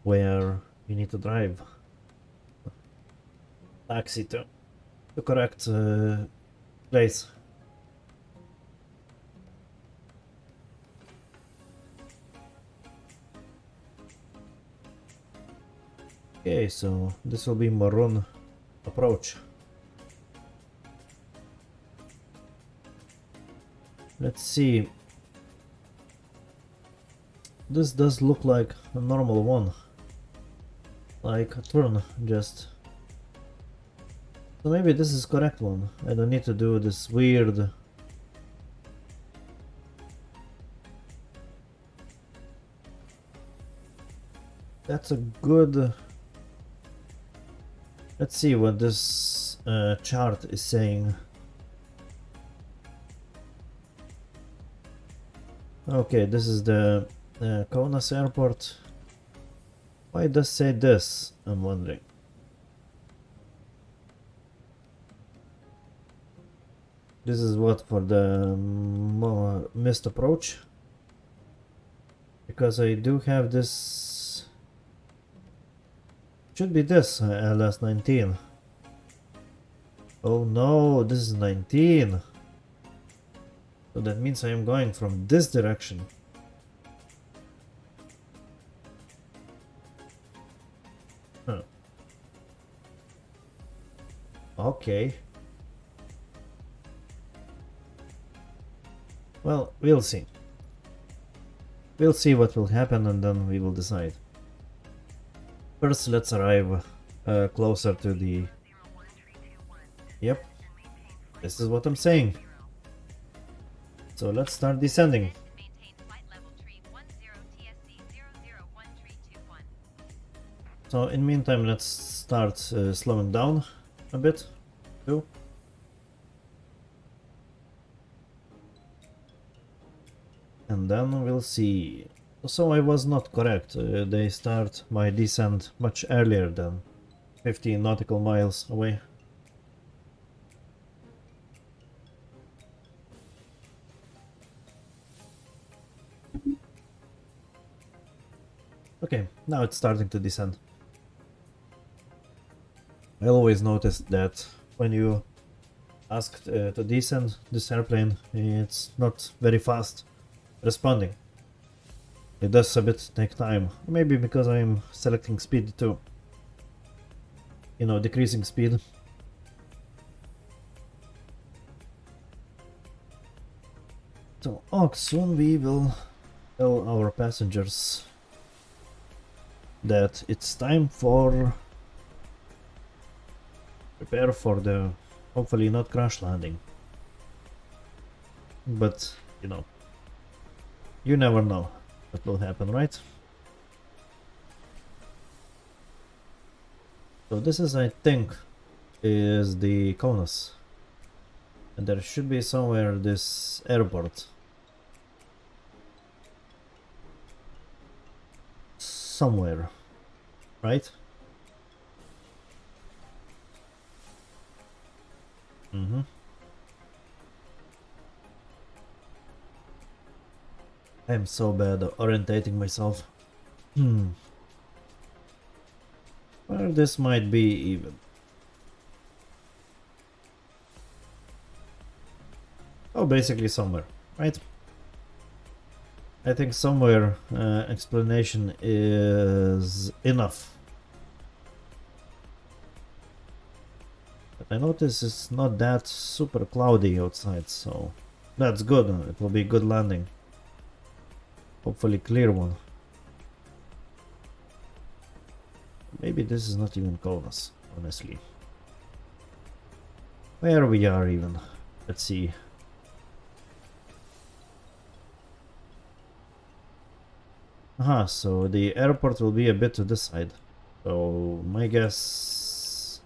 where you need to drive taxi to the correct place. Okay, so this will be maroon approach. Let's see. This does look like a normal one, like a turn, just. So maybe this is correct one. I don't need to do this weird. That's a good. Let's see what this chart is saying. Okay, this is the Kaunas airport. Why does it say this? I'm wondering. This is what for the missed approach, because I do have this. Should be this LS19. Oh no, this is 19. So that means I am going from this direction. Huh. Okay. Well, we'll see. We'll see what will happen and then we will decide. First, let's arrive closer to the... Yep. This is what I'm saying. So let's start descending. So in meantime, let's start slowing down a bit too. And then we'll see. So I was not correct. They start my descent much earlier than 15 nautical miles away. Okay, now it's starting to descend. I always noticed that when you ask to descend this airplane, it's not very fast responding. It does a bit take time, maybe because I'm selecting speed too. You know, decreasing speed. So, soon we will tell our passengers that it's time for prepare for the hopefully not crash landing. But, you know, you never know what will happen, right? So this is, I think, is the Kaunas. And there should be somewhere this airport. Somewhere, right? Mm-hmm. I'm so bad at orientating myself. Well, this might be even. Oh, basically somewhere, right? I think somewhere explanation is enough. But I notice it's not that super cloudy outside, so that's good. It will be a good landing. Hopefully clear one. Maybe this is not even Kaunas, honestly. Where we are even? Let's see. Aha, so the airport will be a bit to this side. So my guess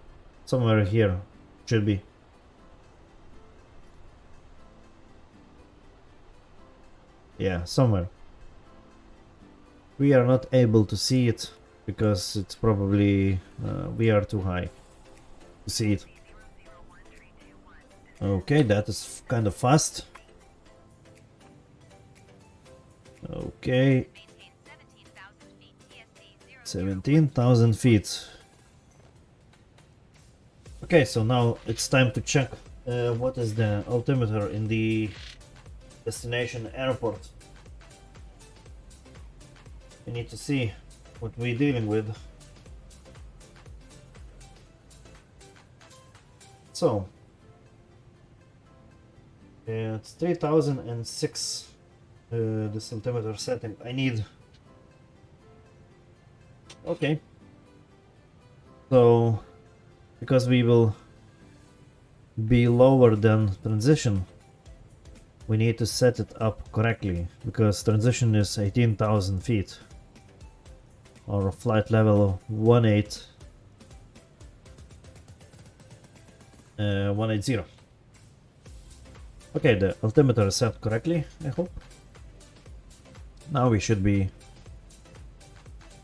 somewhere here should be. Yeah, somewhere. We are not able to see it because it's probably we are too high to see it. Okay, that is kind of fast. Okay, Maintain 17,000 feet. TSC 17,000 feet. Okay, so now it's time to check what is the altimeter in the destination airport. We need to see what we're dealing with. So, it's 3006 this altimeter setting. I need. Okay. So, because we will be lower than transition, we need to set it up correctly because transition is 18,000 feet or flight level 180. Okay, the altimeter is set correctly, I hope. Now we should be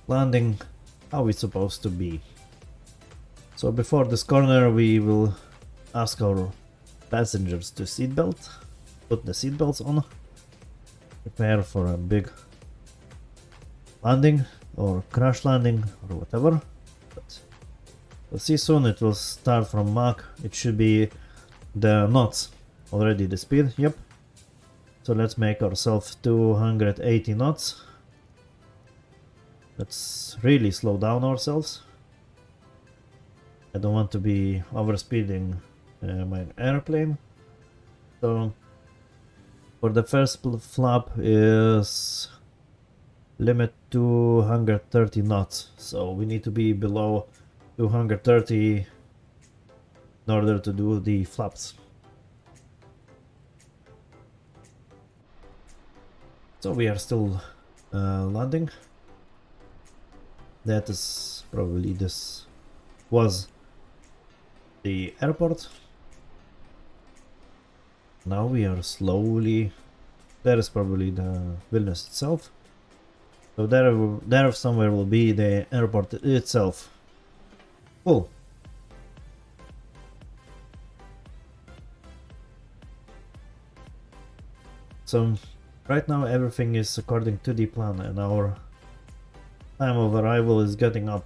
landing how it's supposed to be. So before this corner we will ask our passengers to seatbelt, put the seatbelts on, prepare for a big landing or crash landing or whatever. But we'll see soon. It will start from Mach. It should be the knots already, the speed. Yep. So let's make ourselves 280 knots. Let's really slow down ourselves. I don't want to be overspeeding my airplane. So for the first flap is limit 230 knots. So we need to be below 230 in order to do the flaps. So we are still landing. That is probably this was the airport. Now we are slowly. There is probably the Vilnius itself. So there somewhere will be the airport itself. Cool. So right now everything is according to the plan and our time of arrival is getting up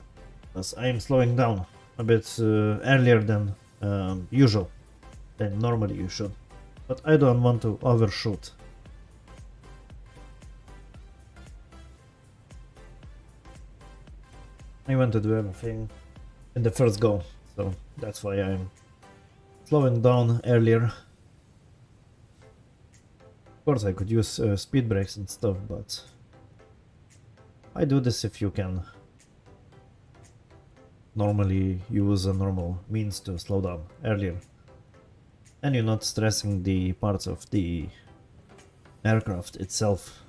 as I am slowing down a bit earlier than usual, than normally you should, but I don't want to overshoot. I want to do everything in the first go, so that's why I'm slowing down earlier. Of course I could use speed brakes and stuff, but I do this if you can normally use a normal means to slow down earlier. And you're not stressing the parts of the aircraft itself.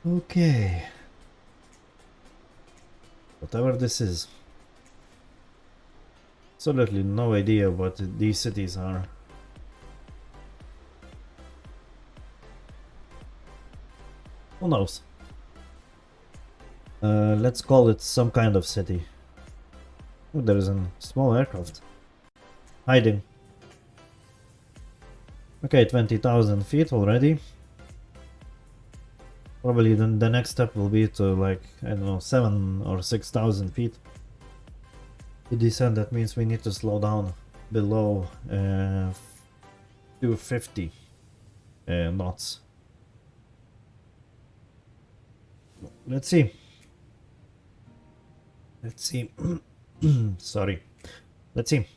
Okay. Whatever this is. Absolutely no idea what these cities are. Who knows? Let's call it some kind of city. Oh, there is a small aircraft. Hiding. Okay, 20,000 feet already. Probably then the next step will be to like, I don't know, 7 or 6,000 feet. To descend, that means we need to slow down below 250 knots. Let's see. Let's see. Sorry. Let's see.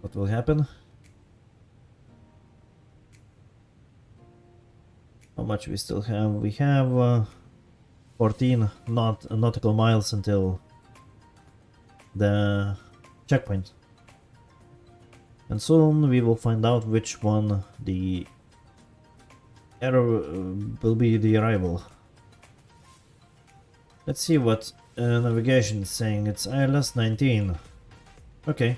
What will happen? How much we still have? We have 14 nautical miles until the checkpoint. And soon we will find out which one the error will be the arrival. Let's see what navigation is saying. It's ILS 19. Okay.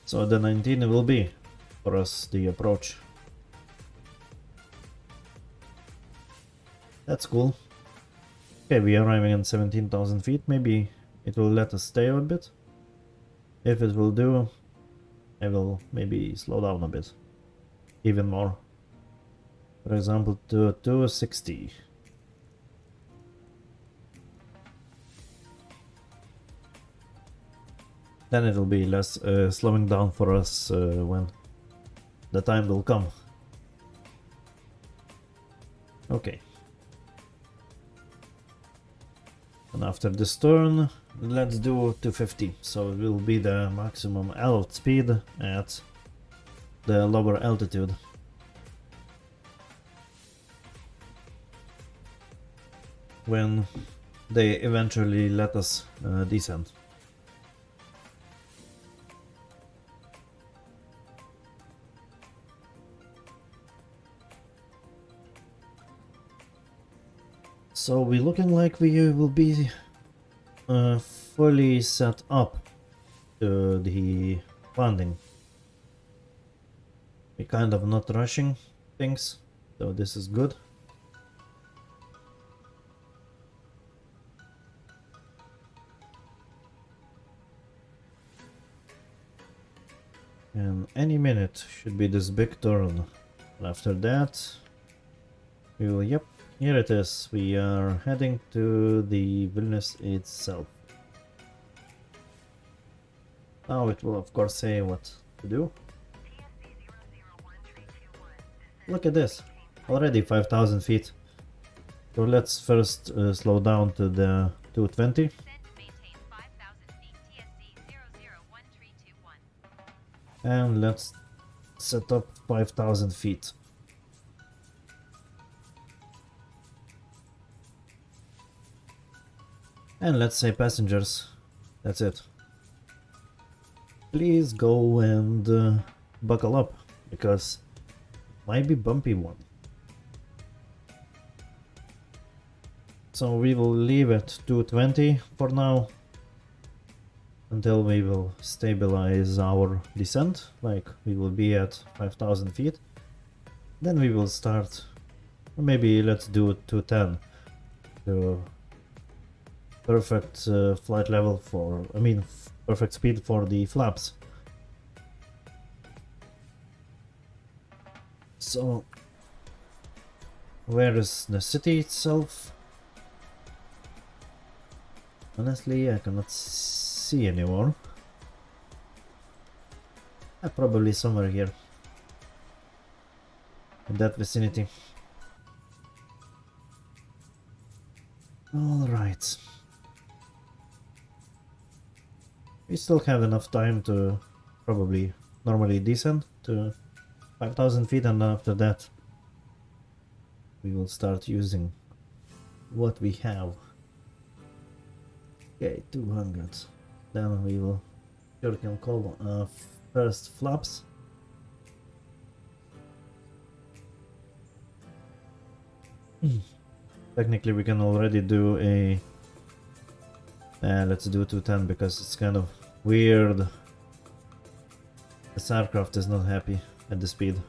So the 19 will be for us the approach. That's cool. Okay, we are arriving at 17,000 feet. Maybe it will let us stay a bit. If it will do, I will maybe slow down a bit. Even more. For example, to 260. Then it will be less slowing down for us when the time will come. Okay. And after this turn, let's do 250. So it will be the maximum allowed speed at the lower altitude. When they eventually let us descend. So we're looking like we will be fully set up to the landing. We're kind of not rushing things, so this is good. And any minute should be this big turn. After that, we will, yep, here it is. We are heading to the Vilnius itself. Now it will of course say what to do. Look at this, already 5,000 feet. So let's first slow down to the 220. And let's set up 5,000 feet. And let's say passengers, that's it. Please go and buckle up, because it might be bumpy one. So we will leave at 220 for now, until we will stabilize our descent, like we will be at 5,000 feet. Then we will start, or maybe let's do 210 to perfect flight level for, perfect speed for the flaps. So, where is the city itself? Honestly, I cannot see anymore. Probably somewhere here, in that vicinity. Alright. We still have enough time to probably normally descend to 5,000 feet, and after that we will start using what we have. Okay, 200. Then we will call first flaps. Technically we can already do a... let's do 210 because it's kind of weird. This aircraft is not happy at the speed.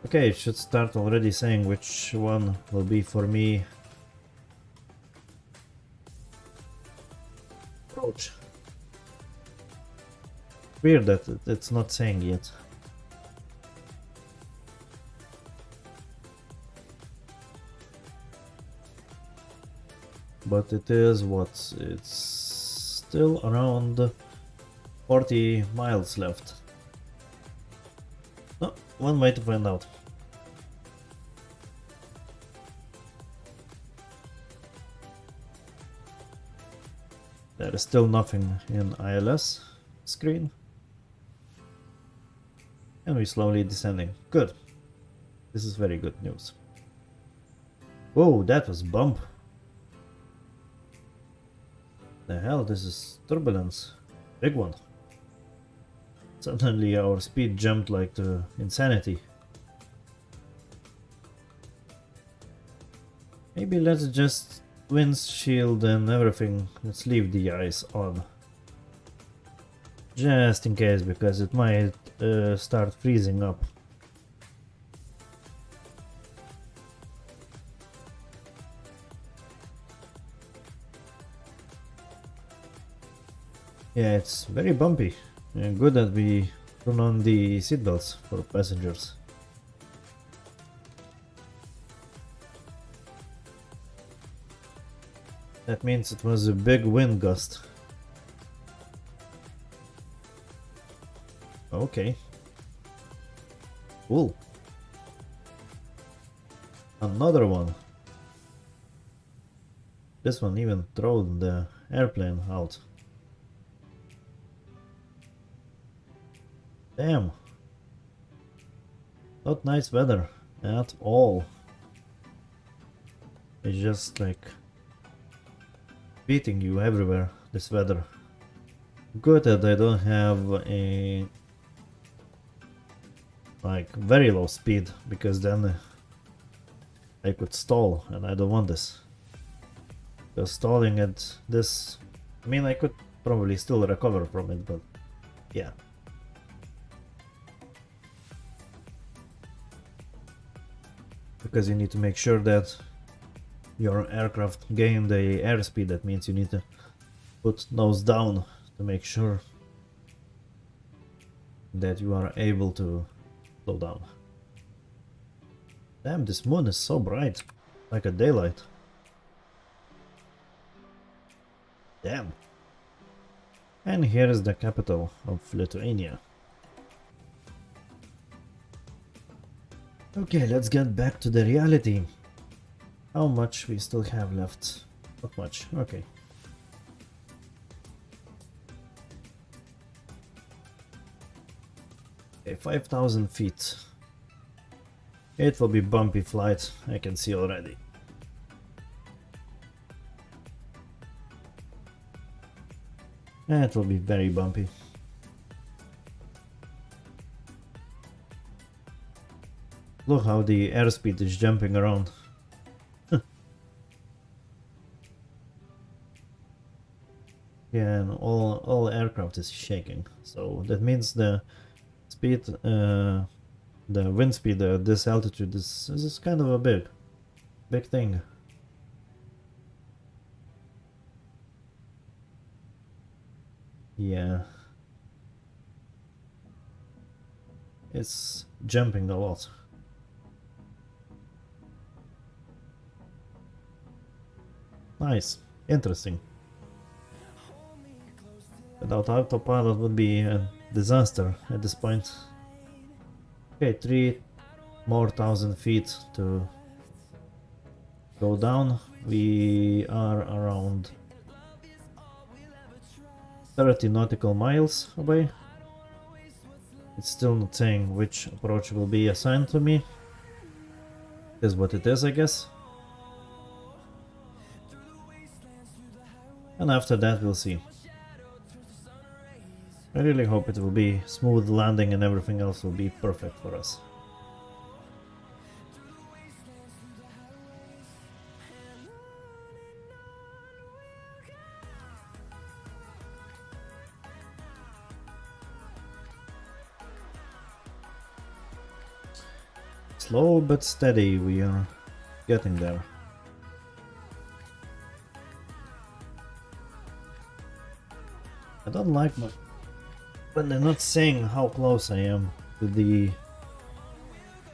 Okay, it should start already saying which one will be for me. Approach. Weird that it's not saying yet. But it is what? It's still around 40 miles left. No, one way to find out. There is still nothing in ILS screen. And we're slowly descending. Good. This is very good news. Whoa, that was bump. The hell, this is turbulence. Big one. Suddenly our speed jumped like to insanity. Maybe let's just windshield and everything. Let's leave the ice on. Just in case, because it might start freezing up. Yeah, it's very bumpy. And good that we turn on the seatbelts for passengers. That means it was a big wind gust. Okay. Cool. Another one. This one even threw the airplane out. Damn. Not nice weather at all. It's just like beating you everywhere, this weather. Good that I don't have a like very low speed, because then I could stall and I don't want this. Because stalling at this, I mean, I could probably still recover from it, but yeah. Because you need to make sure that your aircraft gain the airspeed. That means you need to put nose down to make sure that you are able to slow down. Damn, this moon is so bright, like a daylight. Damn. And here is the capital of Lithuania. Okay, let's get back to the reality. How much we still have left? Not much, okay. Okay, 5,000 feet. It will be bumpy flight, I can see already. It will be very bumpy. Look how the airspeed is jumping around. Yeah, and all aircraft is shaking. So that means the speed, the wind speed at this altitude is kind of a big thing. Yeah. It's jumping a lot. Nice. Interesting. Without autopilot would be a disaster at this point. Okay, 3 more 1,000 feet to go down. We are around 30 nautical miles away. It's still not saying which approach will be assigned to me. It is what it is, I guess. And after that we'll see. I really hope it will be smooth landing and everything else will be perfect for us. Slow but steady, we are getting there. I don't like when they're not saying how close I am to the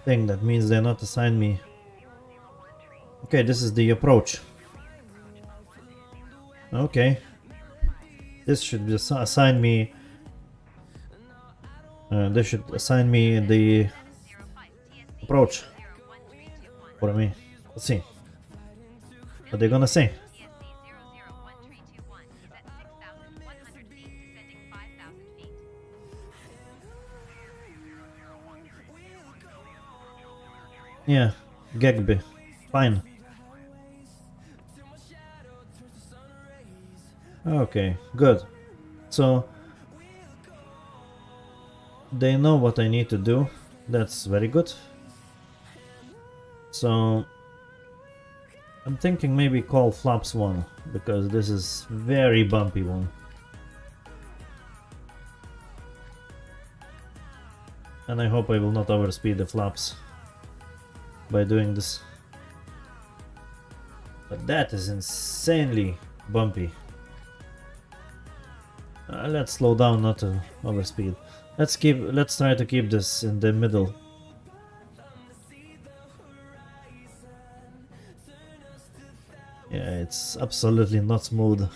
thing. That means they're not assigned me. Okay, this is the approach. Okay. This should just assign me. They should assign me the approach for me. Let's see. What they're gonna say. Yeah, Gegby. Fine. Okay, good. So they know what I need to do. That's very good. So I'm thinking maybe call flaps 1, because this is very bumpy one. And I hope I will not overspeed the flaps by doing this. But that is insanely bumpy. Let's slow down, not to overspeed. Let's try to keep this in the middle. Yeah, it's absolutely not smooth.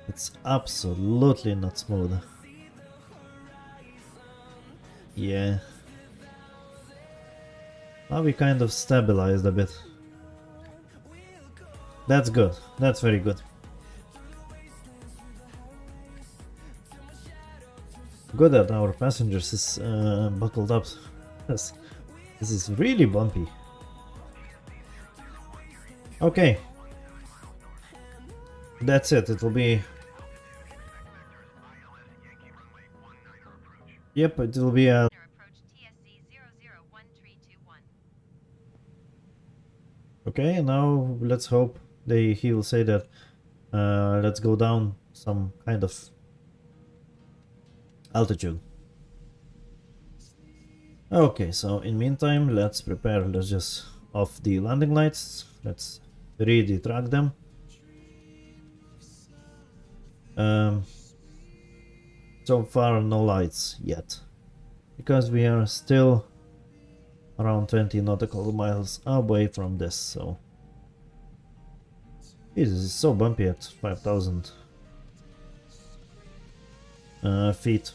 It's absolutely not smooth. Yeah. Now we kind of stabilized a bit. That's good. That's very good. Good that our passengers is buckled up. This is really bumpy. Okay. That's it. It will be... Yep, it will be a... Okay, now let's hope he will say that let's go down some kind of altitude. Okay, so in meantime, let's prepare. Let's just off the landing lights. Let's retract them. So far, no lights yet, because we are still around 20 nautical miles away from this. So this is so bumpy at 5,000 feet.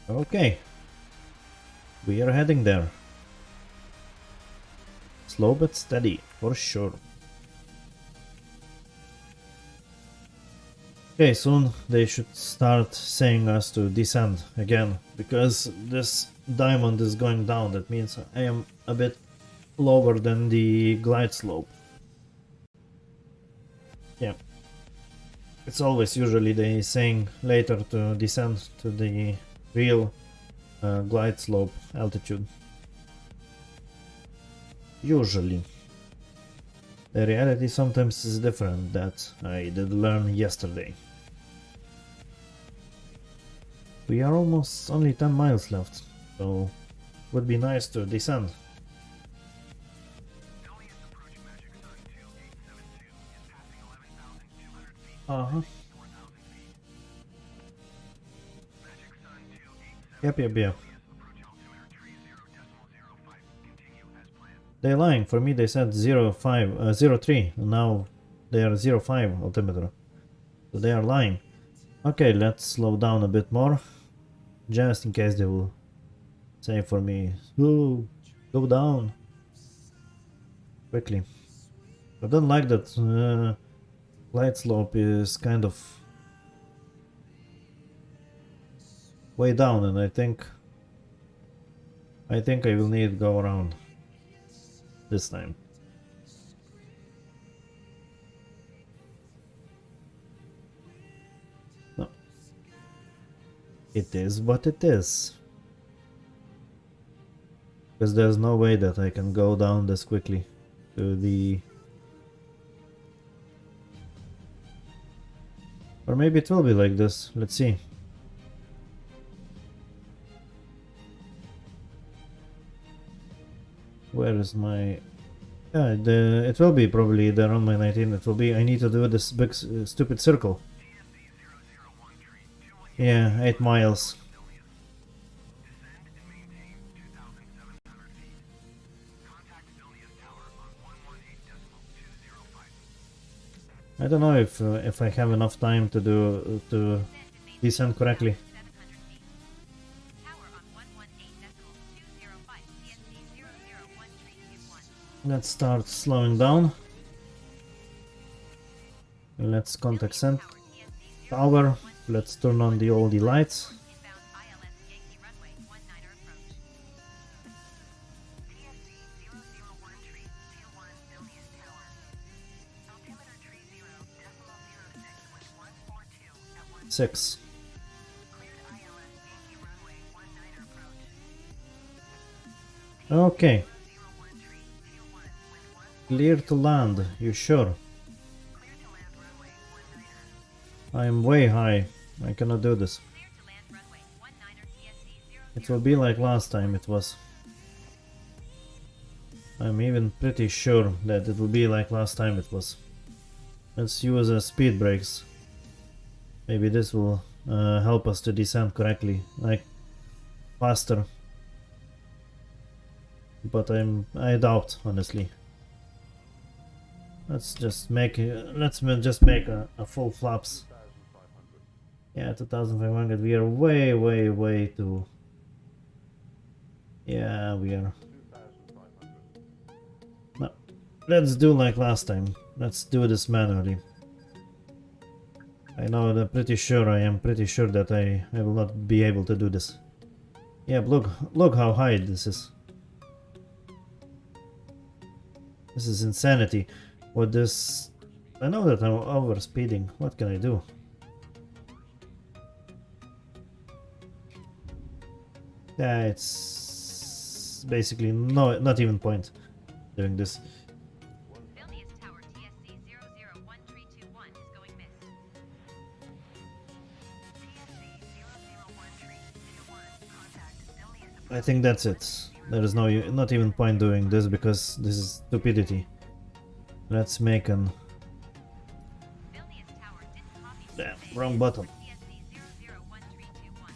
Okay, we are heading there. Slow but steady, for sure. Okay, soon they should start saying us to descend again, because this diamond is going down. That means I am a bit lower than the glide slope. Yeah. It's always usually they saying later to descend to the real glide slope altitude. Usually. The reality sometimes is different, that I did learn yesterday. We are almost only 10 miles left, so would be nice to descend. Uh-huh. Yep. They're lying. For me they said 03, and now they are 05 altimeter. So they are lying. Okay, let's slow down a bit more, just in case they will say for me, "Ooh, go down quickly." I don't like that glide slope is kind of way down, and I think I will need to go around this time. No. It is what it is. Because there's no way that I can go down this quickly to the Or maybe it will be like this. Let's see. Where is my... Yeah, it will be probably there on my 19. It will be... I need to do this big stupid circle. Yeah, 8 miles. I don't know if I have enough time to do to descend correctly. Let's start slowing down. Let's contact center tower. Let's turn on all the lights. Six. Okay. Clear to land, you sure? I'm way high. I cannot do this. It will be like last time it was. I'm even pretty sure that it will be like last time it was. Let's use speed brakes. Maybe this will help us to descend correctly, like faster. But I doubt, honestly. Let's just make a full flaps. Yeah, 2500. We are way too. Yeah, we are. No, let's do like last time. Let's do this manually. I know that I am pretty sure that I will not be able to do this. Yeah, look how high this is. This is insanity. With this, I know that I'm over speeding. What can I do? Yeah, it's basically not even point doing this. Vilnius Tower TSC 001321 is going missed. I think that's it. There is not even point doing this because this is stupidity. Let's make an... Vilnius Tower didn't copy. Damn, wrong button. TSC 001321.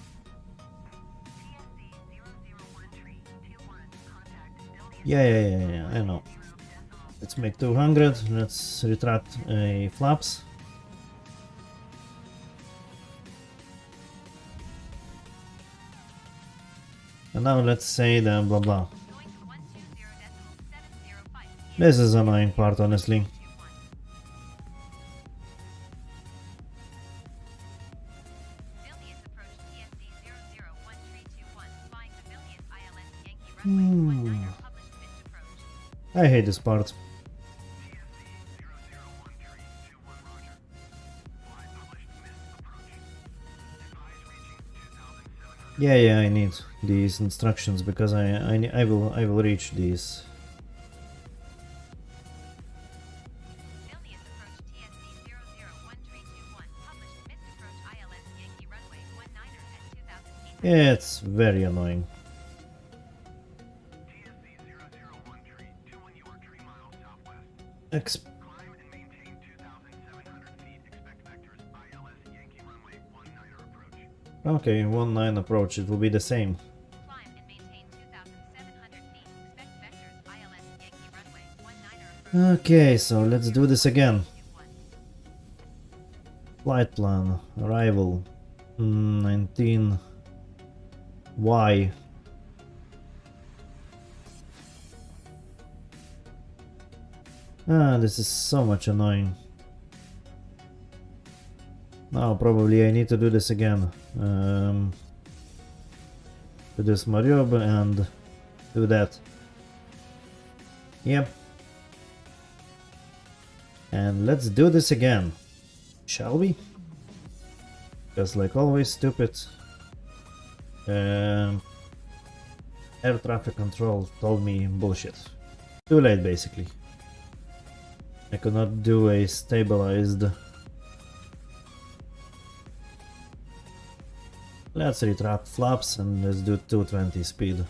Yeah, I know. Let's make 200. Let's retract flaps. And now let's say the blah blah. This is an annoying part, honestly. Vilnius approach TSC 001321, flying to Vilnius ILS Yankee runway 19 published missed approach. I hate this part. Yeah, I need these instructions because I will reach these. Vilnius approach TSC 001321, published missed approach ILS Yankee runway 19 at 2000 feet. Yeah, it's very annoying. Okay, 19 approach, it will be the same. Climb and maintain 2,700 feet. Expect vectors ILS Yankee runway 19 approach. Okay, so let's do this again. Flight plan, arrival, 19, Y. This is so much annoying. Now probably I need to do this again. Do this maneuver and do that. Yep. And let's do this again. Shall we? Because like always, stupid air traffic control told me bullshit. Too late, basically. I could not do a stabilized Let's retract flaps and let's do 220 speed.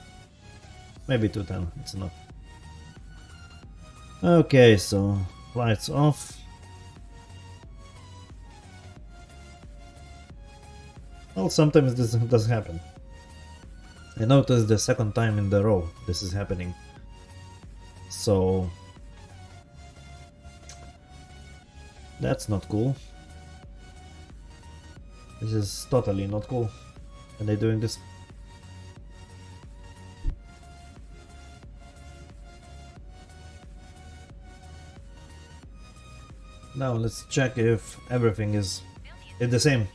Maybe 210, it's enough. Okay, so lights off. Well, sometimes this does happen. I noticed the second time in the row this is happening. So that's not cool. This is totally not cool. And they're doing this. Now let's check if everything is the same.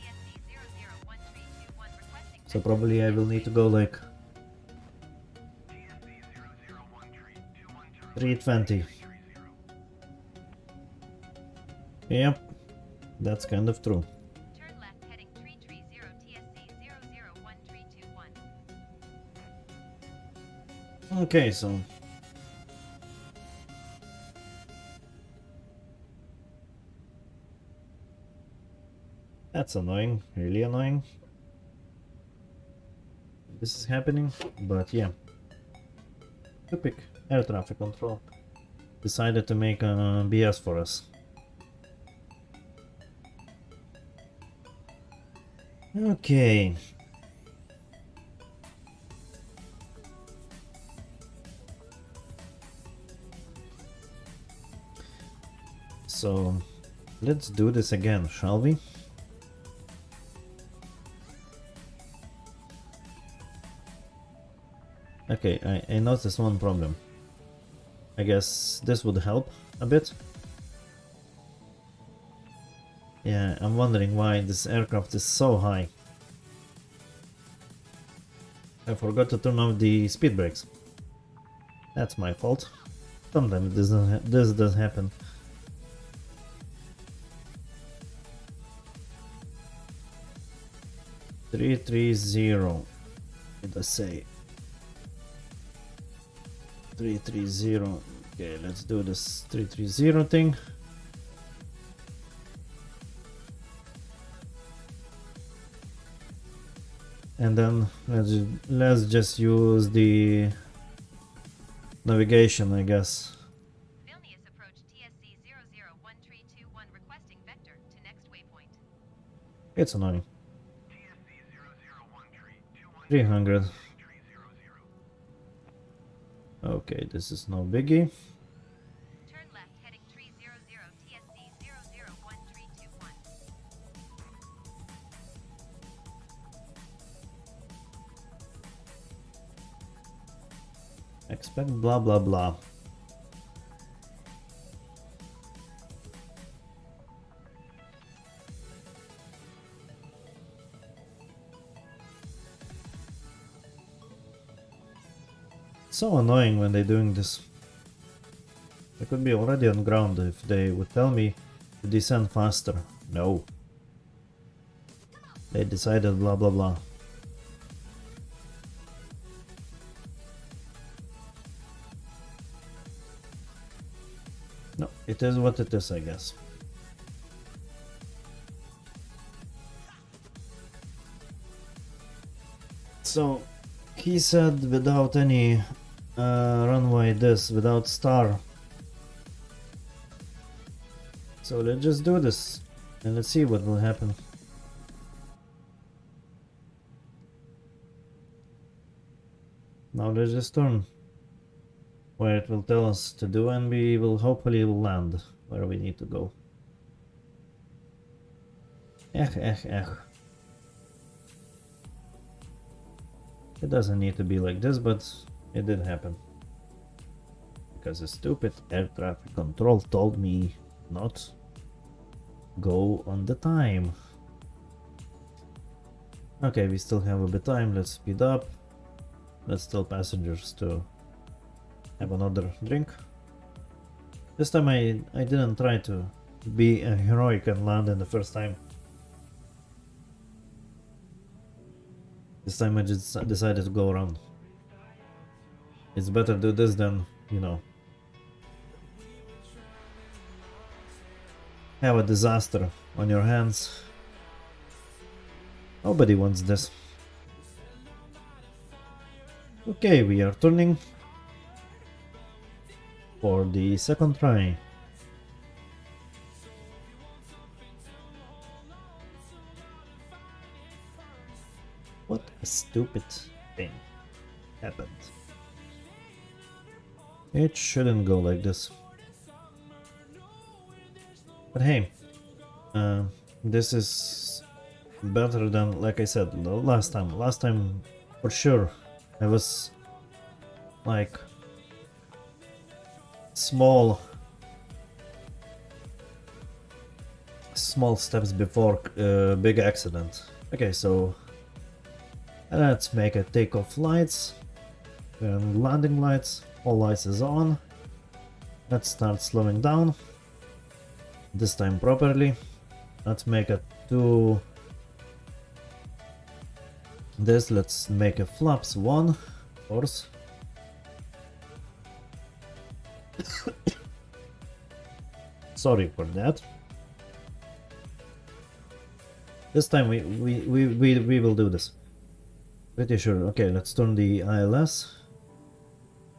So probably I will need to go like 320. Yep, that's kind of true. Turn left heading 330 TSC 001 Okay, so that's annoying, really annoying. This is happening, but yeah. Epic air traffic control decided to make a BS for us. Okay. So let's do this again, shall we? Okay, I noticed one problem. I guess this would help a bit. Yeah, I'm wondering why this aircraft is so high. I forgot to turn off the speed brakes. That's my fault. Sometimes this does happen. $330. Let us say 330. Okay, let's do this 330 thing. And then let's just use the navigation, I guess. Vilnius approach TSC 001321 requesting vector to next waypoint. It's annoying. 300. Okay, this is no biggie. Turn left heading 300 TSC 001321. Expect blah blah blah. So annoying when they're doing this. I could be already on ground if they would tell me to descend faster. No. They decided blah blah blah. No, it is what it is, I guess. So he said without any runway this, without star. So let's just do this and let's see what will happen. Now let's just turn where it will tell us to do, and we will hopefully land where we need to go. It doesn't need to be like this, but it did happen. Because the stupid air traffic control told me not go on the time. Okay, we still have a bit of time, let's speed up. Let's tell passengers to have another drink. This time I didn't try to be a heroic and land in the first time. This time I just decided to go around. It's better to do this than, you know, have a disaster on your hands. Nobody wants this. Okay, we are turning for the second try. What a stupid thing happened. It shouldn't go like this. But hey, this is better than, like I said, the last time. Last time, for sure, I was like small steps before big accident. Okay, so let's make a takeoff lights and landing lights. All lights is on. Let's start slowing down. This time properly. Let's make a two. This, let's make a flaps 1, of course. Sorry for that. This time we will do this. Pretty sure. Okay, let's turn the ILS.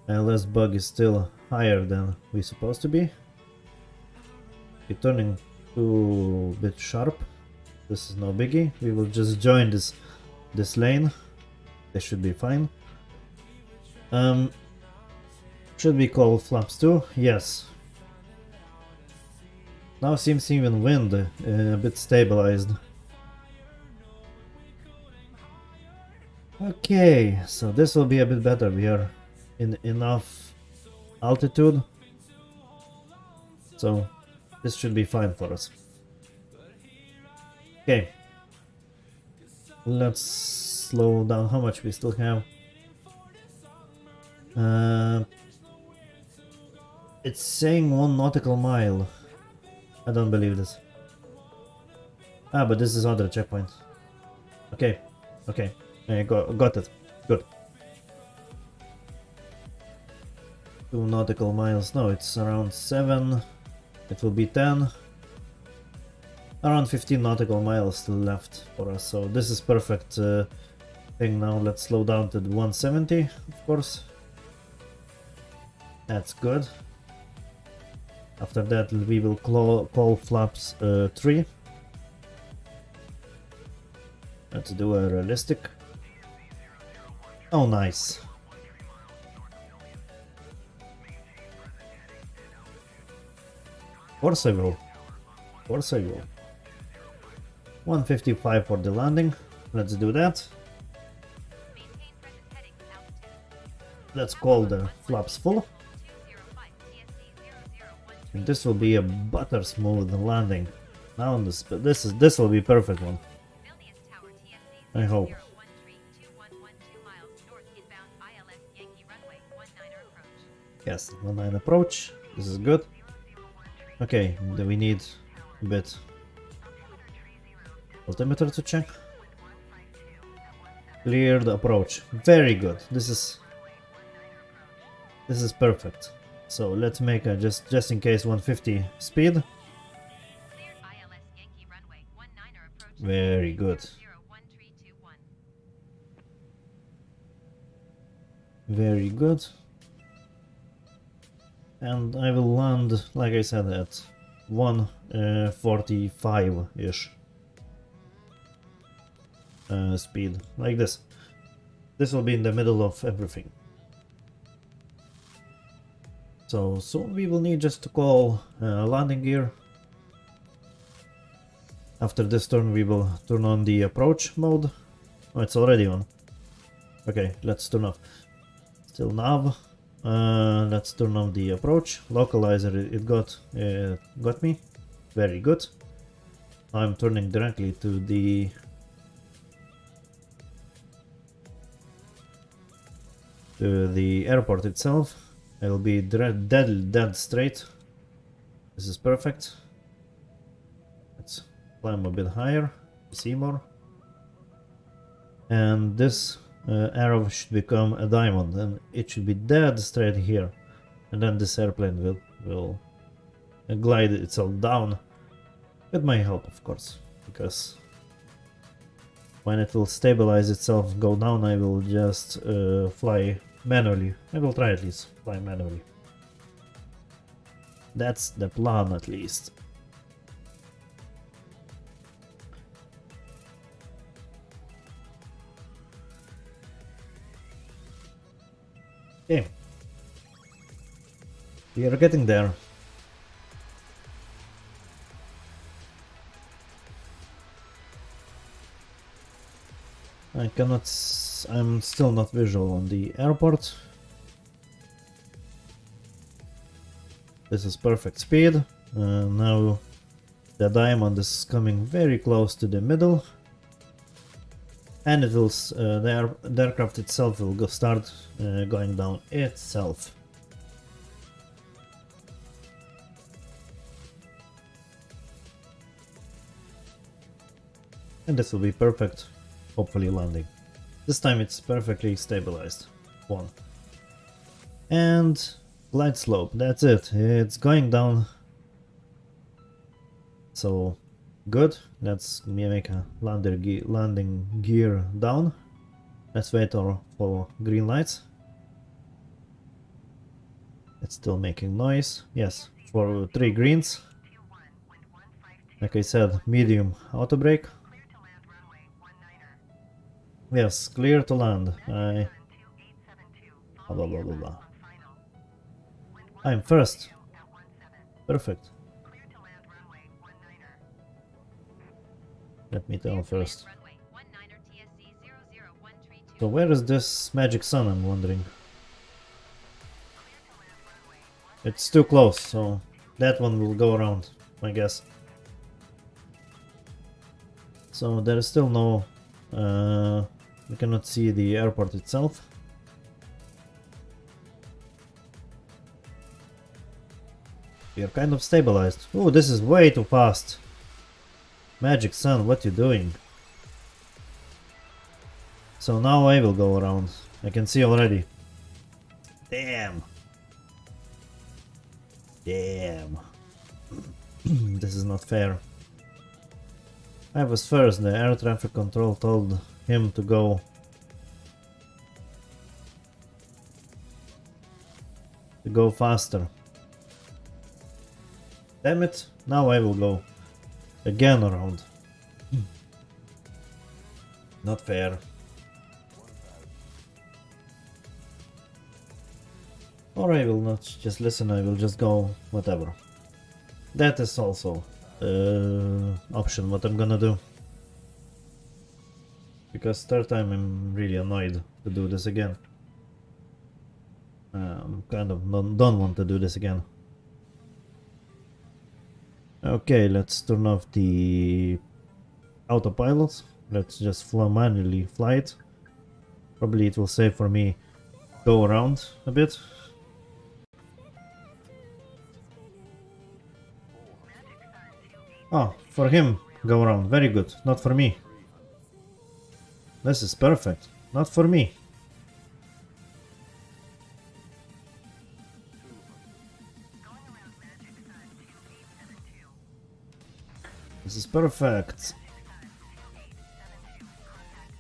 ILS bug is still higher than we're supposed to be. We're turning too bit sharp. This is no biggie. We will just join this lane. This should be fine. Should we call flaps 2? Yes. Now seems even wind a bit stabilized. Okay, so this will be a bit better. We are in enough altitude, so this should be fine for us. Okay, let's slow down. How much we still have? It's saying 1 nautical mile. I don't believe this. Ah, but this is other checkpoint. Okay, okay, I got it. Good. 2 nautical miles. No, it's around 7. It will be 10. Around 15 nautical miles still left for us. So this is perfect thing now. Let's slow down to 170, of course. That's good. After that, we will call flaps 3. Let's do a realistic. Oh, nice. Of course I will. Of course I will. 155 for the landing. Let's do that. Let's call the flaps full. And this will be a butter smooth landing. Now on this will be perfect one. I hope. Yes, 19 approach. This is good. Okay, then we need a bit altimeter to check. Clear the approach. Very good. This is perfect. So let's make a just in case 150 speed. Very good. Very good. And I will land, like I said, at 145-ish speed, like this. This will be in the middle of everything. So soon we will need just to call landing gear. After this turn we will turn on the approach mode. Oh, it's already on. Okay, let's turn off. Still nav. Let's turn on the approach. Localizer, it got me. Very good. I'm turning directly to the airport itself. It'll be dead straight. This is perfect. Let's climb a bit higher to see more. And this arrow should become a diamond, and it should be dead straight here. And then this airplane will glide itself down with my help, of course, because When it will stabilize itself, go down, I will just fly manually. I will try at least, fly manually. That's the plan at least. Okay. We are getting there. I cannot... I'm still not visual on the airport. This is perfect speed. Now the diamond is coming very close to the middle. And it will... the aircraft itself will start going down itself. And this will be perfect. Hopefully landing. This time it's perfectly stabilized. One. And glide slope, that's it. It's going down. So good. Let's make a landing gear down. Let's wait for green lights. It's still making noise. Yes, for 3 greens. Like I said, medium auto brake. Yes, clear to land. Blah, blah, blah, blah. I'm first. Perfect. Let me tell first. So where is this magic sun, I'm wondering? It's too close, so that one will go around, I guess. So there is still no... we cannot see the airport itself. We are kind of stabilized. Oh, this is way too fast. Magic Sun, what you doing? So now I will go around. I can see already. Damn. Damn. This is not fair. I was first. The air traffic control told him to go. To go faster. Damn it. Now I will go. Again around. Not fair. Or I will not just listen, I will just go whatever. That is also option what I'm gonna do. Because third time I'm really annoyed to do this again. Kind of don't want to do this again. Okay, let's turn off the autopilot. Let's just manually fly it. Probably it will save for me go around a bit. Oh, for him go around. Very good. Not for me. This is perfect. Not for me. This is perfect.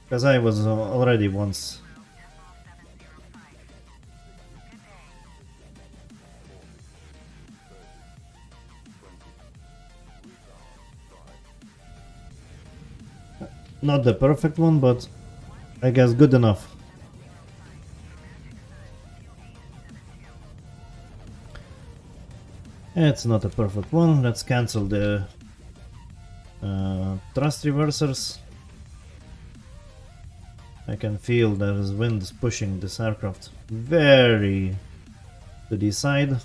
Because I was already once. Not the perfect one, but I guess good enough. It's not a perfect one. Let's cancel the thrust reversers. I can feel there is wind pushing this aircraft very to the side.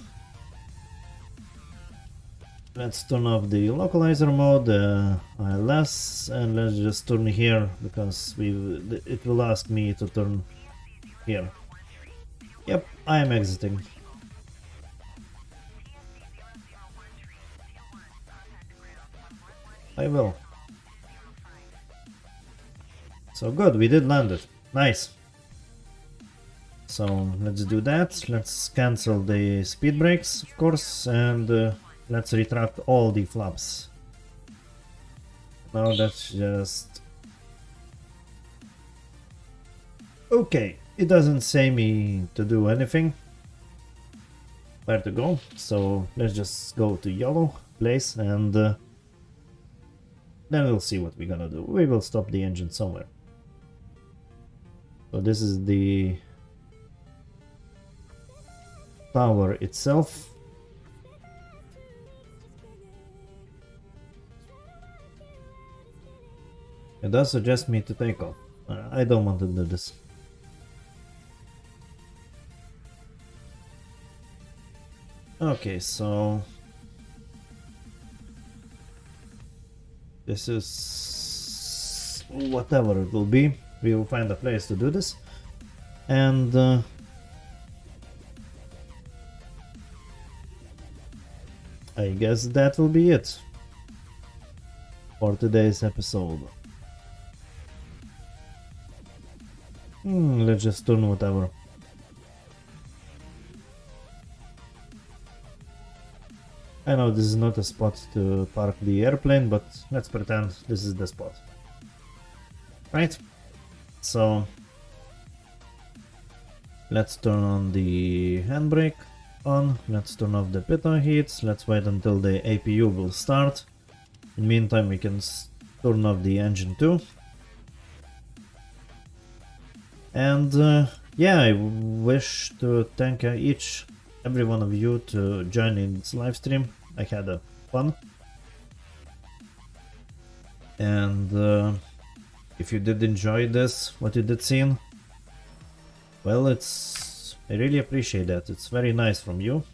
Let's turn off the localizer mode, ILS, and let's just turn here because it will ask me to turn here. Yep, I am exiting. I will. So good, we did land it. Nice. So let's do that. Let's cancel the speed brakes, of course, and let's retract all the flaps. Now let's just Okay, it doesn't say me to do anything. Where to go? So let's just go to yellow place and then we'll see what we're gonna do. We will stop the engine somewhere. So this is the tower itself. It does suggest me to take off. I don't want to do this. Okay, so this is whatever it will be. We will find a place to do this, and I guess that will be it for today's episode. Let's just turn whatever. I know this is not a spot to park the airplane, but let's pretend this is the spot. Right? So let's turn on the handbrake on, let's turn off the pitot heats, let's wait until the APU will start. In the meantime we can turn off the engine too. And yeah, I wish to thank every one of you to join in this live stream. I had a fun. And if you did enjoy this, what you did see, well, I really appreciate that. It's very nice from you.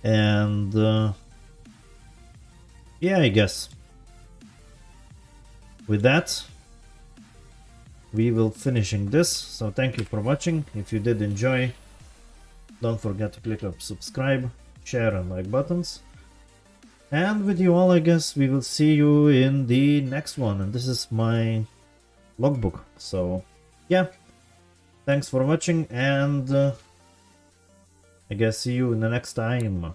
And yeah, I guess with that we will finishing this. So thank you for watching. If you did enjoy, don't forget to click up subscribe, share and like buttons. And with you all, I guess we will see you in the next one. And this is my logbook. So yeah, thanks for watching, and I guess see you in the next time.